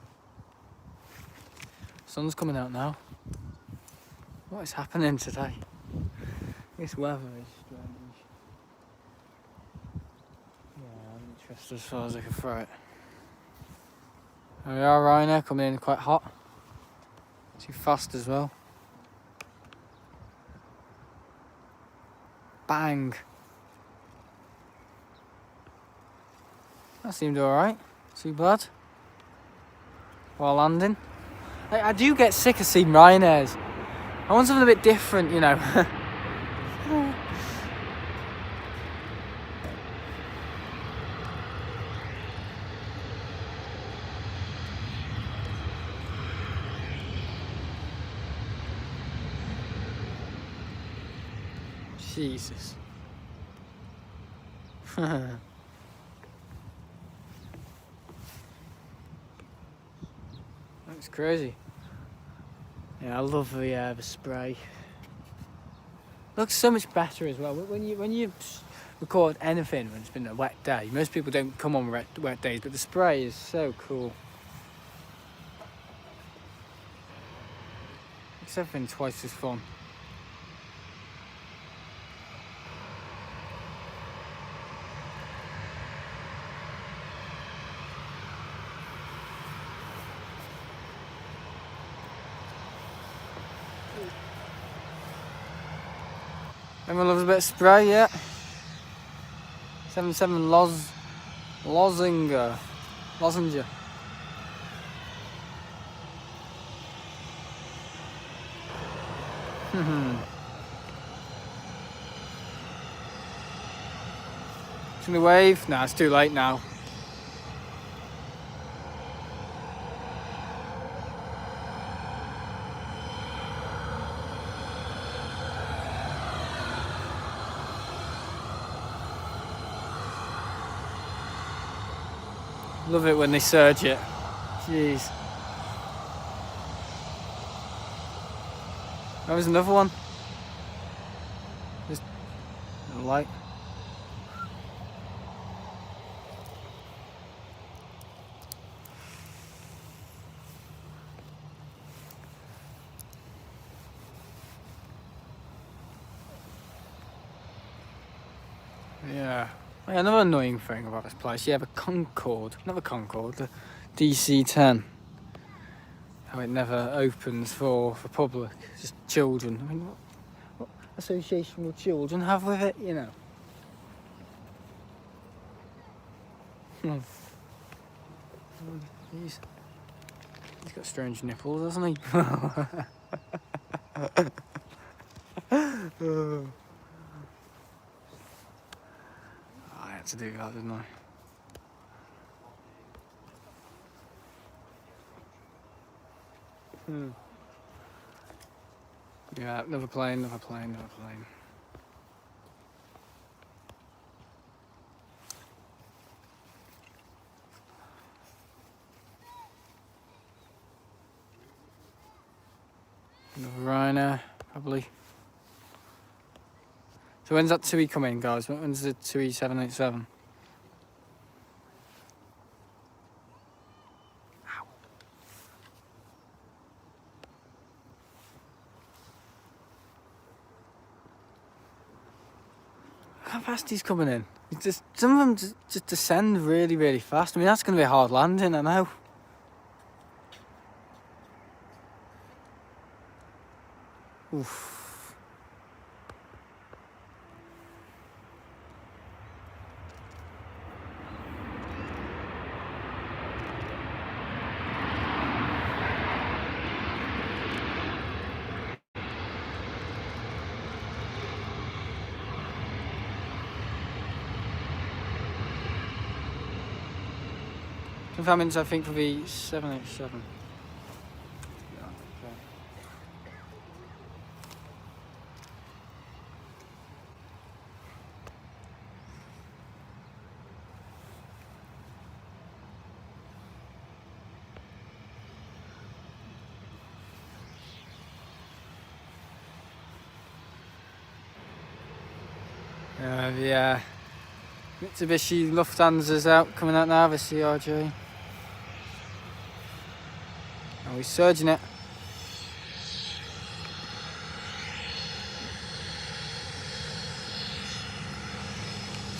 Sun's coming out now. What is happening today? This weather is strange. Yeah, I'm interested as far as I can throw it. There we are, Ryanair coming in quite hot. Too fast as well. Bang. That seemed alright. Too bad. While landing. I do get sick of seeing Ryanairs. I want something a bit different, you know. Jesus. That's crazy. Yeah, I love the spray. Looks so much better as well. When you record anything when it's been a wet day, most people don't come on wet days, but the spray is so cool. Makes everything twice as fun. Everyone loves a bit of spray, yeah. 77 Lozinger. It's in the wave? Nah, it's too late now. Love it when they surge it. Jeez. There was another one. Just a light. Yeah. Another annoying thing about this place, you have a Concorde, not a Concorde, the DC-10. How it never opens for public, just children. I mean, what association will children have with it, you know? He's got strange nipples, hasn't he? I had to do that, didn't I? Yeah, another plane, another plane, another plane. Another Ryanair, probably. So when's that TUI coming, guys? When's the TUI 787? How fast he's coming in. It's just, some of them just descend really, really fast. I mean, that's going to be a hard landing, I know. Oof. That means I think for the 787. Yeah, okay. The Mitsubishi Lufthansa's coming out now, the CRJ. Oh, he's surging it.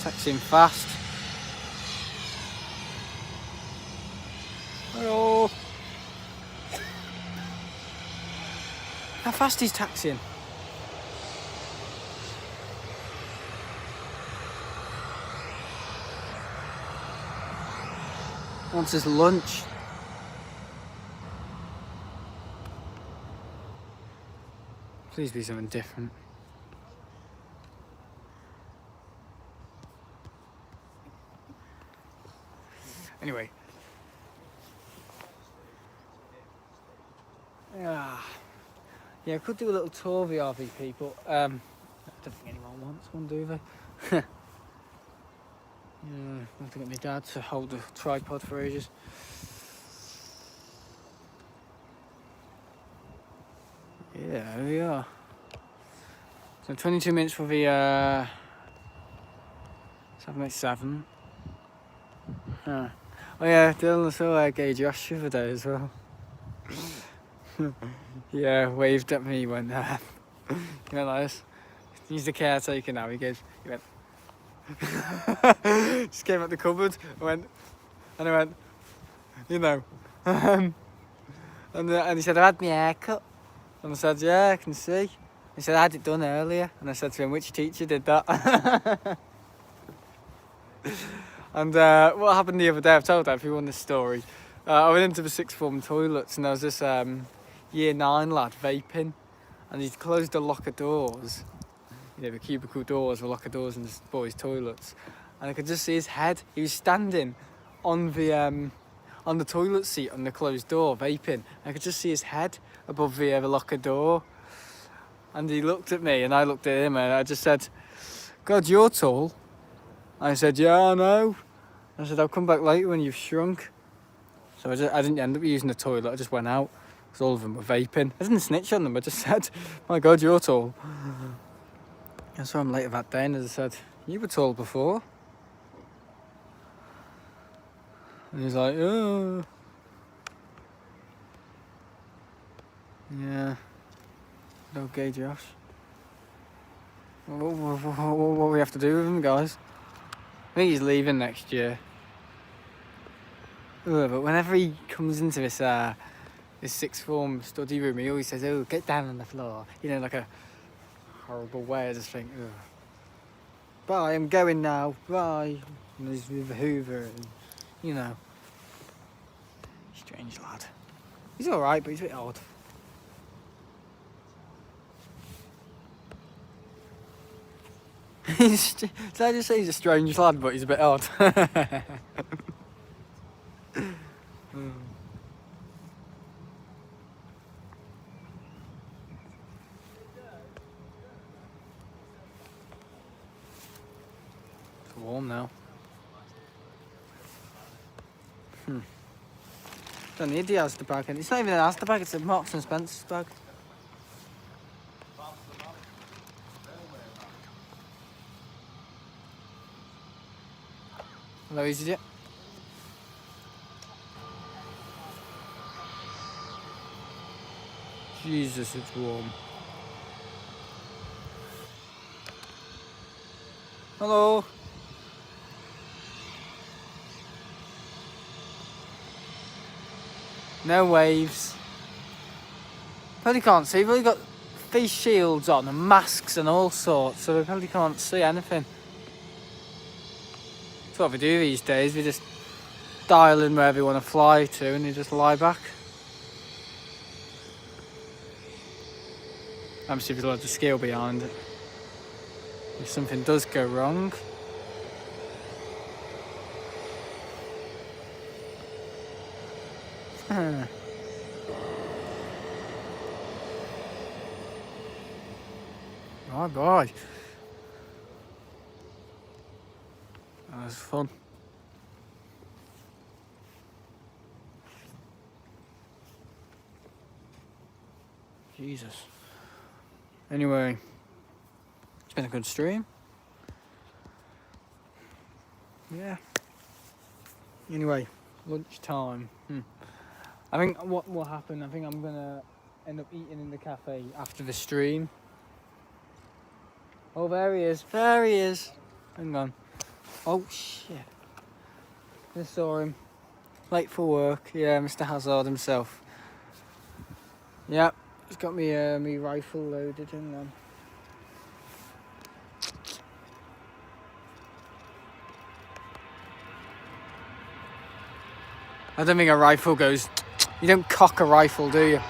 Taxiing fast. Hello. How fast he's taxiing? Wants his lunch. Please be something different. Anyway. Yeah, I could do a little tour of the RV, people. I don't think anyone wants one, do they? Yeah, I have to get my dad to hold the tripod for ages. Yeah, here we are. So 22 minutes for the 787. Oh yeah, Dylan, I saw Gay Josh the other day as well. Yeah, waved at me when you went like this. He's the caretaker now. He went. Just came out the cupboard. I went, you know, and he said, I had my hair cut. And I said, yeah, I can see. He said, I had it done earlier. And I said to him, which teacher did that? And what happened the other day, I've told everyone this story. I went into the sixth form toilets and there was this year 9 lad vaping. And he'd closed the locker doors. You know, the cubicle doors, the locker doors in the boys' toilets. And I could just see his head. He was standing on the toilet seat on the closed door, vaping. I could just see his head above the locker door. And he looked at me and I looked at him and I just said, God, you're tall. I said, yeah, I know. I said, I'll come back later when you've shrunk. So I didn't end up using the toilet, I just went out. Because all of them were vaping. I didn't snitch on them, I just said, my God, you're tall. I saw him later that day and I said, you were tall before. And he's like, oh. Yeah. Okay, Josh. What we have to do with him, guys? I think he's leaving next year. Ugh, but whenever he comes into this sixth form study room, he always says, "Oh, get down on the floor." You know, like a horrible way. I just think, ugh. Bye, I'm going now. Bye. And he's with Hoover, and you know, strange lad. He's all right, but he's a bit odd. So I just say he's a strange lad, but he's a bit odd. It's warm now. Don't need the Asda bag, and it's not even an Asda bag, it's a Marks and Spencer's bag. Hello, easyJet. Jesus, it's warm. Hello. No waves. Probably can't see. We've only got face shields on and masks and all sorts, so we probably can't see anything. That's what we do these days. We just dial in wherever we want to fly to and you just lie back. Obviously, there's loads of skill behind it. If something does go wrong. Bye bye. That was fun. Jesus. Anyway, it's been a good stream. Yeah. Anyway, lunchtime. I think what will happen, I think I'm gonna end up eating in the cafe after the stream. Oh, there he is. There he is. Hang on. Oh, shit. I saw him. Late for work. Yeah, Mr. Hazard himself. Yep. He's got me rifle loaded in then. I don't think a rifle goes... You don't cock a rifle, do you?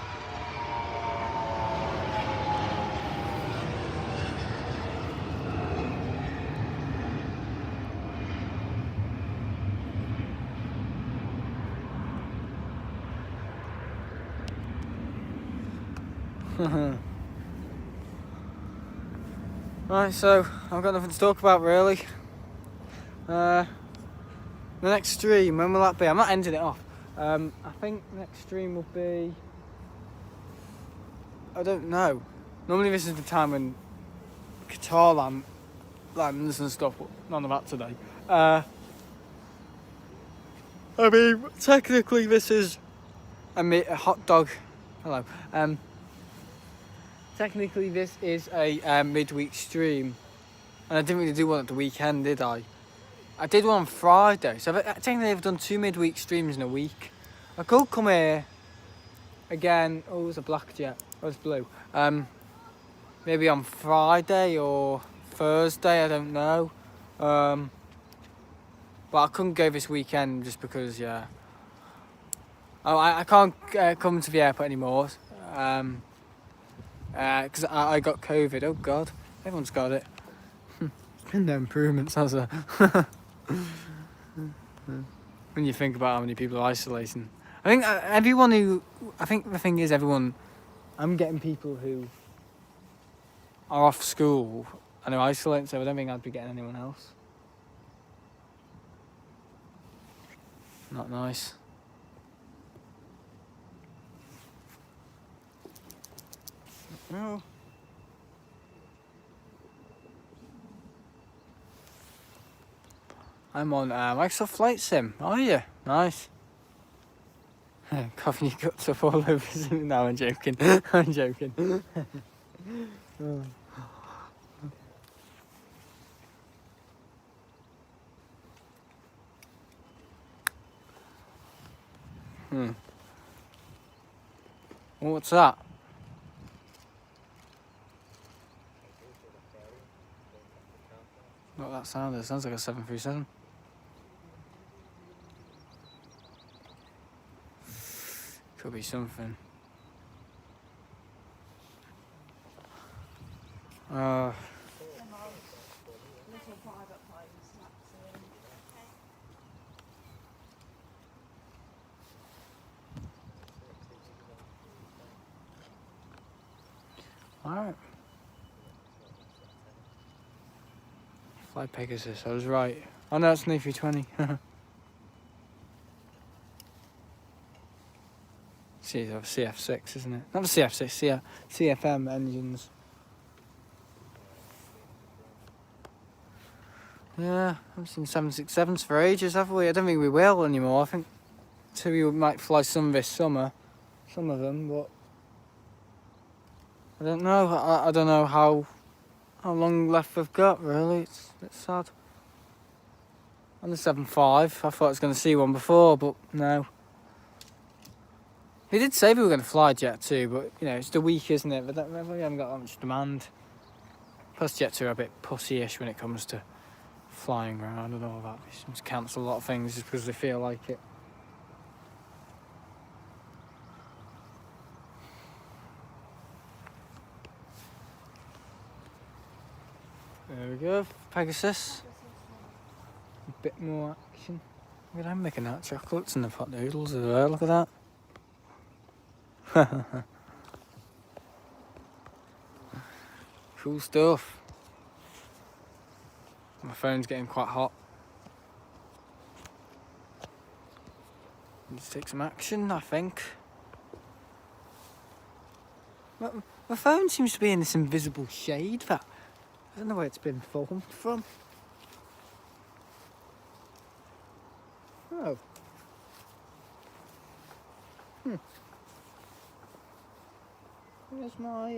Right, so I've got nothing to talk about really. The next stream, when will that be? I'm not ending it off. I think next stream will be... I don't know. Normally this is the time when Qatar lands and stuff, but none of that today. I mean, technically this is a hot dog. Hello. Technically this is a midweek stream, and I didn't really do one at the weekend, did I? I did one on Friday, so technically I've done 2 midweek streams in a week. I could come here again. Oh, it was a black jet. Oh, it's blue. Maybe on Friday or Thursday, I don't know. But I couldn't go this weekend just because, yeah. Oh, I can't come to the airport anymore. Because I got COVID. Oh God, everyone's got it. It's been no improvements, has there? When you think about how many people are isolating, I think everyone who. I think the thing is, I'm getting people who are off school and are isolating, so I don't think I'd be getting anyone else. Not nice. Oh. I'm on Microsoft Flight Sim. Are you? Nice. Coughing your guts up all over. No, I'm joking. I'm joking. Oh. Oh, what's that? What that sound is? Sounds like a 737. Could be something. Alright. Fly Pegasus, I was right. Oh no, it's an A320. See, CF6, isn't it? Not the CF6, CFM engines. Yeah, I've seen 767s for ages, have we? I don't think we will anymore. I think we might fly some this summer, some of them, but I don't know. I don't know how long left we've got, really. It's sad. On the 75, I thought I was going to see one before, but no. He did say we were going to fly Jet 2, but, you know, it's the week, isn't it? We haven't got that much demand. Plus, Jet 2 are a bit pussy-ish when it comes to flying around and all that. They just cancel a lot of things just because they feel like it. There we go, Pegasus. A bit more action. Look at them making hot chocolates and the hot noodles as well, look at that. Cool stuff. My phone's getting quite hot. Let's take some action, I think. My phone seems to be in this invisible shade that I don't know where it's been filmed from. Oh. Where's my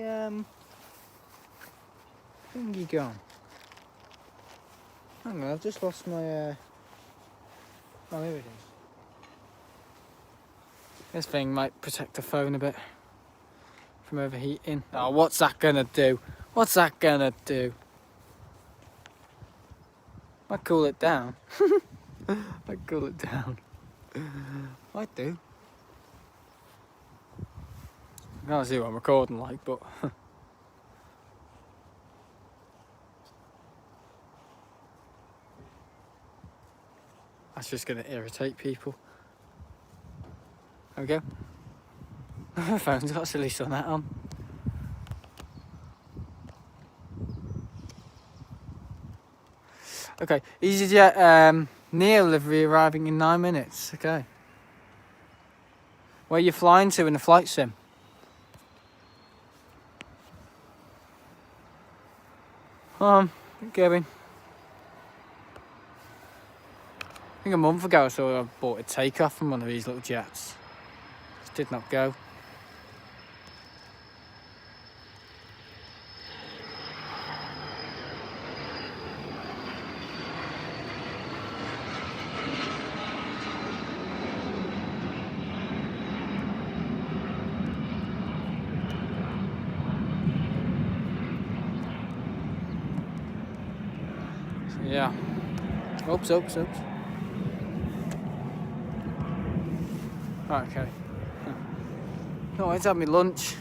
thingy gone? Hang on, I've just lost my oh, here it is. This thing might protect the phone a bit from overheating. Oh, what's that gonna do? What's that gonna do? Might cool it down. Might cool it down. Might do. I can't see what I'm recording like, but that's just going to irritate people. There we go. My phone's got silly sun hat on. Okay, easyJet Neo livery arriving in 9 minutes. Okay. Where are you flying to in the flight sim? Going. I think a month ago or so I bought a takeoff from one of these little jets. Just did not go. Yeah. Oops. Right, okay. No, I'd have my lunch.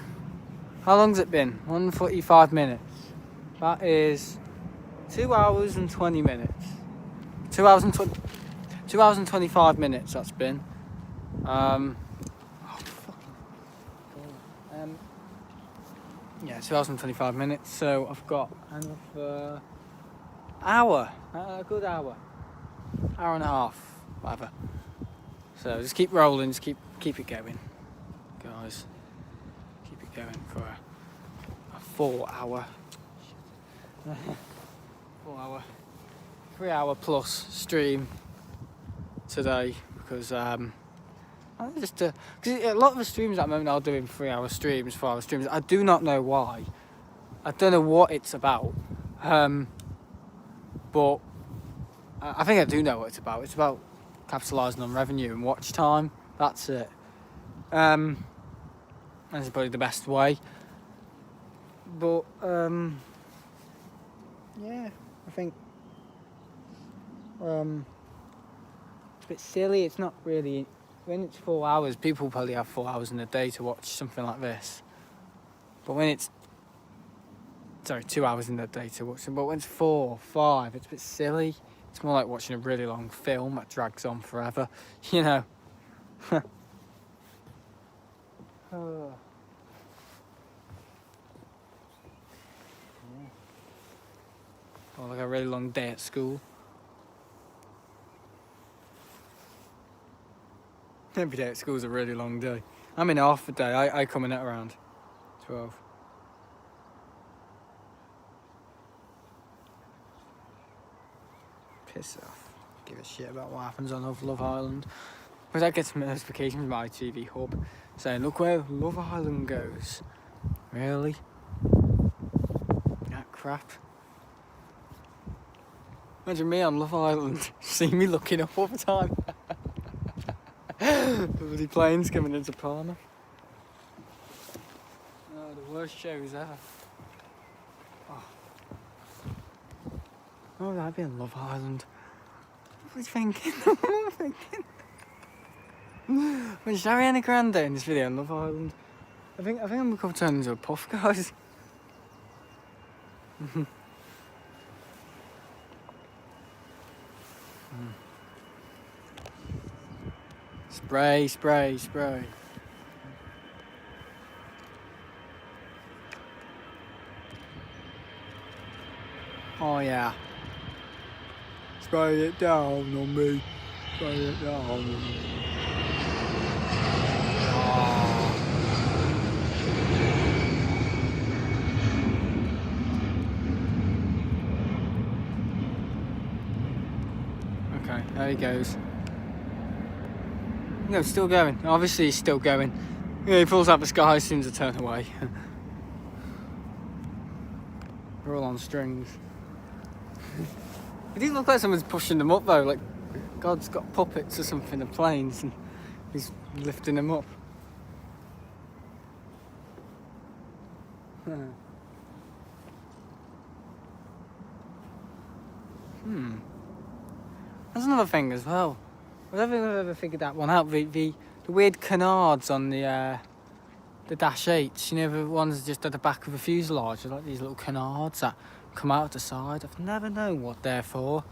How long's it been? 1:45 minutes. That is 2 hours and 20 minutes. 2 hours and 25 minutes that's been. Yeah, 2 hours and 25 minutes. So I've got another hour, a good hour and a half, whatever. So just keep rolling, just keep it going, guys. Keep it going for a 4 hour, 3 hour plus stream today, because just cause a lot of the streams at the moment are doing 3 hour streams, 4 hour streams. I do not know why. I don't know what it's about, but I think I do know what it's about. It's about capitalising on revenue and watch time. That's it. That's probably the best way. But yeah, I think it's a bit silly. It's not really, when it's 4 hours, people probably have 4 hours in a day to watch something like this. But when it's 2 hours in a day to watch them, but when it's 4, 5, it's a bit silly. It's more like watching a really long film that drags on forever, you know. Oh. Or like a really long day at school. Every day at school is a really long day. I'm in half a day. I come in at around 12. Piss off. Give a shit about what happens on Love Island. Because I get some notifications from my TV hub saying, look where Love Island goes. Really? That crap. Imagine me on Love Island. See me looking up all the time. The bloody planes coming into Palma. Oh, the worst shows ever. Oh, I'd be on Love Island. What was thinking? What am I thinking? When Ariana Grande in this video on Love Island. I think I'm becoming turned into a puff, guys. Spray, spray, spray. Oh yeah. Spray it down on me. Spray it down on me. Oh. Okay, there he goes. No, still going. Obviously he's still going. Yeah, he pulls out the sky as soon as I turn away. They're all on strings. It didn't look like someone's pushing them up though, like God's got puppets or something of planes and he's lifting them up. That's another thing as well. I don't think I've ever figured that one out. The weird canards on the Dash 8s, you know, the ones just at the back of the fuselage, like these little canards that come out the side. I've never known what they're for.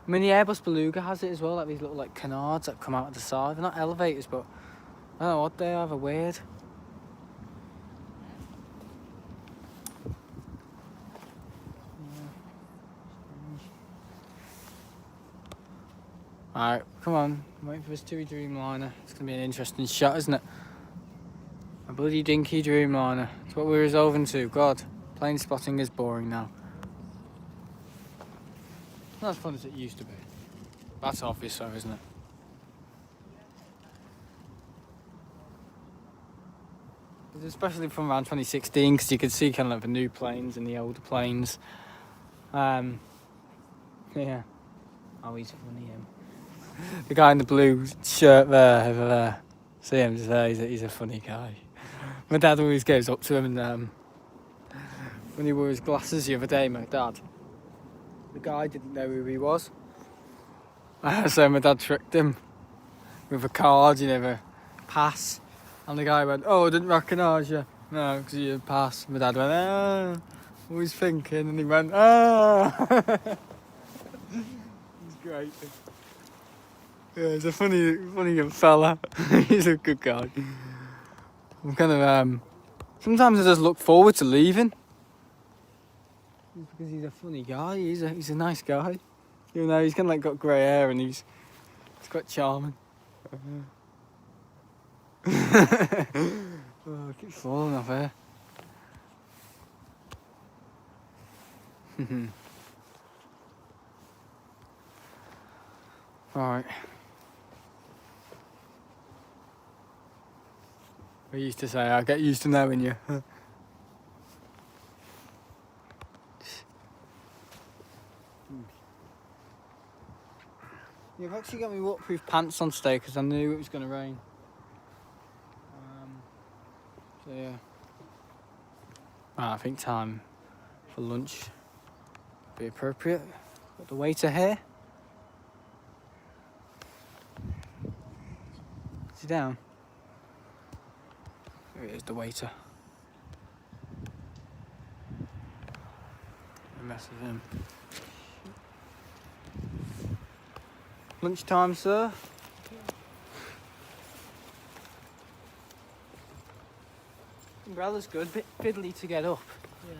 I mean, the Airbus Beluga has it as well, like these little like canards that come out of the side. They're not elevators, but I don't know what they are. They're weird. Alright, come on. I'm waiting for this TUI Dreamliner. It's going to be an interesting shot, isn't it? A bloody dinky Dreamliner. It's what we're resolving to. God, plane spotting is boring now. Not as fun as it used to be. That's obvious though, isn't it? Especially from around 2016, because you could see kind of like the new planes and the older planes. Yeah. Oh, he's funny, him. The guy in the blue shirt there, over there. See him just there, he's a funny guy. My dad always goes up to him and when he wore his glasses the other day, my dad, the guy didn't know who he was. So my dad tricked him with a card, you know, the pass. And the guy went, oh, I didn't recognise you. No, because you didn't pass. My dad went, ah, what was thinking? And he went, ah. He's great. Yeah, he's a funny young fella. He's a good guy. I'm kind of, sometimes I just look forward to leaving. Because he's a funny guy. He's a nice guy. Even though he's kind of like got grey hair and he's quite charming. Oh, it keeps falling off here. Right. I used to say I get used to knowing you. You've actually got me waterproof pants on today because I knew it was going to rain. So yeah. I think time for lunch would be appropriate. Got the waiter here. Is he down? There he is, the waiter. A mess of him. Lunchtime, sir. Umbrella's good, bit fiddly to get up. Yeah.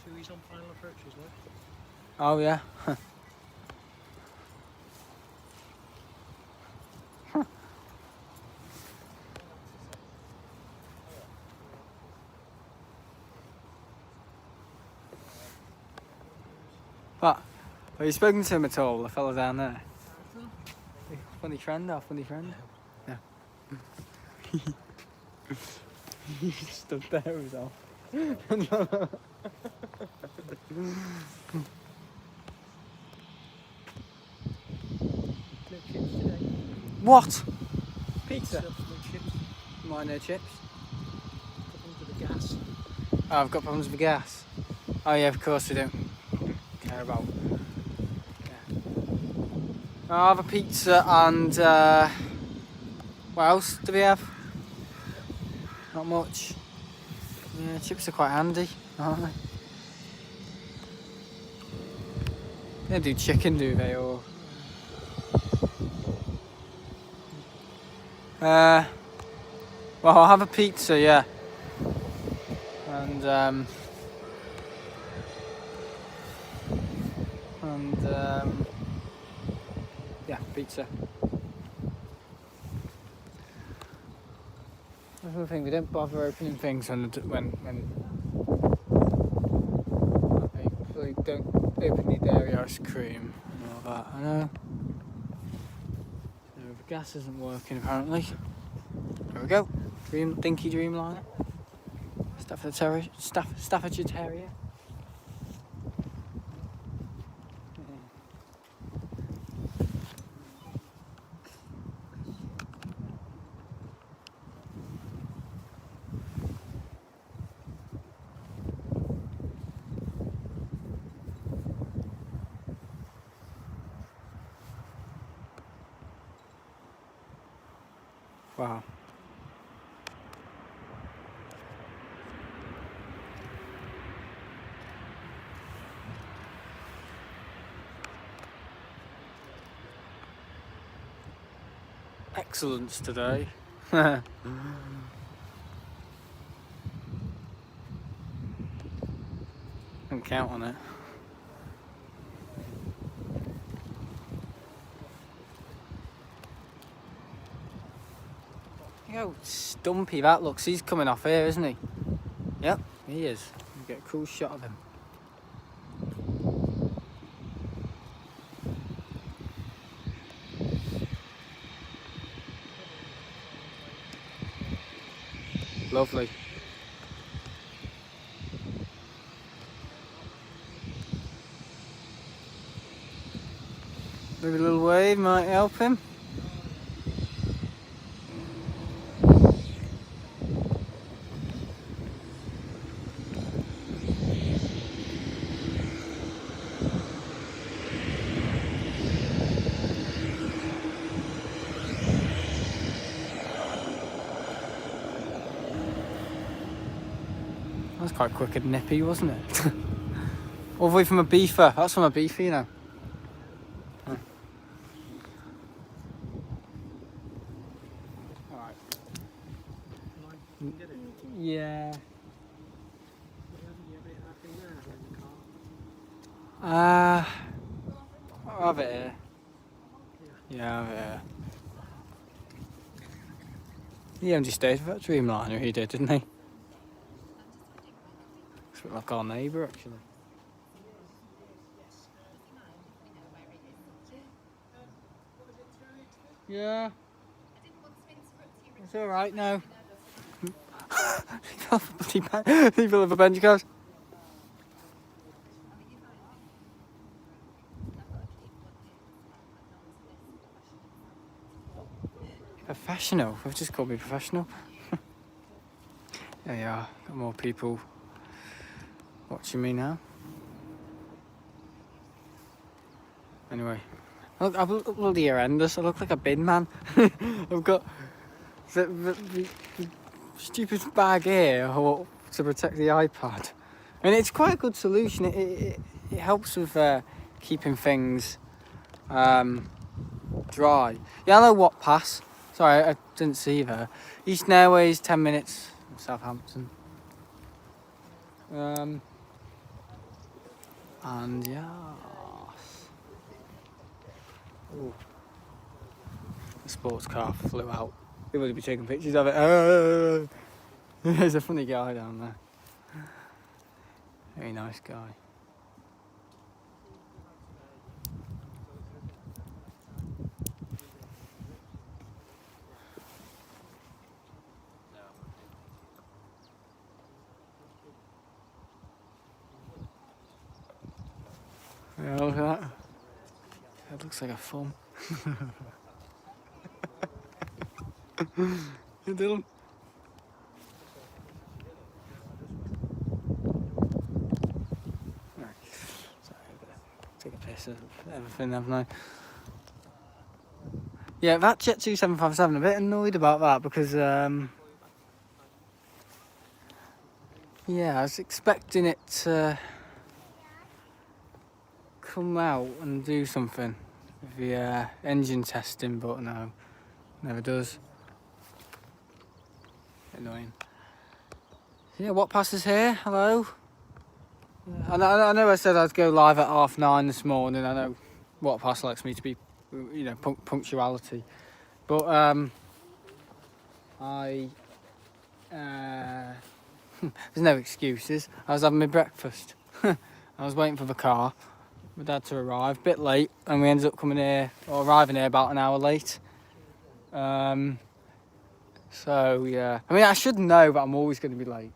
Chewy's on final approaches now. Oh yeah. What? Have you spoken to him at all, the fella down there? Funny friend or funny friend? No. He stood there with all. No chips today. What? Pizza? No chips. Mine no chips. Problems with the gas. Oh, I've got problems with gas. Oh yeah, of course we don't care about. Yeah. I'll have a pizza and what else do we have? Not much. Yeah, chips are quite handy, aren't they? They don't do chicken, do they? Or well, I'll have a pizza, yeah. And yeah, pizza. That's the thing, we don't bother opening things when they don't open the dairy ice cream and all that. I know. So the gas isn't working apparently. There we go. Dinky Dreamliner. Staffordshire Terrier. Wow. Excellence today. Don't count on it. Look how stumpy that looks. He's coming off here, isn't he? Yep, he is. You get a cool shot of him. Lovely. Maybe a little wave might help him. That was quite quick and nippy, wasn't it? All the way from a beefer. That's from a beefer, you know. Alright. Yeah. I'll have it here. Yeah, I'll have it here. He only stayed for that Dreamliner, he did, didn't he? It's a bit like our neighbour, actually. Yeah. It's alright now. People have a bench cars. Professional? They've just called me professional. There you are. Got more people watching me now. Anyway. I look bloody horrendous. I look like a bin man. I've got the stupid bag here to protect the iPad. I mean, it's quite a good solution. It helps with keeping things dry. Yellow Watt Pass. Sorry, I didn't see there. Eastern Airways, 10 minutes from Southampton. And yeah. Ooh. The sports car flew out. They would be taking pictures of it. There's a funny guy down there. Very nice guy. Yeah, look at that. That looks like a thumb. You Dylan? Right. Sorry, take a piss of everything, haven't I? Yeah, that Jet 2757, a bit annoyed about that because, yeah, I was expecting it to come out and do something with the engine testing, but no, never does. Annoying. Yeah, what passes here? Hello. I know I said I'd go live at 9:30 this morning. I know what pass likes me to be, you know, punctuality, but there's no excuses. I was having my breakfast. I was waiting for the car. My dad to arrive, a bit late, and we ended up coming here, or arriving here about an hour late. So yeah, I mean, I should know that I'm always going to be late,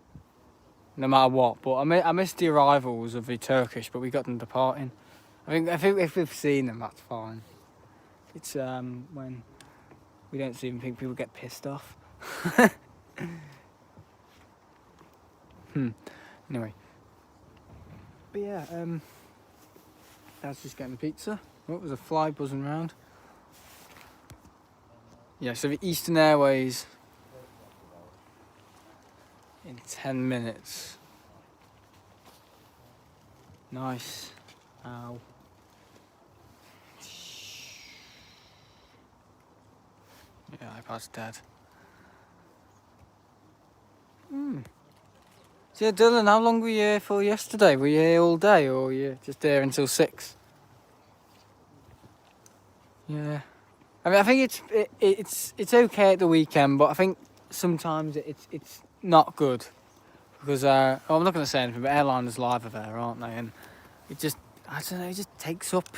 no matter what. But I missed the arrivals of the Turkish, but we got them departing. I think if we've seen them, that's fine. It's when we don't see them, I think people get pissed off. Anyway, but yeah, Dad's just getting the pizza. Oh, there's a fly buzzing around. Yeah, so the Eastern Airways in 10 minutes. Nice. Ow. Yeah, iPad's dead. So yeah, Dylan, how long were you here for yesterday? Were you here all day, or were you just there until 6? Yeah. I mean, I think it's okay at the weekend, but I think sometimes it's not good because I'm not going to say anything, but Airliners Live are there, aren't they? And it just, I don't know, it just takes up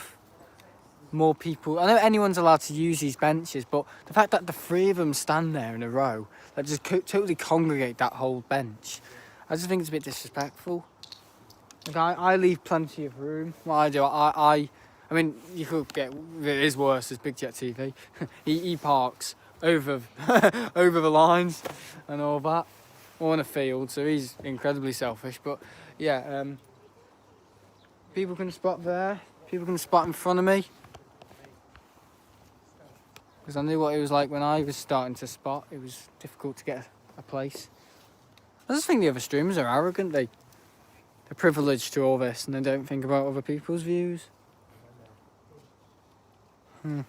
more people. I know anyone's allowed to use these benches, but the fact that the 3 of them stand there in a row, that just totally congregate that whole bench, I just think it's a bit disrespectful. Like I leave plenty of room. What I do, I mean, you could get, it is worse, as Big Jet TV. he parks over over the lines and all that, or in a field, so he's incredibly selfish. But yeah, people can spot there, people can spot in front of me. Because I knew what it was like when I was starting to spot. It was difficult to get a place. I just think the other streamers are arrogant. They're privileged to all this and they don't think about other people's views. I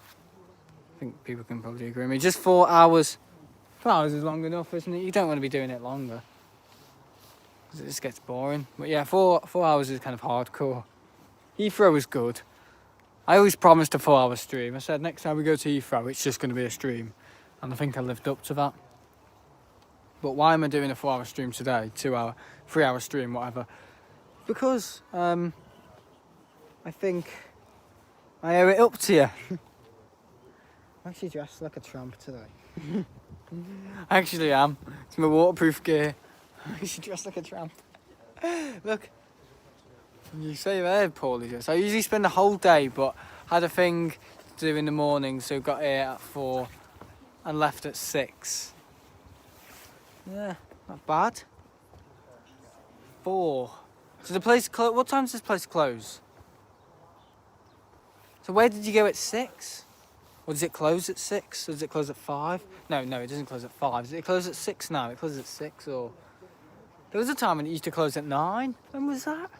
think people can probably agree with me. Just 4 hours. 4 hours is long enough, isn't it? You don't want to be doing it longer, because it just gets boring. But yeah, 4 hours is kind of hardcore. Heathrow was good. I always promised a 4-hour stream. I said next time we go to Heathrow, it's just going to be a stream. And I think I lived up to that. But why am I doing a 4-hour stream today? 2-hour, 3-hour stream, whatever. Because I think I owe it up to you. I'm actually dressed like a tramp today. I actually am. It's my waterproof gear. I'm actually dressed like a tramp. Look. You say there, poorly dressed. I usually spend the whole day, but had a thing to do in the morning, so got here at 4 and left at 6. Yeah, not bad. 4. So the place what time does this place close? So where did you go at 6? Or does it close at 6? Or does it close at 5? No, it doesn't close at 5. Does it close at 6 now? It closes at 6 or... There was a time when it used to close at 9. When was that?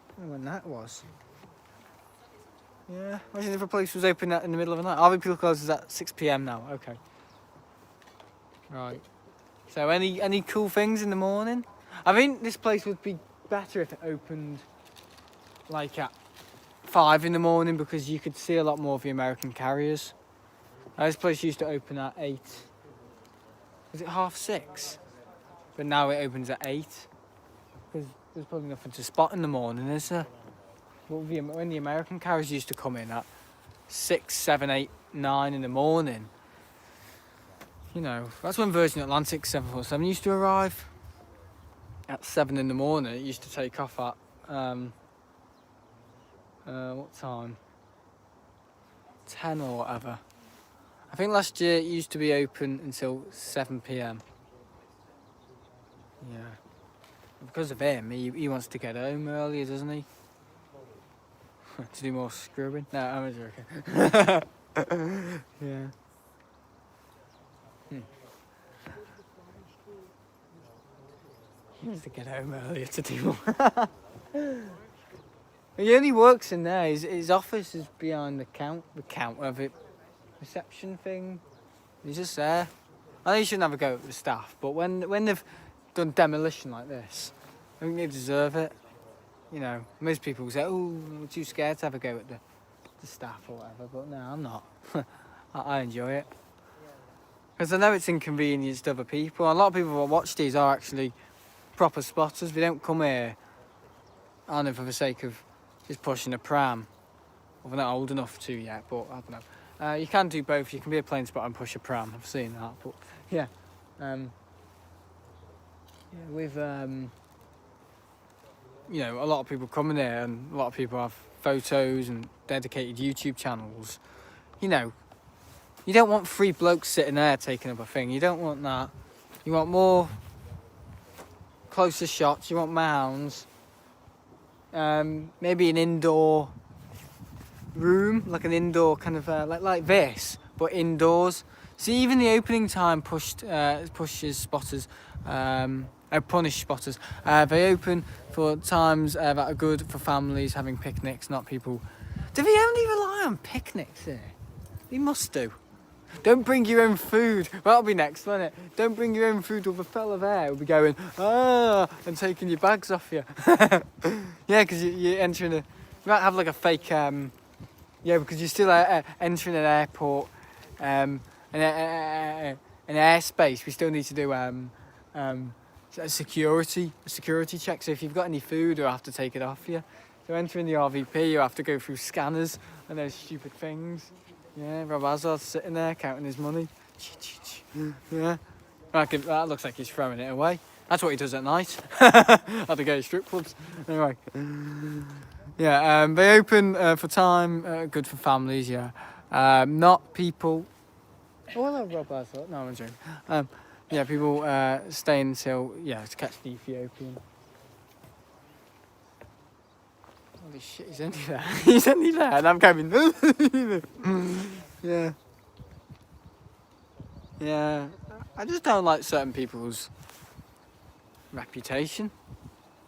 I don't know when that was. Yeah, imagine if a place was open in the middle of the night. RVP closes at 6 PM now. Okay. Right. So any cool things in the morning? I think this place would be better if it opened like at 5 in the morning because you could see a lot more of the American carriers. This place used to open at 8. Was it 6:30? But now it opens at 8. Because there's probably nothing to spot in the morning, is there? When the American carriers used to come in at 6, 7, 8, 9 in the morning, you know, that's when Virgin Atlantic 747 used to arrive. At 7 in the morning, it used to take off at, what time? 10 or whatever. I think last year it used to be open until 7 PM. Yeah. Because of him, he wants to get home earlier, doesn't he? To do more screwing? No, I'm joking. Yeah. He wants to get home earlier to do more. He only works in there. His office is behind the counter of it, reception thing. He's just there. I know you shouldn't have a go at the staff, but when they've done demolition like this, I think they deserve it. You know, most people say, "Oh, I'm too scared to have a go at the staff or whatever," but no, I'm not. I enjoy it because I know it's inconvenienced to other people. A lot of people who watch these are actually proper spotters. They don't come here, I don't know, for the sake of just pushing a pram. Well, they're not old enough to yet, but I don't know. You can do both. You can be a plane spotter and push a pram. I've seen that, but yeah. With you know, a lot of people coming here and a lot of people have photos and dedicated YouTube channels. You know, you don't want 3 blokes sitting there taking up a thing. You don't want that. You want more closer shots. You want mounds. Maybe an indoor room, like an indoor kind of like this, but indoors. See, even the opening time pushes spotters. Punish spotters. They open for times that are good for families having picnics, not people. Do they only rely on picnics here? They must do. Don't bring your own food. That'll be next, won't it? Don't bring your own food, or the fella there will be going, and taking your bags off you. Yeah, because you're entering you might have like a fake, because you're still entering an airport, an airspace. We still need to do a security check. So if you've got any food, or have to take it off you. So entering the RVP, you have to go through scanners and those stupid things. Yeah, Rob Hazard's sitting there counting his money. Yeah, that looks like he's throwing it away. That's what he does at night. At the gay strip clubs. Anyway, yeah, they open for time, good for families. Yeah, not people. Oh, hello, Rob Hazard. No, I'm joking. Yeah, people stay until to catch the Ethiopian. Holy shit, he's only there. He's only there, and I'm going. Yeah. Yeah. I just don't like certain people's reputation,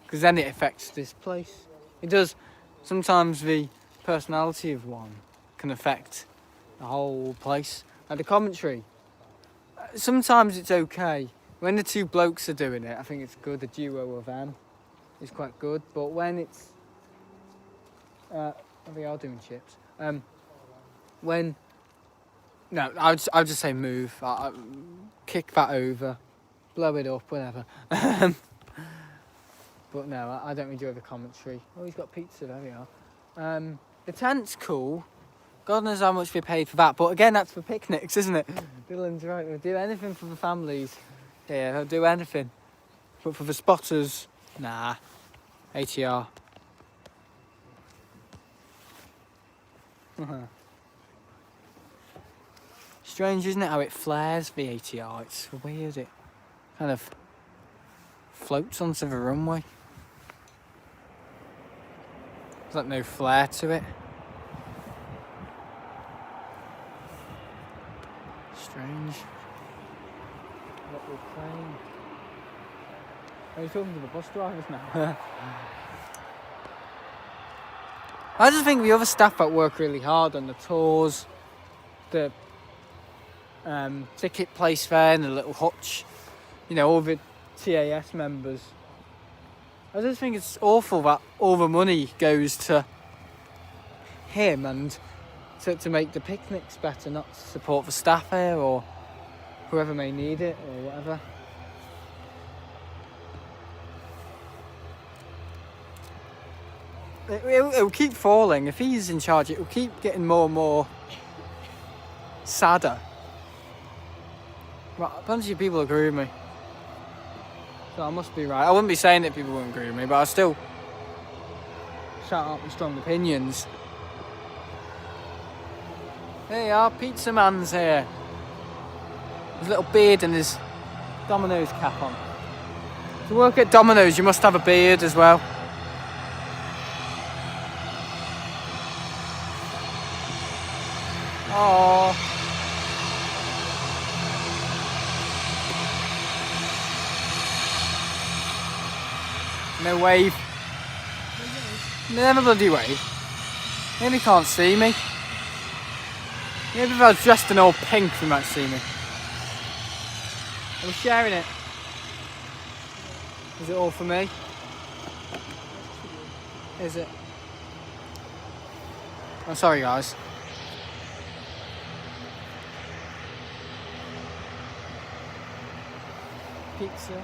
because then it affects this place. It does. Sometimes the personality of one can affect the whole place. Like the commentary. Sometimes it's okay. When the 2 blokes are doing it, I think it's good. The duo of them is quite good. But when it's We are doing chips. When... No, I'll just say move. Kick that over. Blow it up, whatever. But no, I don't enjoy the commentary. Oh, he's got pizza, there we are. The tent's cool. God knows how much we paid for that. But again, that's for picnics, isn't it? Dylan's right, we'll do anything for the families. Yeah, they'll do anything. But for the spotters, nah. ATR. Strange, isn't it, how it flares the ATR? It's weird, it kind of floats onto the runway. There's like no flare to it. Strange. Little plane. Are you talking to the bus drivers now? I just think the other staff that work really hard on the tours, the ticket place there and the little hutch, you know, all the TAS members. I just think it's awful that all the money goes to him and to make the picnics better, not to support the staff here or whoever may need it or whatever. It'll keep falling. If he's in charge, it'll keep getting more and more sadder. But a bunch of people agree with me. So I must be right. I wouldn't be saying that people wouldn't agree with me, but I'll still shout out my strong opinions. There you are, Pizza Man's here. His little beard and his Domino's cap on. To work at Domino's, you must have a beard as well. Oh. No wave. Never bloody wave. Maybe he can't see me. Maybe if I was dressed in all pink, he might see me. I'm sharing it. Is it all for me? Is it? I'm sorry, guys. Pizza.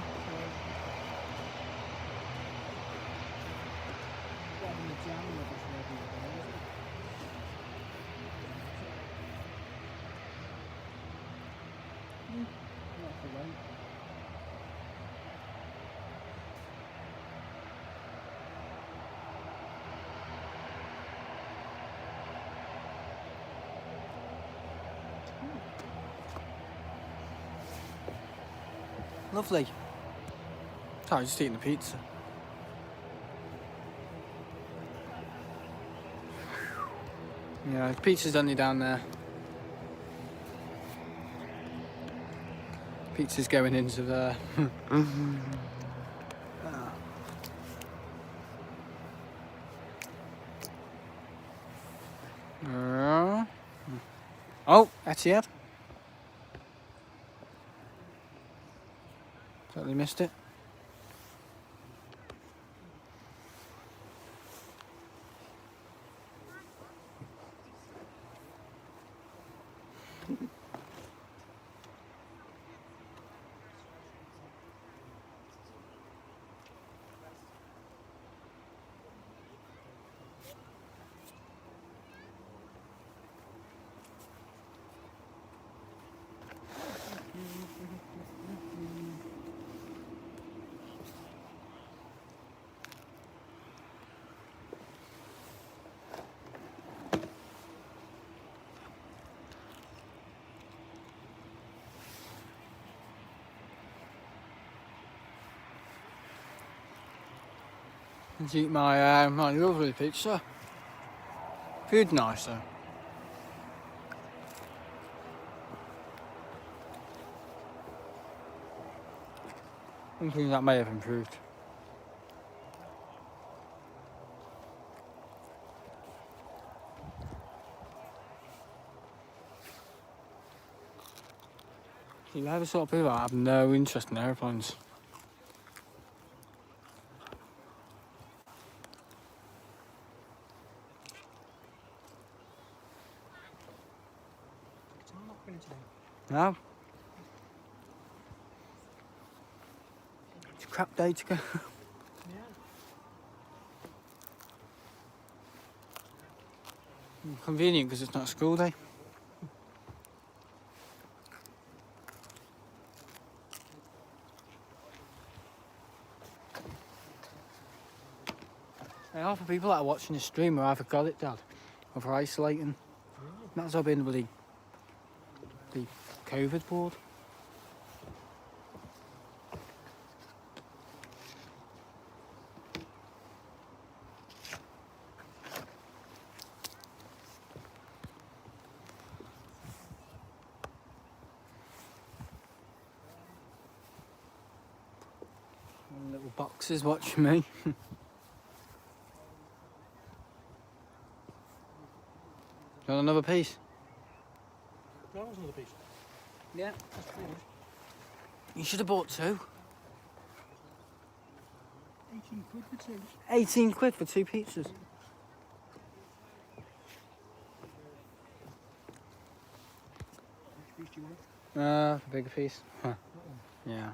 Lovely. Oh, I'm just eating the pizza. Yeah, the pizza's only down there. Pizza's going into there. Oh, Etihad. Totally missed it. Let's eat my my lovely pizza. Food nice though. I think that may have improved. See, they're the sort of people that have no interest in airplanes. No. It's a crap day to go. Convenient because it's not a school day. Half the people that are watching this stream are either got it, Dad, or for isolating. That's all been with the COVID board. One little boxes watching me. You want another piece? That was another piece. Yeah. That's finished. You should have bought two. 18 quid for two. 18 quid for two pizzas. Which piece do you want? A bigger piece. Huh. Yeah.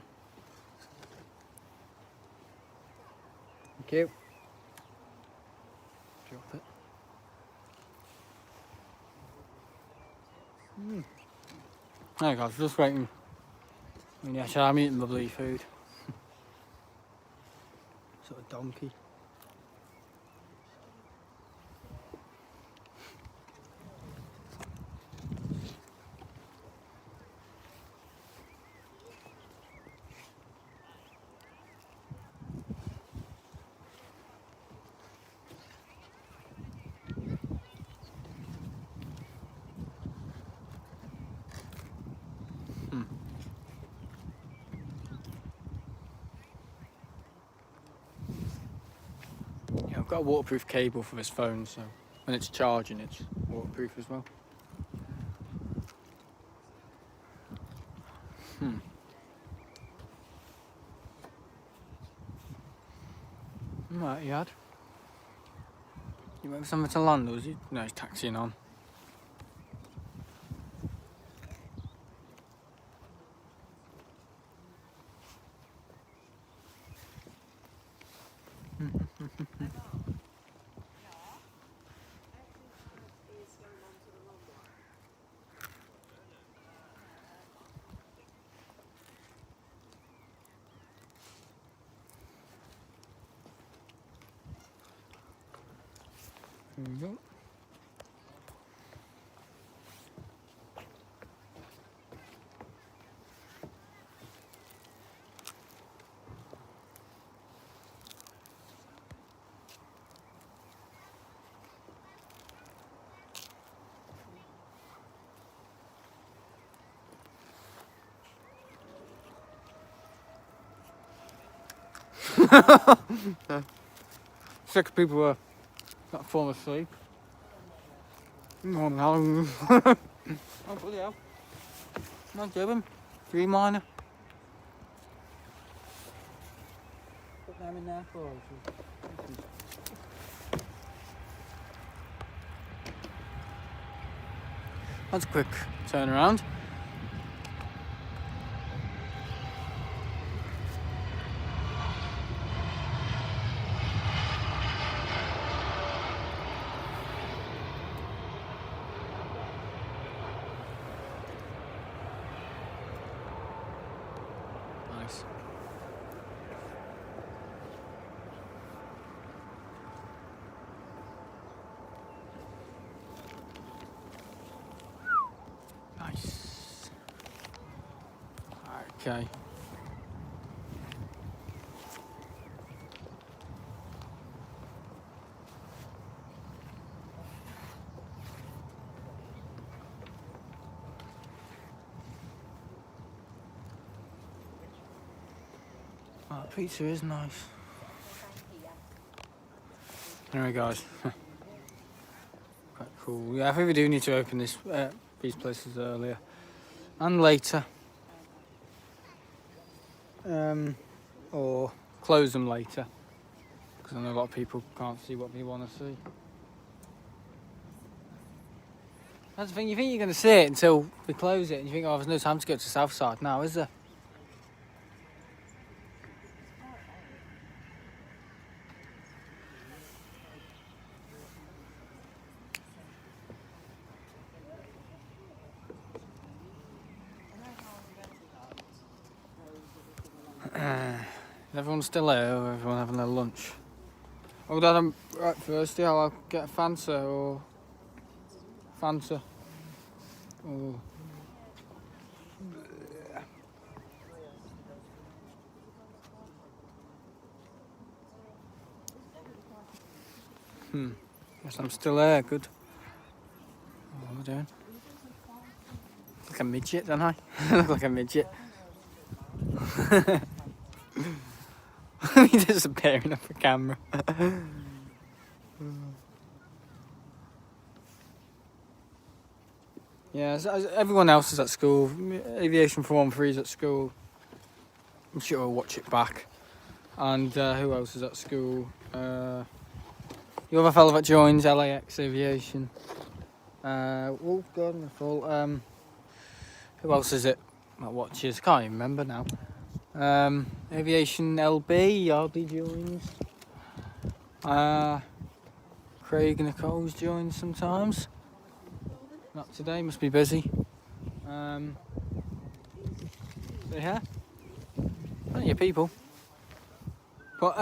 Thank you. Drop it. There you go, just waiting. Yeah, so I'm eating lovely food. Sort of donkey. Yeah, I've got a waterproof cable for this phone, so when it's charging, it's waterproof as well. Right, Etihad. You waiting for something to land, or is he? No, he's taxiing on. There we go. Six people were not falling asleep. Oh, no. Oh, bloody hell. Not doing. Three minor. Put them in there for us. That's a quick turnaround. Nice. Nice. Okay. Oh, the pizza is nice. Anyway, guys. Quite cool. Yeah, I think we do need to open these places earlier and later. Or close them later. Because I know a lot of people can't see what they want to see. That's the thing, you think you're going to see it until we close it, and you think, oh, there's no time to go to South Side now, is there? Everyone's still here, or everyone having their lunch? Oh, Dad, I'm right thirsty. I'll get a Fanta or Fanta. Oh. Guess I'm still there. Good. What am I doing? Look like a midget, don't I? I look like a midget. He's disappearing off the camera. Yeah, so everyone else is at school. Aviation 413 is at school. I'm sure I'll watch it back. And who else is at school? The other fellow that joins, LAX Aviation. Oh God, I'm full. Who else is it that watches? Can't even remember now. Aviation RB joins. Craig Nichols joins sometimes. Not today, must be busy. So yeah, plenty of people. But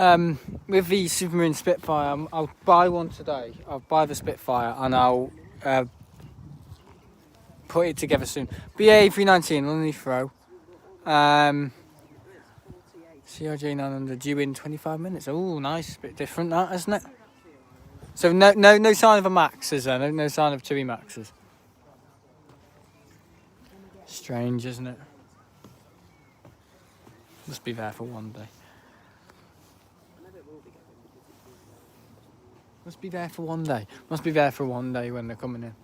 with the Supermarine Spitfire, I'll buy one today. I'll buy the Spitfire and I'll put it together soon. BA A319 on Heathrow. CRJ900 due in 25 minutes. Oh, nice. Bit different, that, isn't it? So no sign of a Max, is there? No sign of 2E Maxes. Strange, isn't it? Must be there for one day. Must be there for one day. Must be there for one day when they're coming in.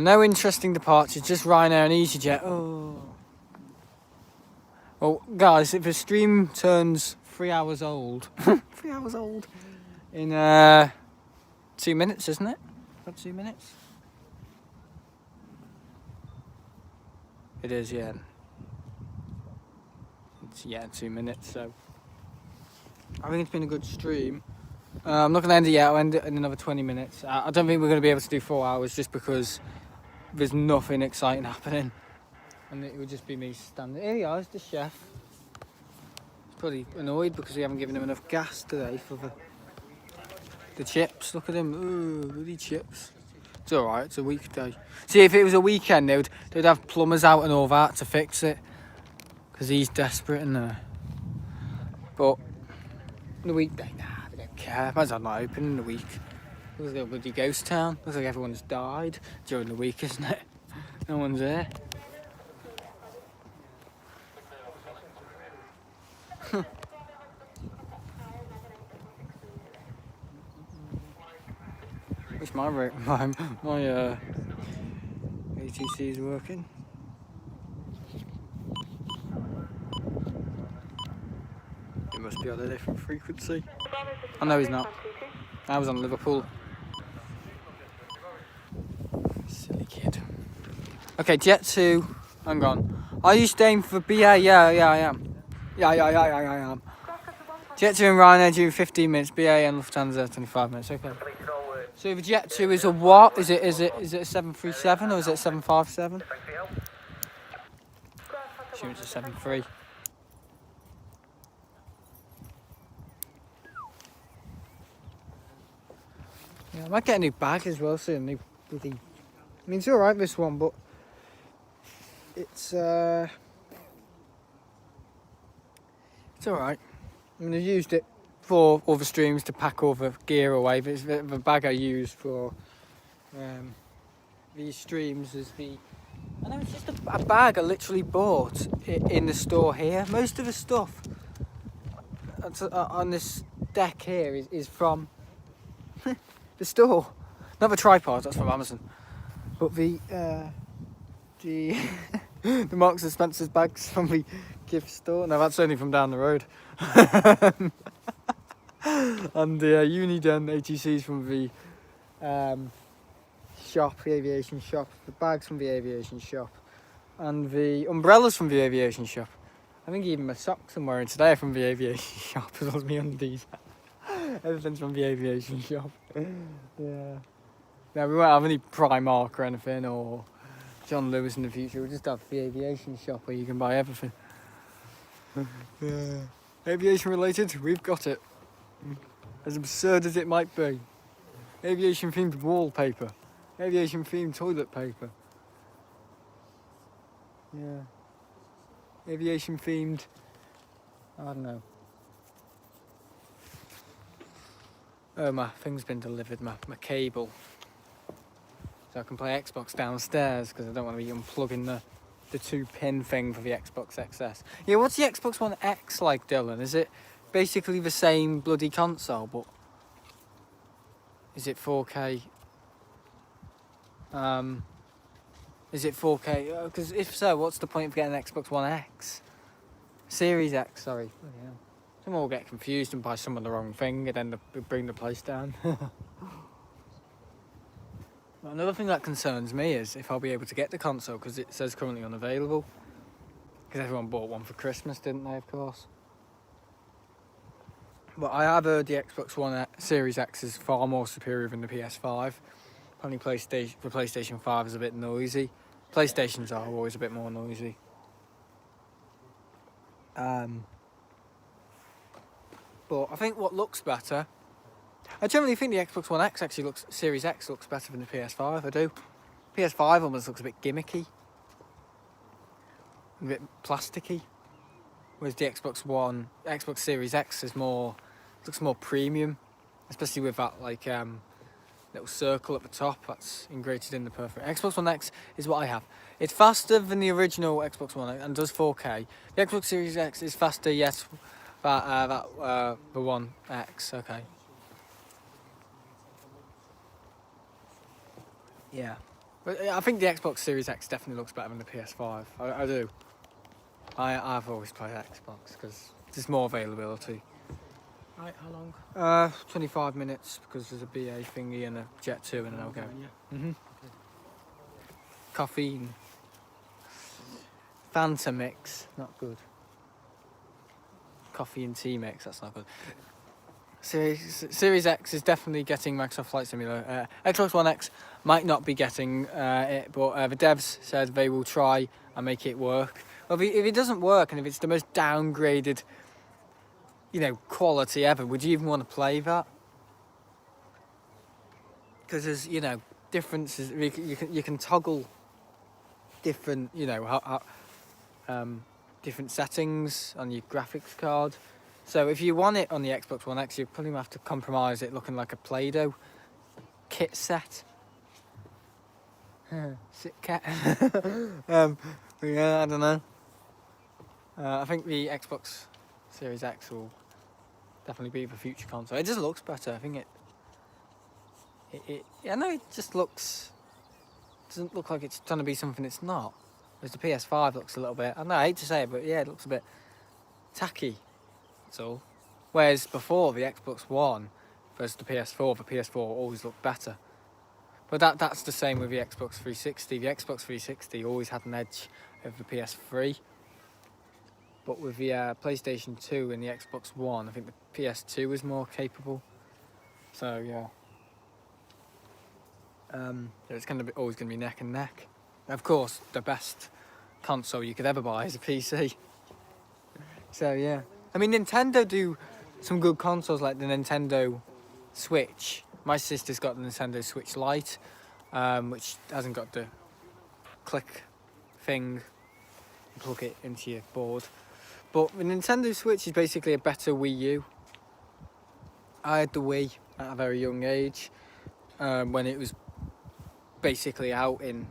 No interesting departures, just Ryanair and easyJet. Oh. Well, guys, if the stream turns 3 hours old, 3 hours old, in 2 minutes, isn't it? About 2 minutes? It is, yeah. It's, 2 minutes, so. I think it's been a good stream. I'm not going to end it yet, I'll end it in another 20 minutes. I don't think we're going to be able to do 4 hours just because there's nothing exciting happening. And it would just be me standing. Here you are, it's the chef. He's probably annoyed because we haven't given him enough gas today for the chips. Look at him, ooh, bloody chips. It's alright, it's a weekday. See, if it was a weekend, they'd have plumbers out and all that to fix it. Because he's desperate in there. But the weekday, nah, they don't care. Might as well not open in the week. Looks like a bloody ghost town. Looks like everyone's died during the week, isn't it? No one's there. Wish my ATC is working. It must be on a different frequency. I know he's not. I was on Liverpool. Silly kid. Okay, Jet 2. Hang on. Are you staying for BA? Yeah, I am. Yeah, I am. Jet 2 and Ryanair due 15 minutes. BA and Lufthansa 25 minutes. Okay. So the Jet 2 is a what? Is it a 737 or is it a 757? Assume it's a 73. Yeah, I might get a new bag as well soon. I mean, it's alright this one, but it's alright. I mean, I've used it for other streams to pack all the gear away, but it's the bag I use for these streams is I know it's just a bag I literally bought in the store here. Most of the stuff on this deck here is from the store, not the tripod. That's from Amazon, but the the Marks and Spencer's bags from the gift store. No, that's only from down the road. and the Uniden ATCs from the shop, the aviation shop, the bags from the aviation shop, and the umbrellas from the aviation shop. I think even my socks I'm wearing today are from the aviation shop, as well as my undies. Everything's from the aviation shop. Yeah. Now we won't have any Primark or anything, or John Lewis in the future. We'll just have the aviation shop where you can buy everything. Yeah. Aviation related, we've got it. As absurd as it might be. Aviation themed wallpaper. Aviation themed toilet paper. Yeah. Aviation themed, I don't know. Oh, my thing's been delivered, my cable. So I can play Xbox downstairs because I don't want to be unplugging the 2-pin thing for the Xbox XS. Yeah, what's the Xbox One X like, Dylan? Is it basically the same bloody console, but is it 4K? Is it 4K? Because if so, what's the point of getting an Xbox One X? Series X, sorry. Yeah. Some will get confused and buy some of the wrong thing and then bring the price down. Another thing that concerns me is if I'll be able to get the console, because it says currently unavailable. Because everyone bought one for Christmas, didn't they, of course? But I have heard the Xbox One Series X is far more superior than the PS5. Apparently the PlayStation 5 is a bit noisy. PlayStations are always a bit more noisy. But I think what looks better, I generally think the Xbox One X actually Series X looks better than the PS5, I do. PS5 almost looks a bit gimmicky. A bit plasticky. Whereas the Xbox Series X looks more premium. Especially with that like little circle at the top that's integrated in the perfect. Xbox One X is what I have. It's faster than the original Xbox One and does 4K. The Xbox Series X is faster, yes, the One X, okay. Yeah. But I think the Xbox Series X definitely looks better than the PS5. I do. I've always played Xbox because there's more availability. Right, how long? 25 minutes because there's a BA thingy and a Jet 2 and an Elgo. Yeah. Okay. Caffeine. Fanta mix, not good. Coffee and tea mix, that's not good. Series X is definitely getting Microsoft Flight Simulator. Xbox One X might not be getting it, but the devs said they will try and make it work. Well, if it doesn't work and if it's the most downgraded, quality ever, would you even want to play that? Because there's, differences. You can toggle different, different settings on your graphics card. So if you want it on the Xbox One X, you probably have to compromise it looking like a Play-Doh kit set. Sit cat. Yeah, I don't know. I think the Xbox Series X will definitely be the future console. It just looks better. I think it just doesn't look like it's trying to be something it's not. Whereas the PS5 looks a little bit, I hate to say it, but yeah, it looks a bit tacky. That's all. Whereas before the Xbox One versus the PS4 always looked better. But that's the same with the Xbox 360. The Xbox 360 always had an edge over the PS3. But with the PlayStation 2 and the Xbox One, I think the PS2 is more capable. So yeah. It's always going to be neck and neck. Of course, the best console you could ever buy is a PC. So yeah. I mean, Nintendo do some good consoles like the Nintendo Switch. My sister's got the Nintendo Switch Lite, which hasn't got the click thing. You plug it into your board. But the Nintendo Switch is basically a better Wii U. I had the Wii at a very young age, when it was basically out in...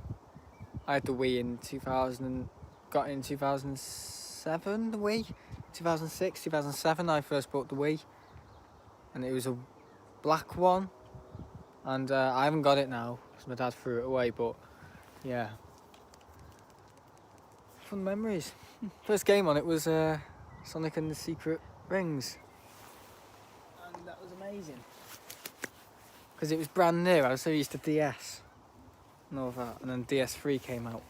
I had the Wii in 2000, got it in 2007, the Wii? 2006, 2007 I first bought the Wii. And it was a black one. And I haven't got it now, because my dad threw it away, but yeah. Fun memories. First game on it was Sonic and the Secret Rings. And amazing. Because it was brand new. I was so used to DS and all that, and then DS3 came out,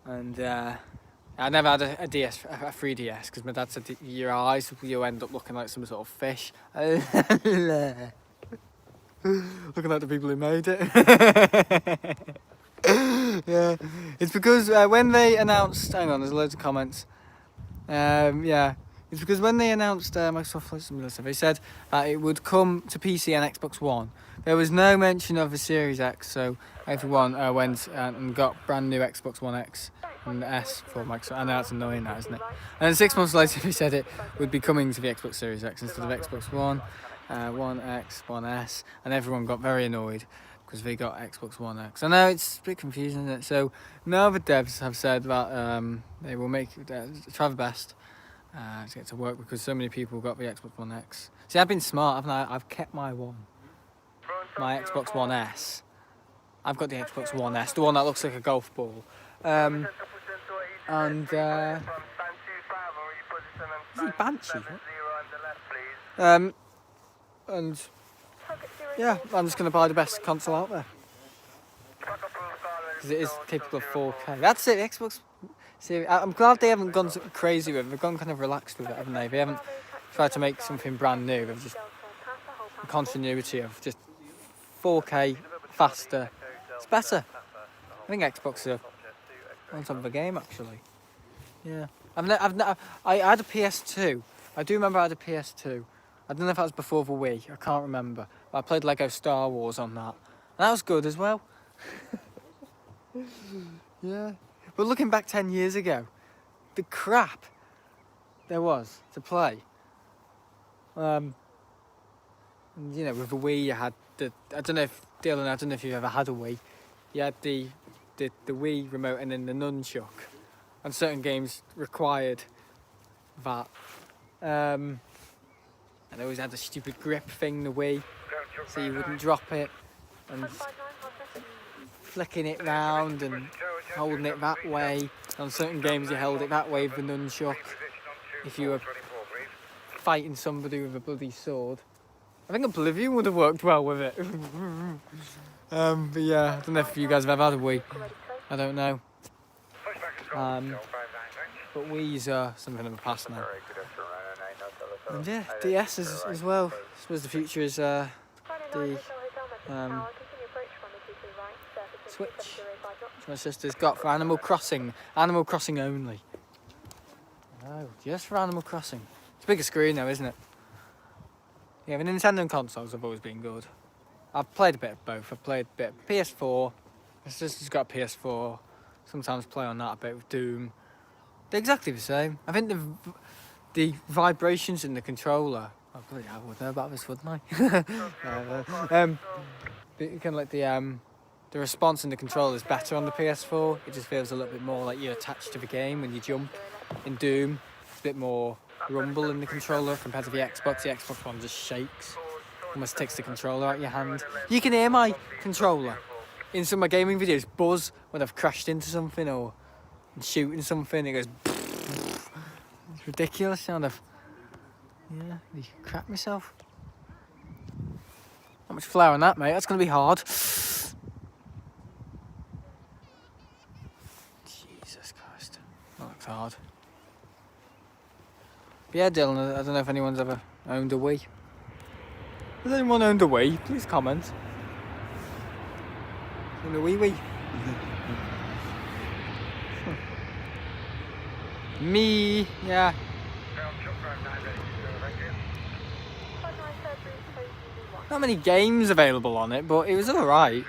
and I never had a 3DS because my dad said your eyes you end up looking like some sort of fish. Looking like the people who made it. Yeah, it's because when they announced, hang on, there's loads of comments. Yeah, it's because when they announced Microsoft Flight Simulator, they said that it would come to PC and Xbox One. There was no mention of the Series X, so everyone went and got brand new Xbox One X and S for Microsoft. I know that's annoying, that, isn't it? And then 6 months later, they said it would be coming to the Xbox Series X instead of Xbox One, One X, One S, and everyone got very annoyed because they got Xbox One X. I know it's a bit confusing, isn't it? So now the devs have said that they will try their best to get to work because so many people got the Xbox One X. See, I've been smart, haven't I? I've kept my Xbox One S. I've got the Xbox One S, the one that looks like a golf ball. And is it Banshee? And yeah, I'm just going to buy the best console out there because it is capable of 4K. That's it, the Xbox Series. I'm glad they haven't gone crazy with it. They've gone kind of relaxed with it, haven't they? They haven't tried to make something brand new. They've just a continuity of just 4K, faster. It's better. I think Xbox are on top of the game, actually. Yeah. I had a PS2. I do remember I had a PS2. I don't know if that was before the Wii. I can't remember. But I played Lego Star Wars on that. And that was good as well. Yeah. But looking back 10 years ago, the crap there was to play. And, you know, with the Wii, you had I don't know if Dylan, I don't know if you've ever had a Wii. You had the Wii remote and then the nunchuck, and certain games required that. And they always had the stupid grip thing, the Wii, so you wouldn't drop it, and flicking it round and holding it that way. On certain games, you held it that way with the nunchuck. If you were fighting somebody with a bloody sword. I think Oblivion would have worked well with it. But yeah, I don't know if you guys have ever had a Wii. I don't know. But Wii's are something of the past now. And yeah, DS as well. I suppose the future is the Switch, which my sister's got for Animal Crossing. Animal Crossing only. No, just for Animal Crossing. It's a bigger screen though, isn't it? Yeah, the Nintendo consoles have always been good. I've played a bit of both. I've played a bit of PS4. My sister's got a PS4. Sometimes play on that a bit with Doom. They're exactly the same. I think the vibrations in the controller. Oh, bloody hell, I would know about this, wouldn't I? Kind of like the response in the controller is better on the PS4. It just feels a little bit more like you're attached to the game when you jump. In Doom, it's a bit more rumble in the controller compared to the Xbox. The Xbox one just shakes. Almost takes the controller out of your hand. You can hear my controller in some of my gaming videos buzz when I've crashed into something or shooting something. It goes. It's ridiculous sound of. Yeah, I crap myself. Not much flour on that, mate. That's going to be hard. Jesus Christ. That looks hard. But yeah, Dylan, I don't know if anyone's ever owned a Wii. Has anyone owned a Wii? Please comment. Owned a Wii? Me, yeah. Not many games available on it, but it was alright.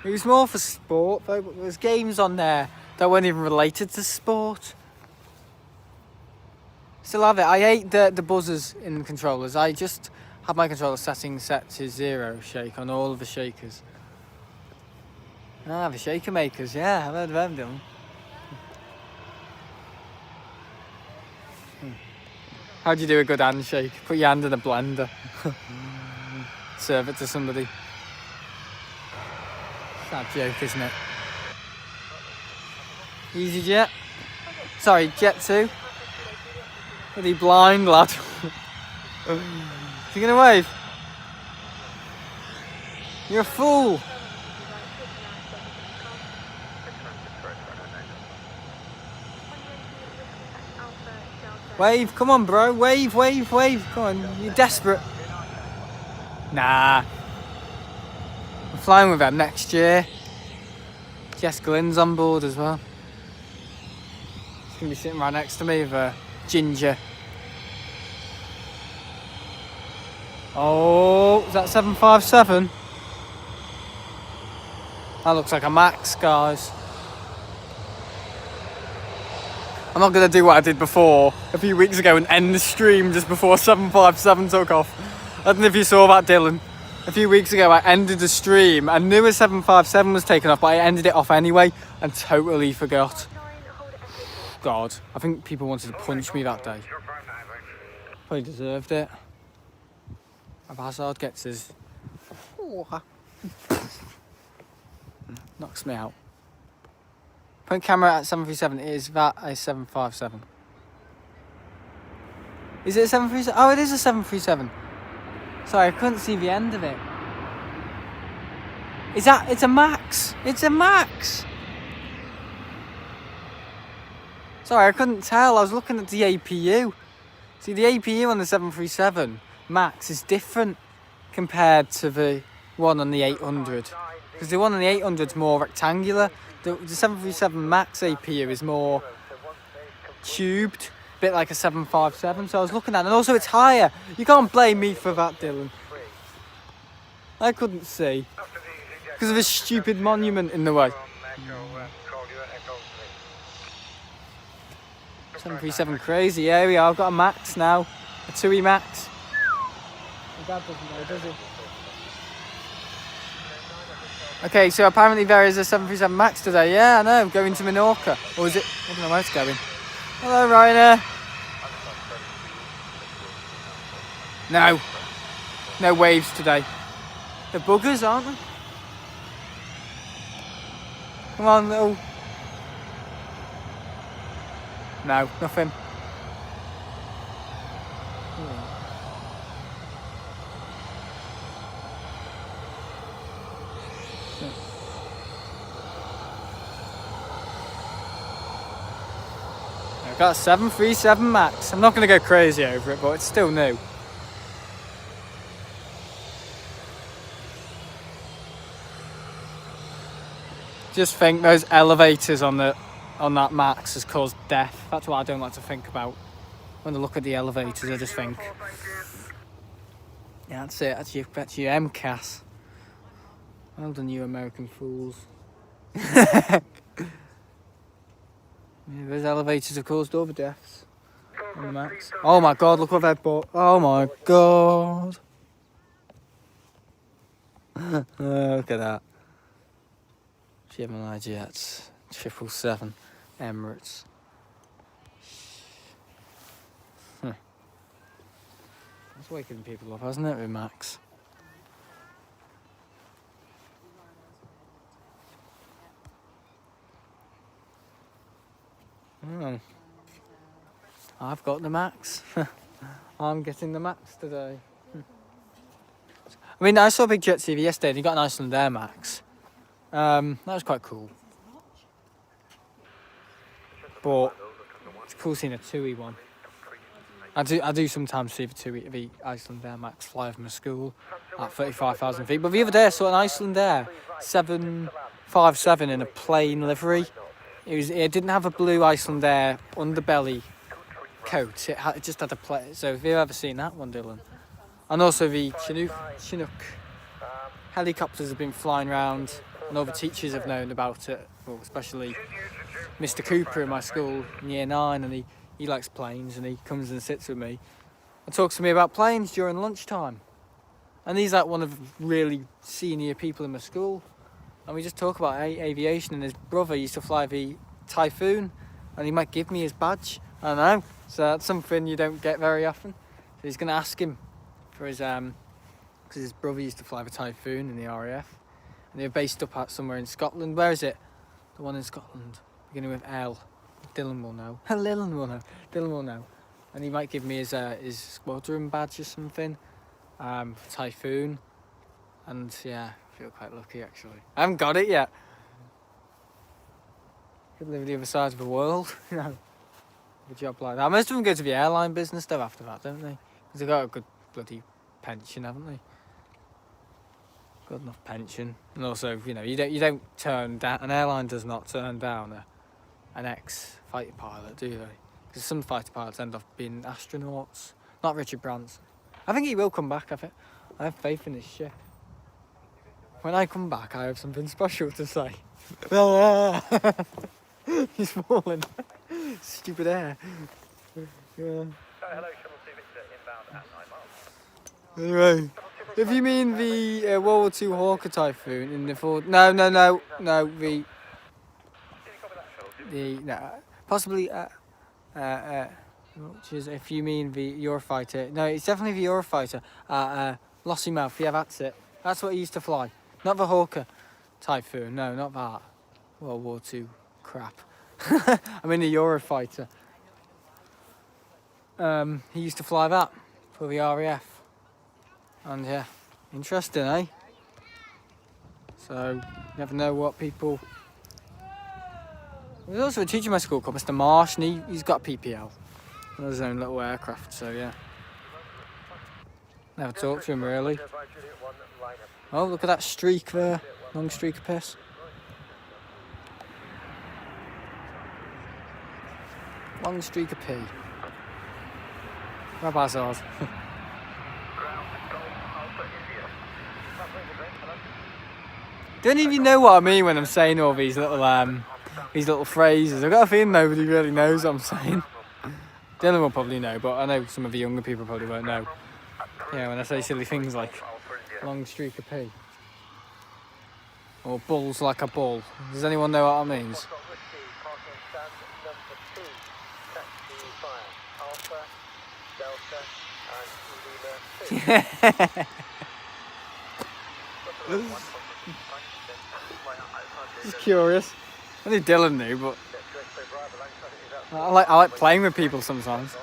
It was more for sport though, but there was games on there that weren't even related to sport. Still have it. I hate the buzzers in the controllers. I just have my controller set to 0 shake on all of the shakers. Ah, the shaker makers, yeah, I've heard of them, Dylan. How do you do a good handshake? Put your hand in a blender. Serve it to somebody. Sad joke, isn't it? easyJet. Sorry, Jet 2. Are you blind, lad? You gonna wave? You're a fool. Wave, come on, bro. Wave, wave, wave. Come on, you're desperate. Nah. I'm flying with them next year. Jess Glenn's on board as well. She's gonna be sitting right next to me with Ginger. Oh, is that 757? That looks like a Max, guys. I'm not going to do what I did before, a few weeks ago, and end the stream just before 757 took off. I don't know if you saw that, Dylan. A few weeks ago, I ended the stream. I knew a 757 was taking off, but I ended it off anyway and totally forgot. God, I think people wanted to punch me that day. Probably deserved it. Hazard gets his... knocks me out. Point camera at 737. Is that a 757? Is it a 737? Oh, it is a 737. Sorry, I couldn't see the end of it. Is that... It's a Max. It's a Max. Sorry, I couldn't tell. I was looking at the APU. See, the APU on the 737 Max is different compared to the one on the 800. Because the one on the 800 is more rectangular. The 737 Max APU is more tubed, a bit like a 757. So I was looking at it, and also it's higher. You can't blame me for that, Dylan. I couldn't see because of a stupid monument in the way. 737 crazy. Yeah, we are. I've got a Max now, a TUI Max. My dad doesn't know, does he? Okay, so apparently there is a 737 Max today. Yeah, I know, going to Menorca. Or is it? I don't know where it's going. Hello, Ryanair. No. No waves today. They're buggers, aren't they? Come on, little. No, nothing. I've got a 737 Max. I'm not going to go crazy over it, but it's still new. Just think those elevators on that Max has caused death. That's what I don't like to think about. When I look at the elevators, I just think, yeah, that's it. That's your MCAS. Well done, you American fools. Yeah, those elevators have caused other deaths on the Max. Oh my God, look what they've bought. Oh my God. Look at that. Gemini Jets, 777, Emirates. It's waking people up, hasn't it, with Max? Oh. I've got the Max. I'm getting the Max today. I mean, I saw a big Jet TV yesterday and he got an Iceland Air Max. That was quite cool. But it's cool seeing a TUI one. I do sometimes see the Iceland Air Max fly from a school at 35,000 feet. But the other day I saw an Iceland Air 757 in a plain livery. It didn't have a blue Iceland Air underbelly coat. It just had a plate. So have you ever seen that one, Dylan? And also the Chinook helicopters have been flying around, and all the teachers have known about it. Well, especially Mr. Cooper in my school in year 9, and he likes planes, and he comes and sits with me and talks to me about planes during lunchtime. And he's like one of the really senior people in my school. And we just talk about aviation, and his brother used to fly the Typhoon, and he might give me his badge. I don't know. So that's something you don't get very often. So he's going to ask him for his, because his brother used to fly the Typhoon in the RAF. And they're based up at somewhere in Scotland. Where is it? The one in Scotland, beginning with L. Dylan will know. Dylan will know. And he might give me his squadron badge or something. Typhoon, and yeah, I feel quite lucky actually. I haven't got it yet. Could live the other side of the world, you know, with a job like that. Most of them go to the airline business though after that, don't they? Because they've got a good bloody pension, haven't they? Good enough pension, and also, you know, you don't turn down, an airline does not turn down an ex-fighter pilot, do they? Because some fighter pilots end up being astronauts. Not Richard Branson. I think he will come back. I have faith in his ship. When I come back, I have something special to say. He's falling. Stupid air. Yeah. Hello, Shuttle 2 Victor, inbound at 9 miles. Anyway, if you mean the World War II Hawker Typhoon in the Ford... No, possibly, which is, if you mean the Eurofighter... No, it's definitely the Eurofighter. Lossiemouth, yeah, that's it. That's what he used to fly. Not the Hawker Typhoon, no, not that. World War II crap. I mean the Eurofighter. He used to fly that for the RAF. And yeah, interesting, eh? So, you never know what people... There's also a teacher in my school called Mr. Marsh, and he's got PPL. And his own little aircraft, so yeah. Never talked to him really. Oh, look at that streak there. Long streak of piss. Long streak of pee. Grab Hazard. Don't even know what I mean when I'm saying all these little phrases. I've got a feeling nobody really knows what I'm saying. Dylan will probably know, but I know some of the younger people probably won't know. Yeah, when I say silly things like long streak of pee. Or bulls like a bull. Does anyone know what that means? Just curious. Only Dylan knew, but I like playing with people sometimes.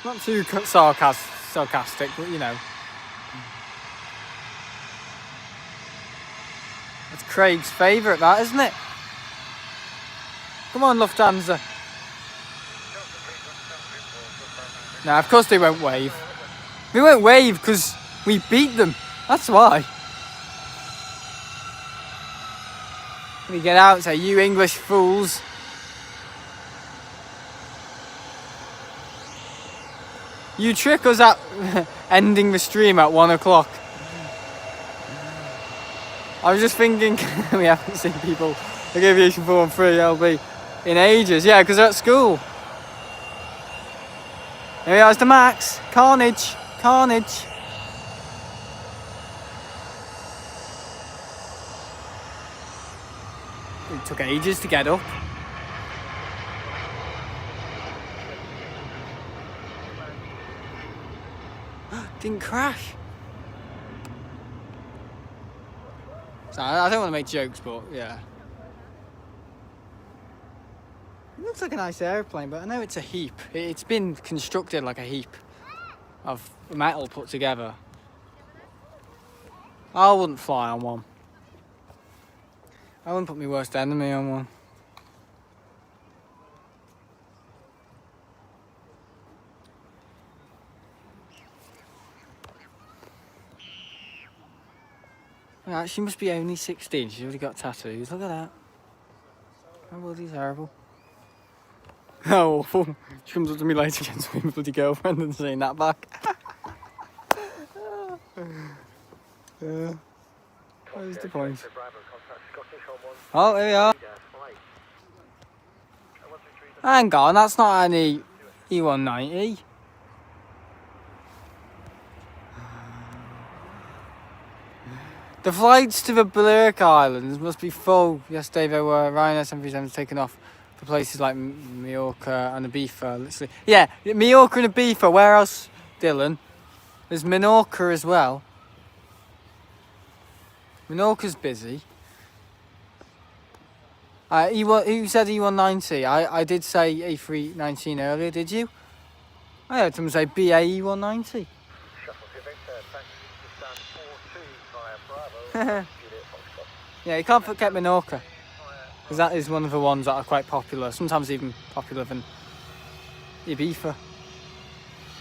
Not too sarcastic, but you know. It's Craig's favourite, that, isn't it? Come on, Lufthansa. No, of course they won't wave. They won't wave because we beat them. That's why. We get out and say, you English fools. You trick us at ending the stream at 1 o'clock. I was just thinking, we haven't seen people like Aviation 413 LB in ages. Yeah, because they're at school. There he is, the Max. Carnage. Carnage. It took ages to get up. Didn't crash. So I don't want to make jokes, but yeah. It looks like a nice airplane, but I know it's a heap. It's been constructed like a heap of metal put together. I wouldn't fly on one. I wouldn't put my worst enemy on one. Right, she must be only 16. She's already got tattoos. Look at that. How bloody terrible. How awful. She comes up to me later against my bloody girlfriend and saying that back. Yeah. Where's the point? Oh, here we are. Hang on, that's not any E190. The flights to the Balearic Islands must be full. Yesterday there were Ryanair 737s taken off for places like Majorca and Ibiza. Literally. Yeah, Majorca and Ibiza. Where else, Dylan? There's Menorca as well. Menorca's busy. Who said E190? I did say A319 earlier, did you? I heard someone say BA E190. Yeah, you can't forget Menorca, because that is one of the ones that are quite popular, sometimes even popular than Ibiza.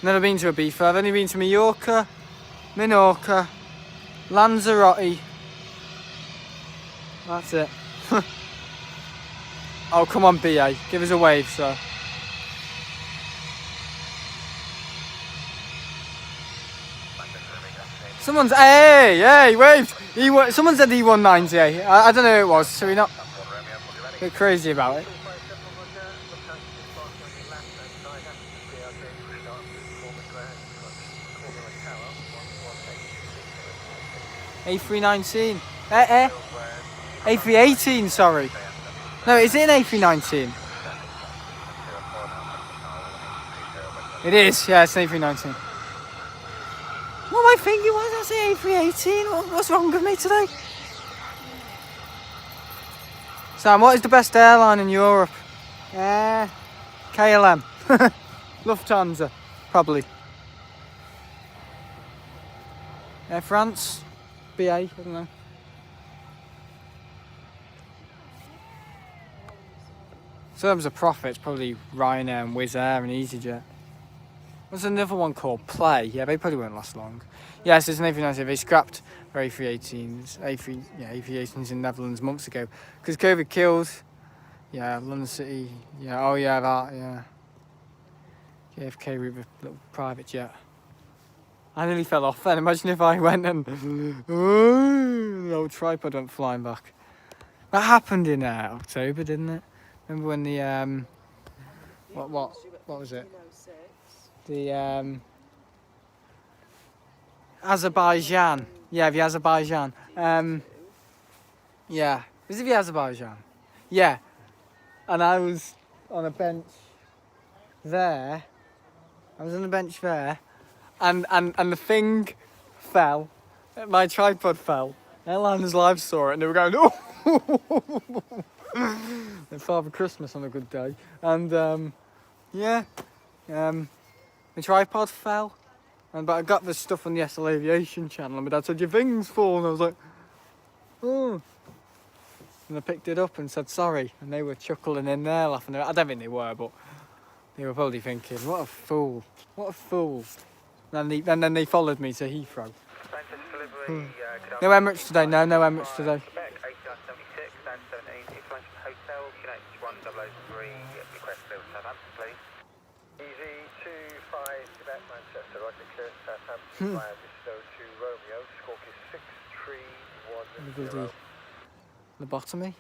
Never been to Ibiza, I've only been to Mallorca, Menorca, Lanzarote. That's it. Oh, come on, BA, give us a wave, sir. Someone's, hey, waved. Someone said E190. I don't know who it was, so we're not a bit crazy about it. A319. A318, sorry. No, is it an A319? It is, yeah, it's an A319. What am I thinking? Why did I say A318? What's wrong with me today? Sam, what is the best airline in Europe? KLM. Lufthansa, probably. Air France, BA, I don't know. So in terms of profits, probably Ryanair and Wizz Air and easyJet. What's another one called? Play. Yeah, they probably won't last long. Yes, it's an A319. They scrapped their A318s, A318s in Netherlands months ago because COVID killed. Yeah, London City. Yeah, oh yeah, that. Yeah. JFK with a little private jet. I nearly fell off then. Imagine if I went and the old tripod went flying back. That happened in October, didn't it? Remember when the what was it? The Azerbaijan. Yeah, the Azerbaijan. Yeah. Was it the Azerbaijan? Yeah. And I was on a bench there. And the thing fell. My tripod fell. Airlines Live saw it and they were going, oh! And Father Christmas on a good day. And yeah. The tripod fell, but I got the stuff on the SL Aviation channel and my dad said, your thing's fallen. I was like, oh. And I picked it up and said sorry, and they were chuckling in there, laughing. I don't think they were, but they were probably thinking, what a fool, what a fool. And then they followed me to Heathrow. No Emirates today, no Emirates today. Lobotomy?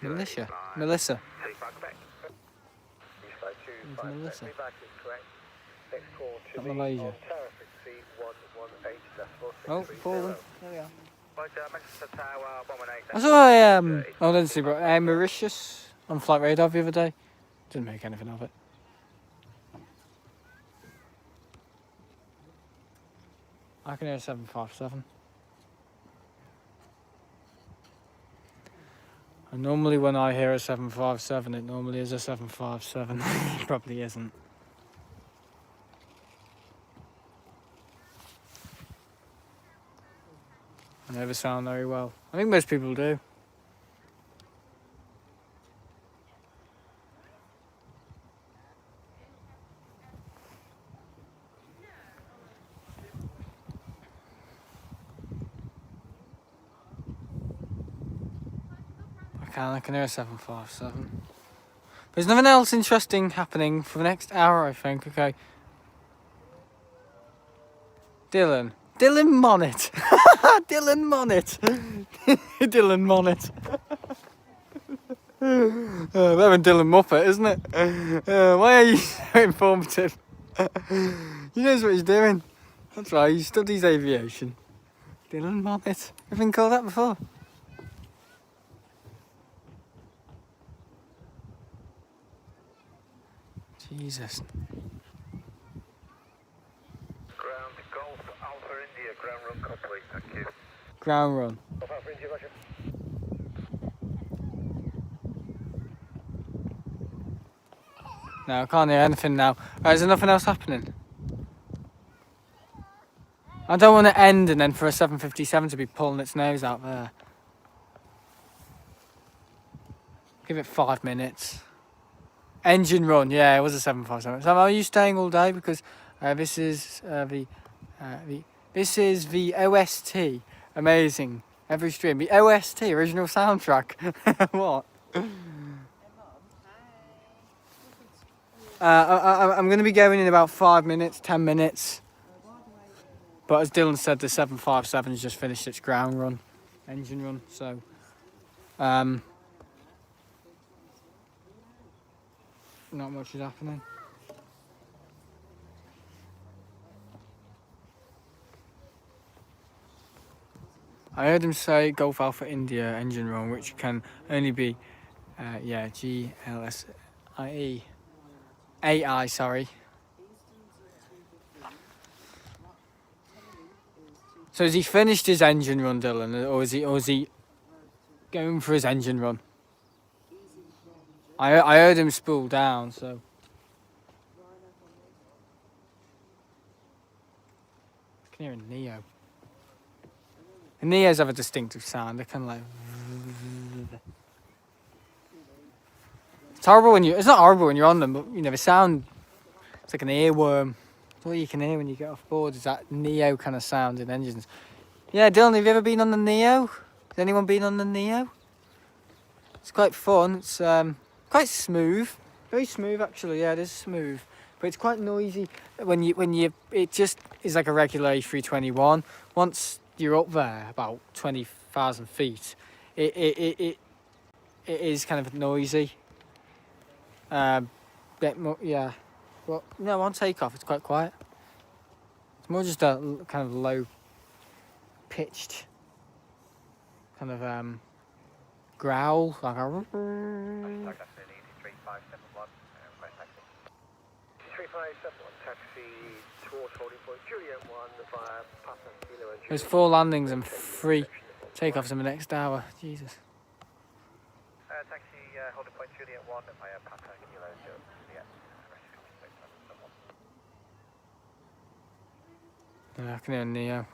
Melissa. Melissa. Not Malaysia. Oh, fallen. There we are. I saw I didn't see, but Mauritius on flight radar the other day. Didn't make anything of it. I can hear a 757. And normally when I hear a 757, it normally is a 757. It probably isn't. I never sound very well. I think most people do. I can hear a 757. There's nothing else interesting happening for the next hour, I think. Okay. Dylan Monnet. Dylan Monnet. Dylan Monnet. Better than Dylan Muppet, isn't it? Why are you so informative? He knows what he's doing. That's right, he studies aviation. Dylan Monnet. I've been called that before. Jesus. Ground Golf Alpha India, ground run complete, thank you. Ground run. No, I can't hear anything now. Is there nothing else happening? I don't want to end and then for a 757 to be pulling its nose out there. Give it 5 minutes. Engine run, yeah, it was a 757. So are you staying all day? Because this is the OST. Amazing. Every stream. The OST, original soundtrack. What? I'm going to be going in about 5 minutes, 10 minutes. But as Dylan said, the 757 has just finished its ground run, engine run. So, not much is happening. I heard him say Golf Alpha India engine run, which can only be, GLSIE. AI, sorry. So has he finished his engine run, Dylan, or is he going for his engine run? I heard him spool down, so. I can hear a Neo. And Neos have a distinctive sound. They're kind of like. It's horrible when it's not horrible when you're on them, but you know, the sound, it's like an earworm. It's all you can hear when you get off board is that Neo kind of sound in engines. Yeah, Dylan, have you ever been on the Neo? Has anyone been on the Neo? It's quite fun. It's quite smooth. Very smooth, actually. Yeah, it is smooth. But it's quite noisy when you. It just is like a regular A321. Once you're up there, about 20,000 feet, it is kind of noisy. Bit more, yeah. Well, no, on takeoff it's quite quiet. It's more just a kind of low pitched kind of growl, like a. 3571, taxi towards holding point Juliet 1 via Papa Kilo and There's 4 landings and 3 takeoffs in the next hour. Jesus. taxi holding point Juliet 1 via Papa Kilo Juliet. Yeah, I can hear Neo.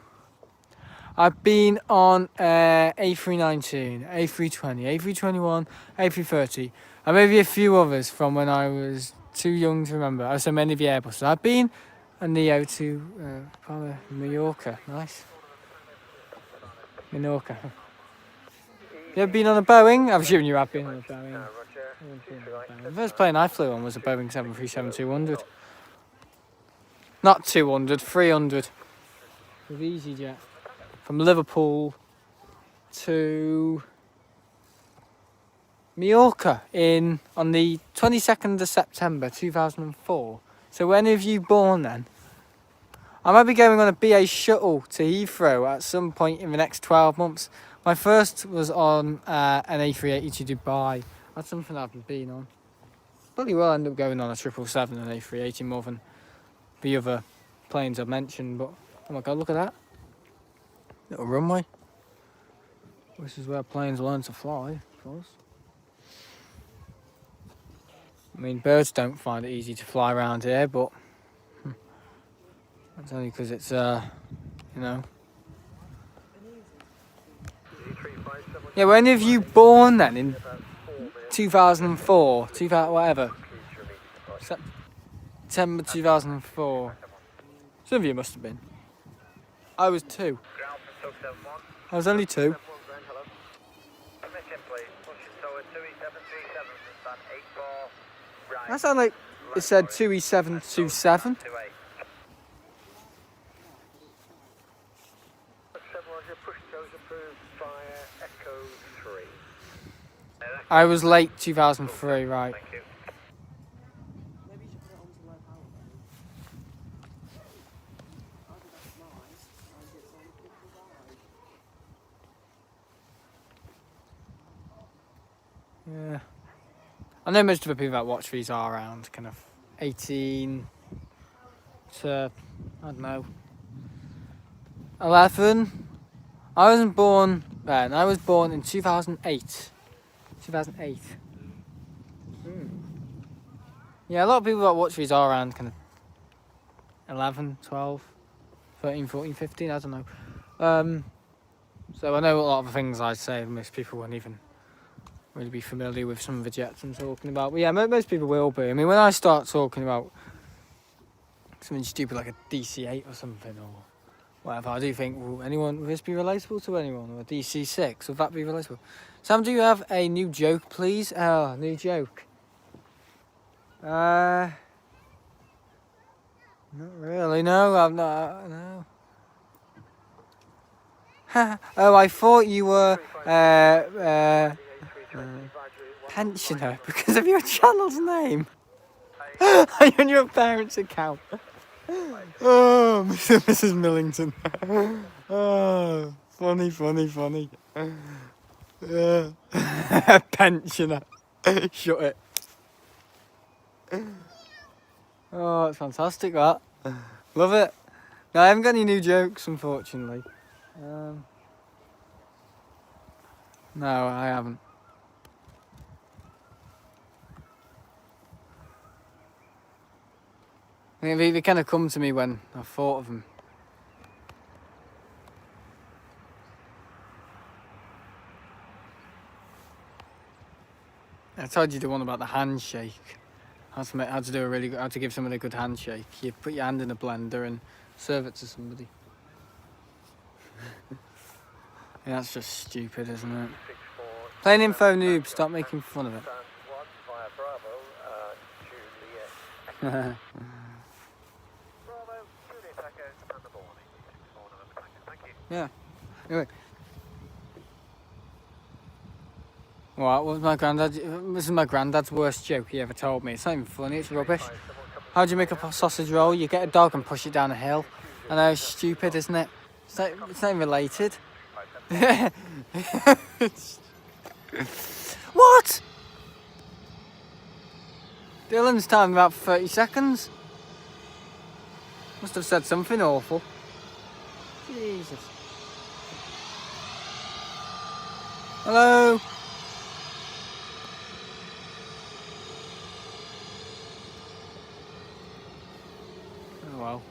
I've been on A319, A320, A321, A330, and maybe a few others from when I was too young to remember. Oh, so many of the Airbuses. I've been a Neo to Mallorca. Nice. Minorca. You ever been on a Boeing? I'm assuming you have been on a Boeing. The first plane I flew on was a Boeing 737-200. Not 200, 300. With easyJet. From Liverpool to Mallorca on the 22nd of September 2004. So when have you born then? I might be going on a BA shuttle to Heathrow at some point in the next 12 months. My first was on an A380 to Dubai. That's something I've been on. Probably will end up going on a 777 and A380 more than the other planes I've mentioned. But oh my god, look at that. Little runway. This is where planes learn to fly, of course. I mean, birds don't find it easy to fly around here, but that's only because it's, you know. Yeah, when have you born then? In 2004, 2000, whatever. September 2004. Some of you must have been. I was 2. I was only 2. That sounded like it said 2E727. I was late 2003, right. Yeah. I know most of the people that watch these are around kind of 18 to, I don't know, 11. I wasn't born then. I was born in 2008. 2008. Yeah, a lot of people that watch these are around kind of 11, 12, 13, 14, 15, I don't know. So I know a lot of the things I say, most people won't even really be familiar with some of the jets I'm talking about. But yeah, most people will be. I mean, when I start talking about something stupid like a DC-8 or something, or whatever, I do think, will this be relatable to anyone? Or a DC-6, would that be relatable? Sam, do you have a new joke, please? Oh, new joke. Not really, no, I'm not, no. Oh, I thought you were, pensioner because of your channel's name. Are you on your parents' account? Oh, Mrs. Millington. Oh, funny. Pensioner. Shut it. Oh, it's fantastic, that. Love it. No, I haven't got any new jokes, unfortunately. No, I haven't. I think they kind of come to me when I've thought of them. I told you the one about the handshake. How to give someone a good handshake. You put your hand in a blender and serve it to somebody. Yeah, that's just stupid, isn't it? Plain info noob, stop making fun of it. Yeah. Anyway. What was my granddad? This is my granddad's worst joke he ever told me. It's not even funny, it's rubbish. How do you make a sausage roll? You get a dog and push it down a hill. I know, it's stupid, isn't it? It's not even related. What? Dylan's time about 30 seconds. Must have said something awful. Jesus. Hello? Oh well.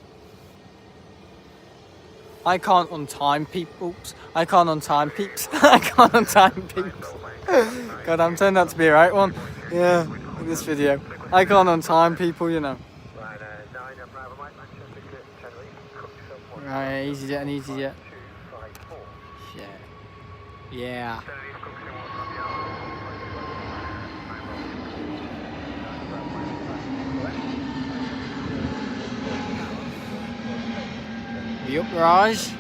I can't untime people. Oops. I can't untime peeps. I can't untime peeps. God, I'm turned out to be a right one. Yeah, in this video. I can't untime people, you know. Right, easyJet and easyJet. Yeah. The uprise.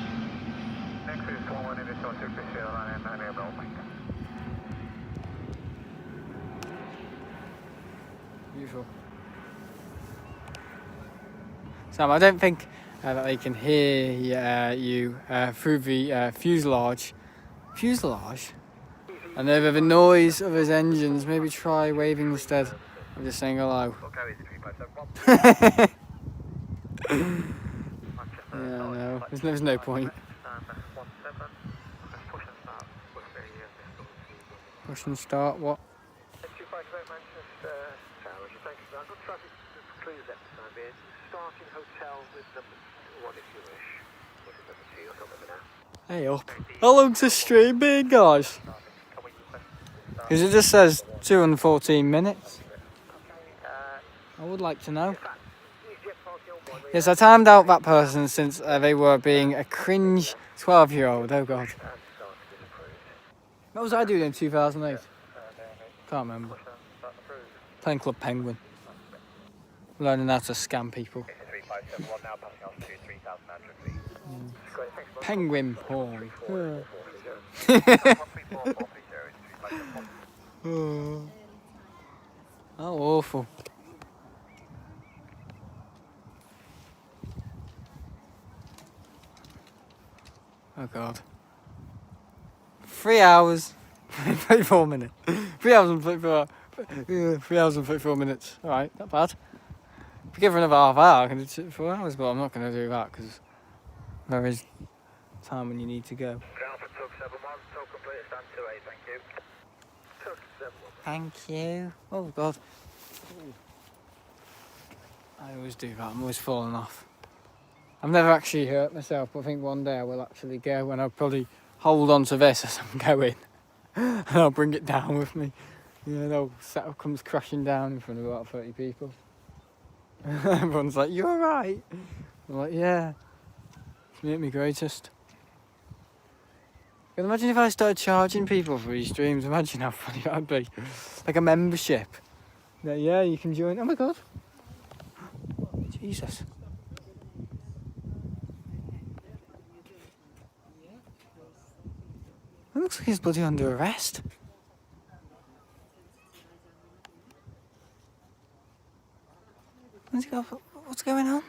Beautiful. Sam, I don't think that they can hear you through the fuselage. Fuselage? And over the noise of his engines, maybe try waving instead of just saying hello. Yeah, no, there's no point. Push and start, what? Hey up. How long's this stream been, guys? Because it just says 214 minutes. I would like to know. Yes, I timed out that person since they were being a cringe 12-year-old. Oh god. What was I doing in 2008? Can't remember. Playing Club Penguin. Learning how to scam people. Penguin porn. How awful. Oh god. 3 hours, 34 minutes. 3 hours and 34, 3 hours and 34 minutes. Alright, not bad. If we give her another half hour, I can do 4 hours, but I'm not going to do that because there is time when you need to go. Ground for Tug 71, tow complete, stand 28, thank you. Tug 71. Thank you. Oh God. I always do that. I'm always falling off. I've never actually hurt myself, but I think one day I will actually go, and I'll probably hold on to this as I'm going, and I'll bring it down with me. Yeah, the whole setup comes crashing down in front of about 30 people. Everyone's like, "You alright?" I'm like, "Yeah, it's me at my greatest." Can you imagine if I started charging people for these streams? Imagine how funny that'd be. Like a membership. Yeah, you can join. Oh my God. Jesus. It looks like he's bloody under arrest. What's going on?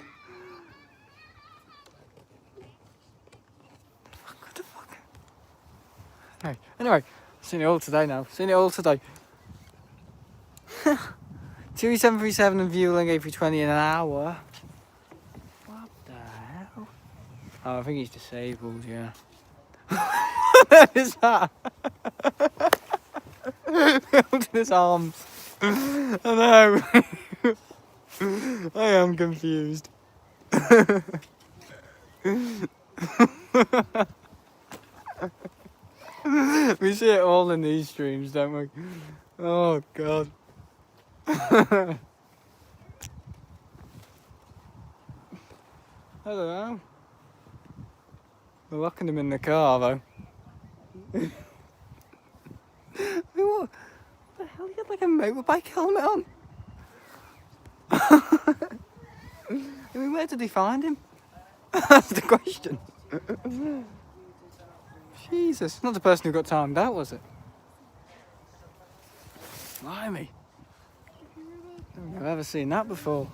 What the fuck? Anyway, seen it all today now. Seen it all today. 2737 and Vueling A320 an hour. What the hell? Oh, I think he's disabled, yeah. What is that? Holding his arms. I know. I am confused. We see it all in these streams, don't we? Oh God. I don't know. We're locking him in the car though. What the hell? He had like a motorbike helmet on. I mean, where did they find him? That's the question. Jesus, not the person who got timed out, was it? Blimey. I've never seen that before.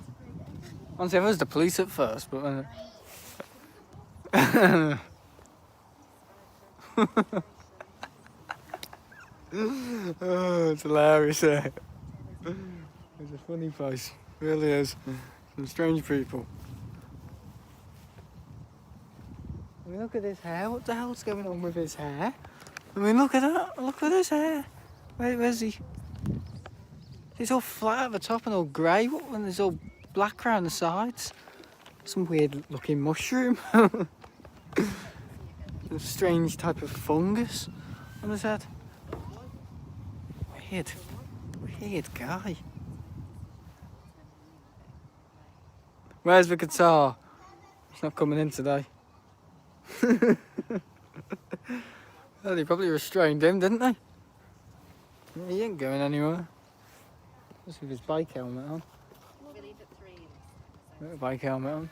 Honestly, I was the police at first, but then... Oh, it's hilarious there. It's a funny place. It really is. Some strange people. I mean, look at his hair. What the hell's going on with his hair? I mean, look at that. Look at his hair. Where's he? He's all flat at the top and all grey. What? And there's all black around the sides. Some weird looking mushroom. A strange type of fungus on his head. Weird guy. Where's the guitar? It's not coming in today. Well, they probably restrained him, didn't they? He ain't going anywhere. Just with his bike helmet on. Got a bike helmet on.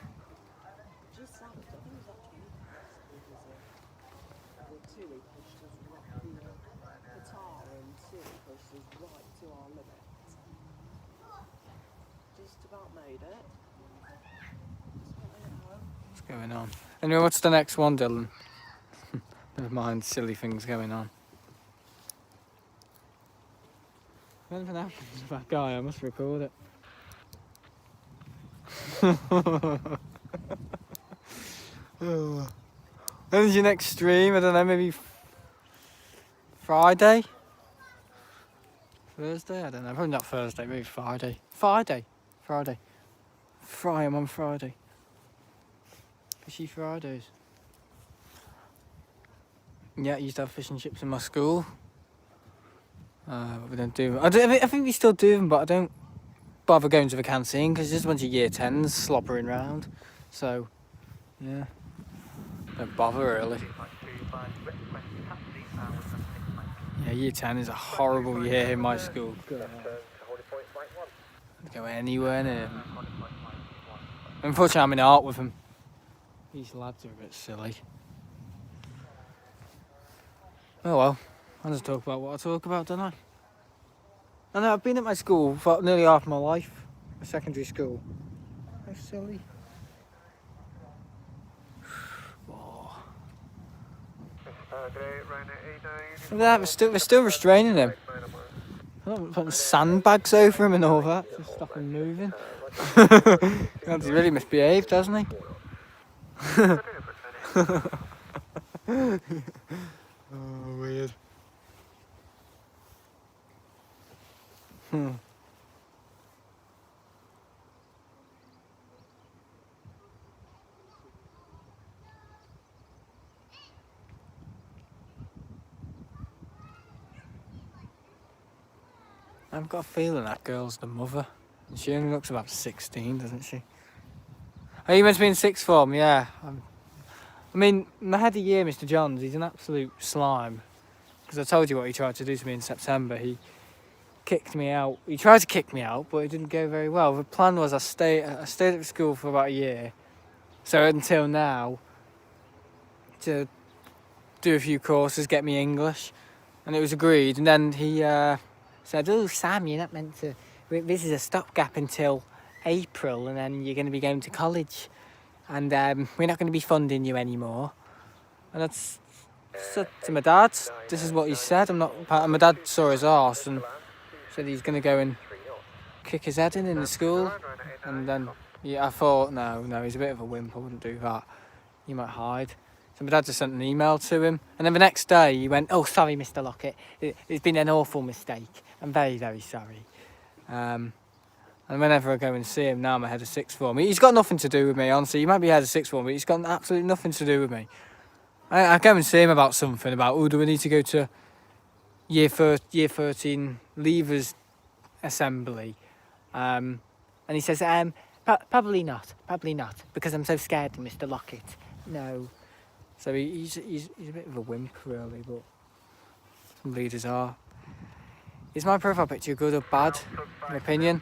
What's going on? Anyway, what's the next one, Dylan? Never mind, silly things going on. If anything happens to that guy, I must record it. When's your next stream? I don't know, maybe Friday? Thursday? I don't know, probably not Thursday, maybe Friday. Friday. I'm on Friday. Fishy Fridays. Yeah, I used to have fish and chips in my school. But we don't do them. I think we still do them, but I don't bother going to the canteen because there's just a bunch of year 10s slobbering around. So, yeah, don't bother really. Yeah, year 10 is a horrible year in my school. I'd go anywhere near them. Unfortunately, I'm in art with them. These lads are a bit silly. Oh well, I'll just talk about what I talk about, don't I? I know, I've been at my school for nearly half my life, a secondary school. How silly. Oh. Look at that, they're still restraining him. Putting sandbags over him and all that, to stop him moving. He really misbehaved, hasn't he? Oh, weird. I've got a feeling that girl's the mother. She only looks about 16, doesn't she? Are you meant to be in sixth form? Yeah. I mean, my head of year, Mr. Johns, he's an absolute slime. Because I told you what he tried to do to me in September. He kicked me out. He tried to kick me out, but it didn't go very well. The plan was I stayed at school for about a year. So until now, to do a few courses, get me English. And it was agreed. And then he said, "Oh, Sam, you're not meant to... This is a stopgap until April, and then you're going to be going to college. And we're not going to be funding you anymore." And that's said to my dad. This is what he said. And my dad saw his arse and said he's going to go and kick his head in the school. And then yeah, I thought, no, he's a bit of a wimp. I wouldn't do that. He might hide. So my dad just sent an email to him. And then the next day he went, "Oh, sorry, Mr. Lockett. It's been an awful mistake. I'm very, very sorry." And whenever I go and see him now, I'm head of sixth form. He's got nothing to do with me, honestly. He might be head of sixth form, but he's got absolutely nothing to do with me. I go and see him about something, about, oh, do we need to go to year 13 leavers assembly? And he says, probably not, because I'm so scared of Mr. Lockett. No. So he's a bit of a wimp, really, but some leaders are. Is my profile picture good or bad, in my opinion?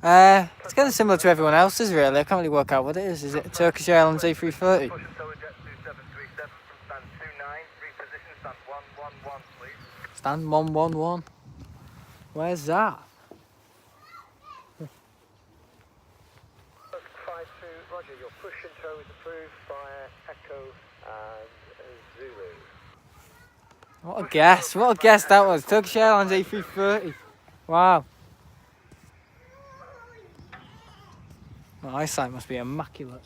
It's kind of similar to everyone else's, really. I can't really work out what it is. Is it a Turkish Airlines A330? Stand 111. Where's that? 5-2, Roger, your push and tow is approved via Echo and Zulu. What a guess that was. Turkish Airlines A330. Wow. My eyesight must be immaculate.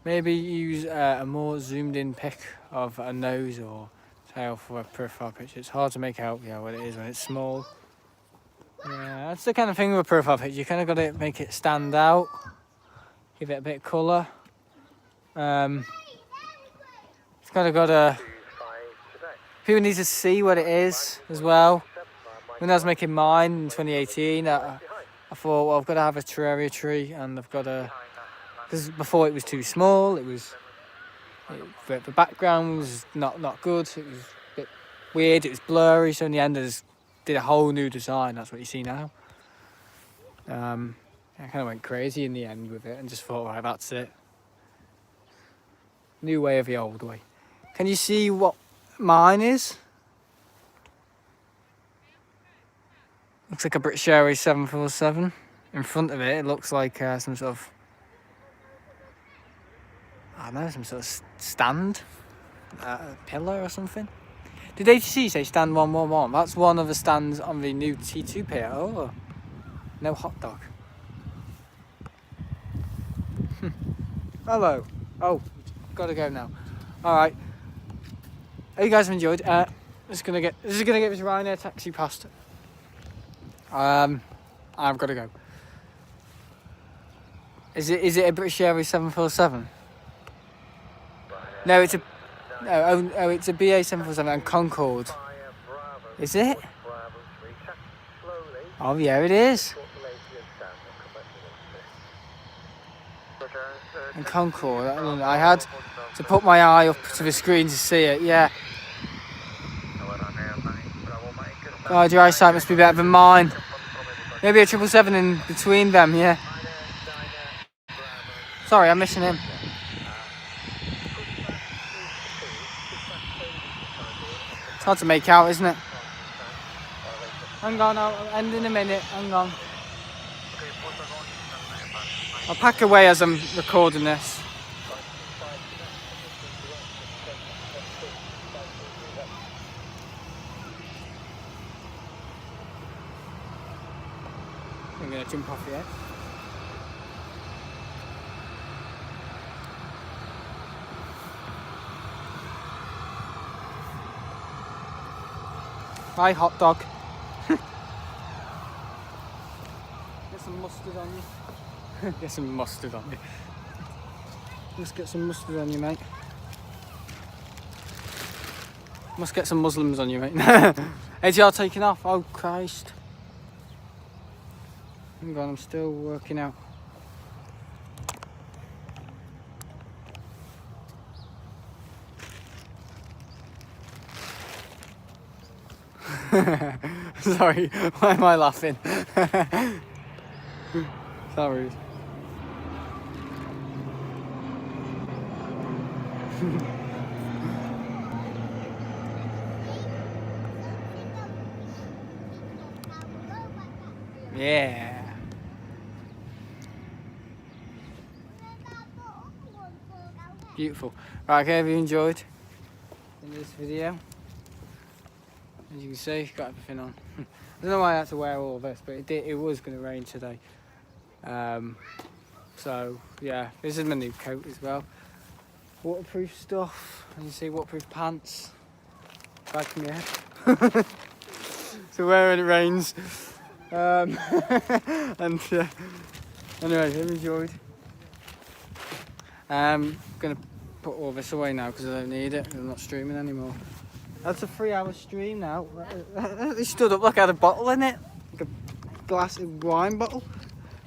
Maybe use a more zoomed in pic of a nose or tail for a profile picture. It's hard to make out what it is when it's small. Yeah, that's the kind of thing with a profile picture. You kind of got to make it stand out, give it a bit of colour. It's kind of got to... People need to see what it is as well. When I was making mine in 2018, I thought, well, I've got to have a terraria tree, and I've got to... Because before it was too small, the background was not good, it was a bit weird, it was blurry, so in the end I just did a whole new design. That's what you see now. I kind of went crazy in the end with it and just thought, right, that's it. New way of the old way. Can you see what mine is? Looks like a British Airways 747. In front of it, it looks like some sort of... I don't know, some sort of stand, pillar or something. Did ATC say stand 111? That's one of the stands on the new T2 pier. Oh, no hot dog. Hello. Oh, gotta go now. All right. Hope you guys have enjoyed. This is gonna get this Ryanair taxi past. I've got to go. Is it a British Airways 747? No, it's a it's a BA 747 and Concorde. Is it? Oh yeah, it is. And Concorde. I had to put my eye up to the screen to see it. Yeah. God, your eyesight must be better than mine. Maybe a 777 in between them. Yeah. Sorry, I'm missing him. It's hard to make out, isn't it? Hang on, I'll end in a minute. Hang on. I'll pack away as I'm recording this. I'm going to jump off here. Hi, hot dog. Get some mustard on you. Get some mustard on you. Let's get some mustard on you, mate. Must get some Muslims on you, mate. ATR taking off. Oh, Christ. Hang on, I'm still working out. Sorry, why am I laughing? Sorry. Yeah. Beautiful. Right, okay, have you enjoyed this video? As you can see, got everything on. I don't know why I had to wear all this, but it was going to rain today. So yeah, this is my new coat as well. Waterproof stuff, and you see waterproof pants. Bag from your head. So wear when it rains. And anyway, have you enjoyed? I'm gonna put all this away now because I don't need it. I'm not streaming anymore. That's a 3-hour stream now. They stood up like I had a bottle in it, like a glass of wine bottle.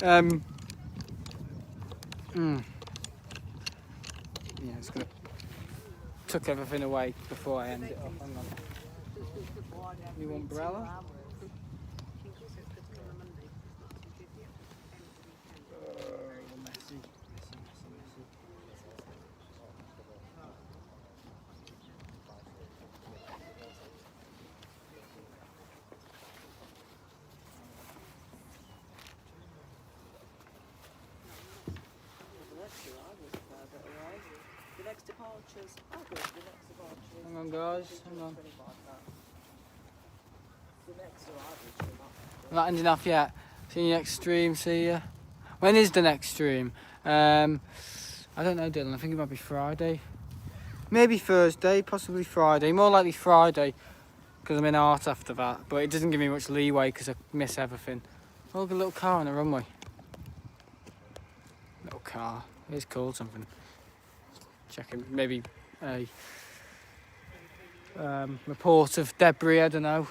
Yeah, it's gonna tuck everything away before I end it off. Hang on. New umbrella. Hang on, guys. Hang on. I'm not ending off yet. See you next stream. See ya. When is the next stream? I don't know, Dylan. I think it might be Friday. Maybe Thursday. Possibly Friday. More likely Friday because I'm in art after that. But it doesn't give me much leeway because I miss everything. Oh, look, a little car on the runway. Little car. It's called something. Checking maybe a report of debris, I don't know.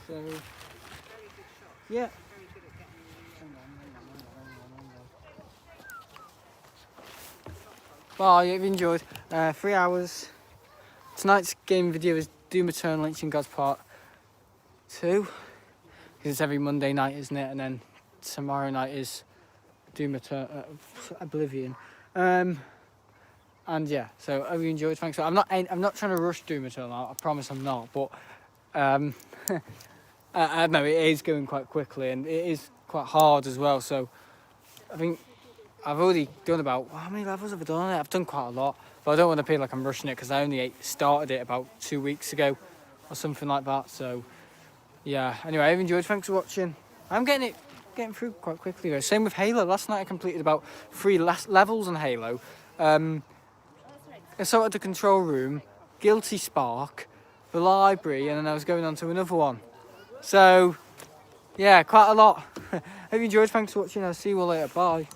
So yeah. Well, you've enjoyed 3 hours. Tonight's game video is Doom Eternal Lynching Gods Part 2 because it's every Monday night, isn't it? And then tomorrow night is Doom Eternal Oblivion. And yeah, so hope you enjoyed. Thanks. I'm not trying to rush Doom Eternal. I promise I'm not. But I know it is going quite quickly and it is quite hard as well. So I think I've already done about how many levels have I done on it? I've done quite a lot, but I don't want to feel like I'm rushing it because I only started it about 2 weeks ago or something like that. So yeah. Anyway, I've enjoyed. Thanks for watching. I'm getting through quite quickly though. Same with Halo. Last night I completed about 3 levels on Halo. I sorted the control room, Guilty Spark, the library, and then I was going on to another one. So, yeah, quite a lot. Hope you enjoyed. Thanks for watching. I'll see you all later. Bye.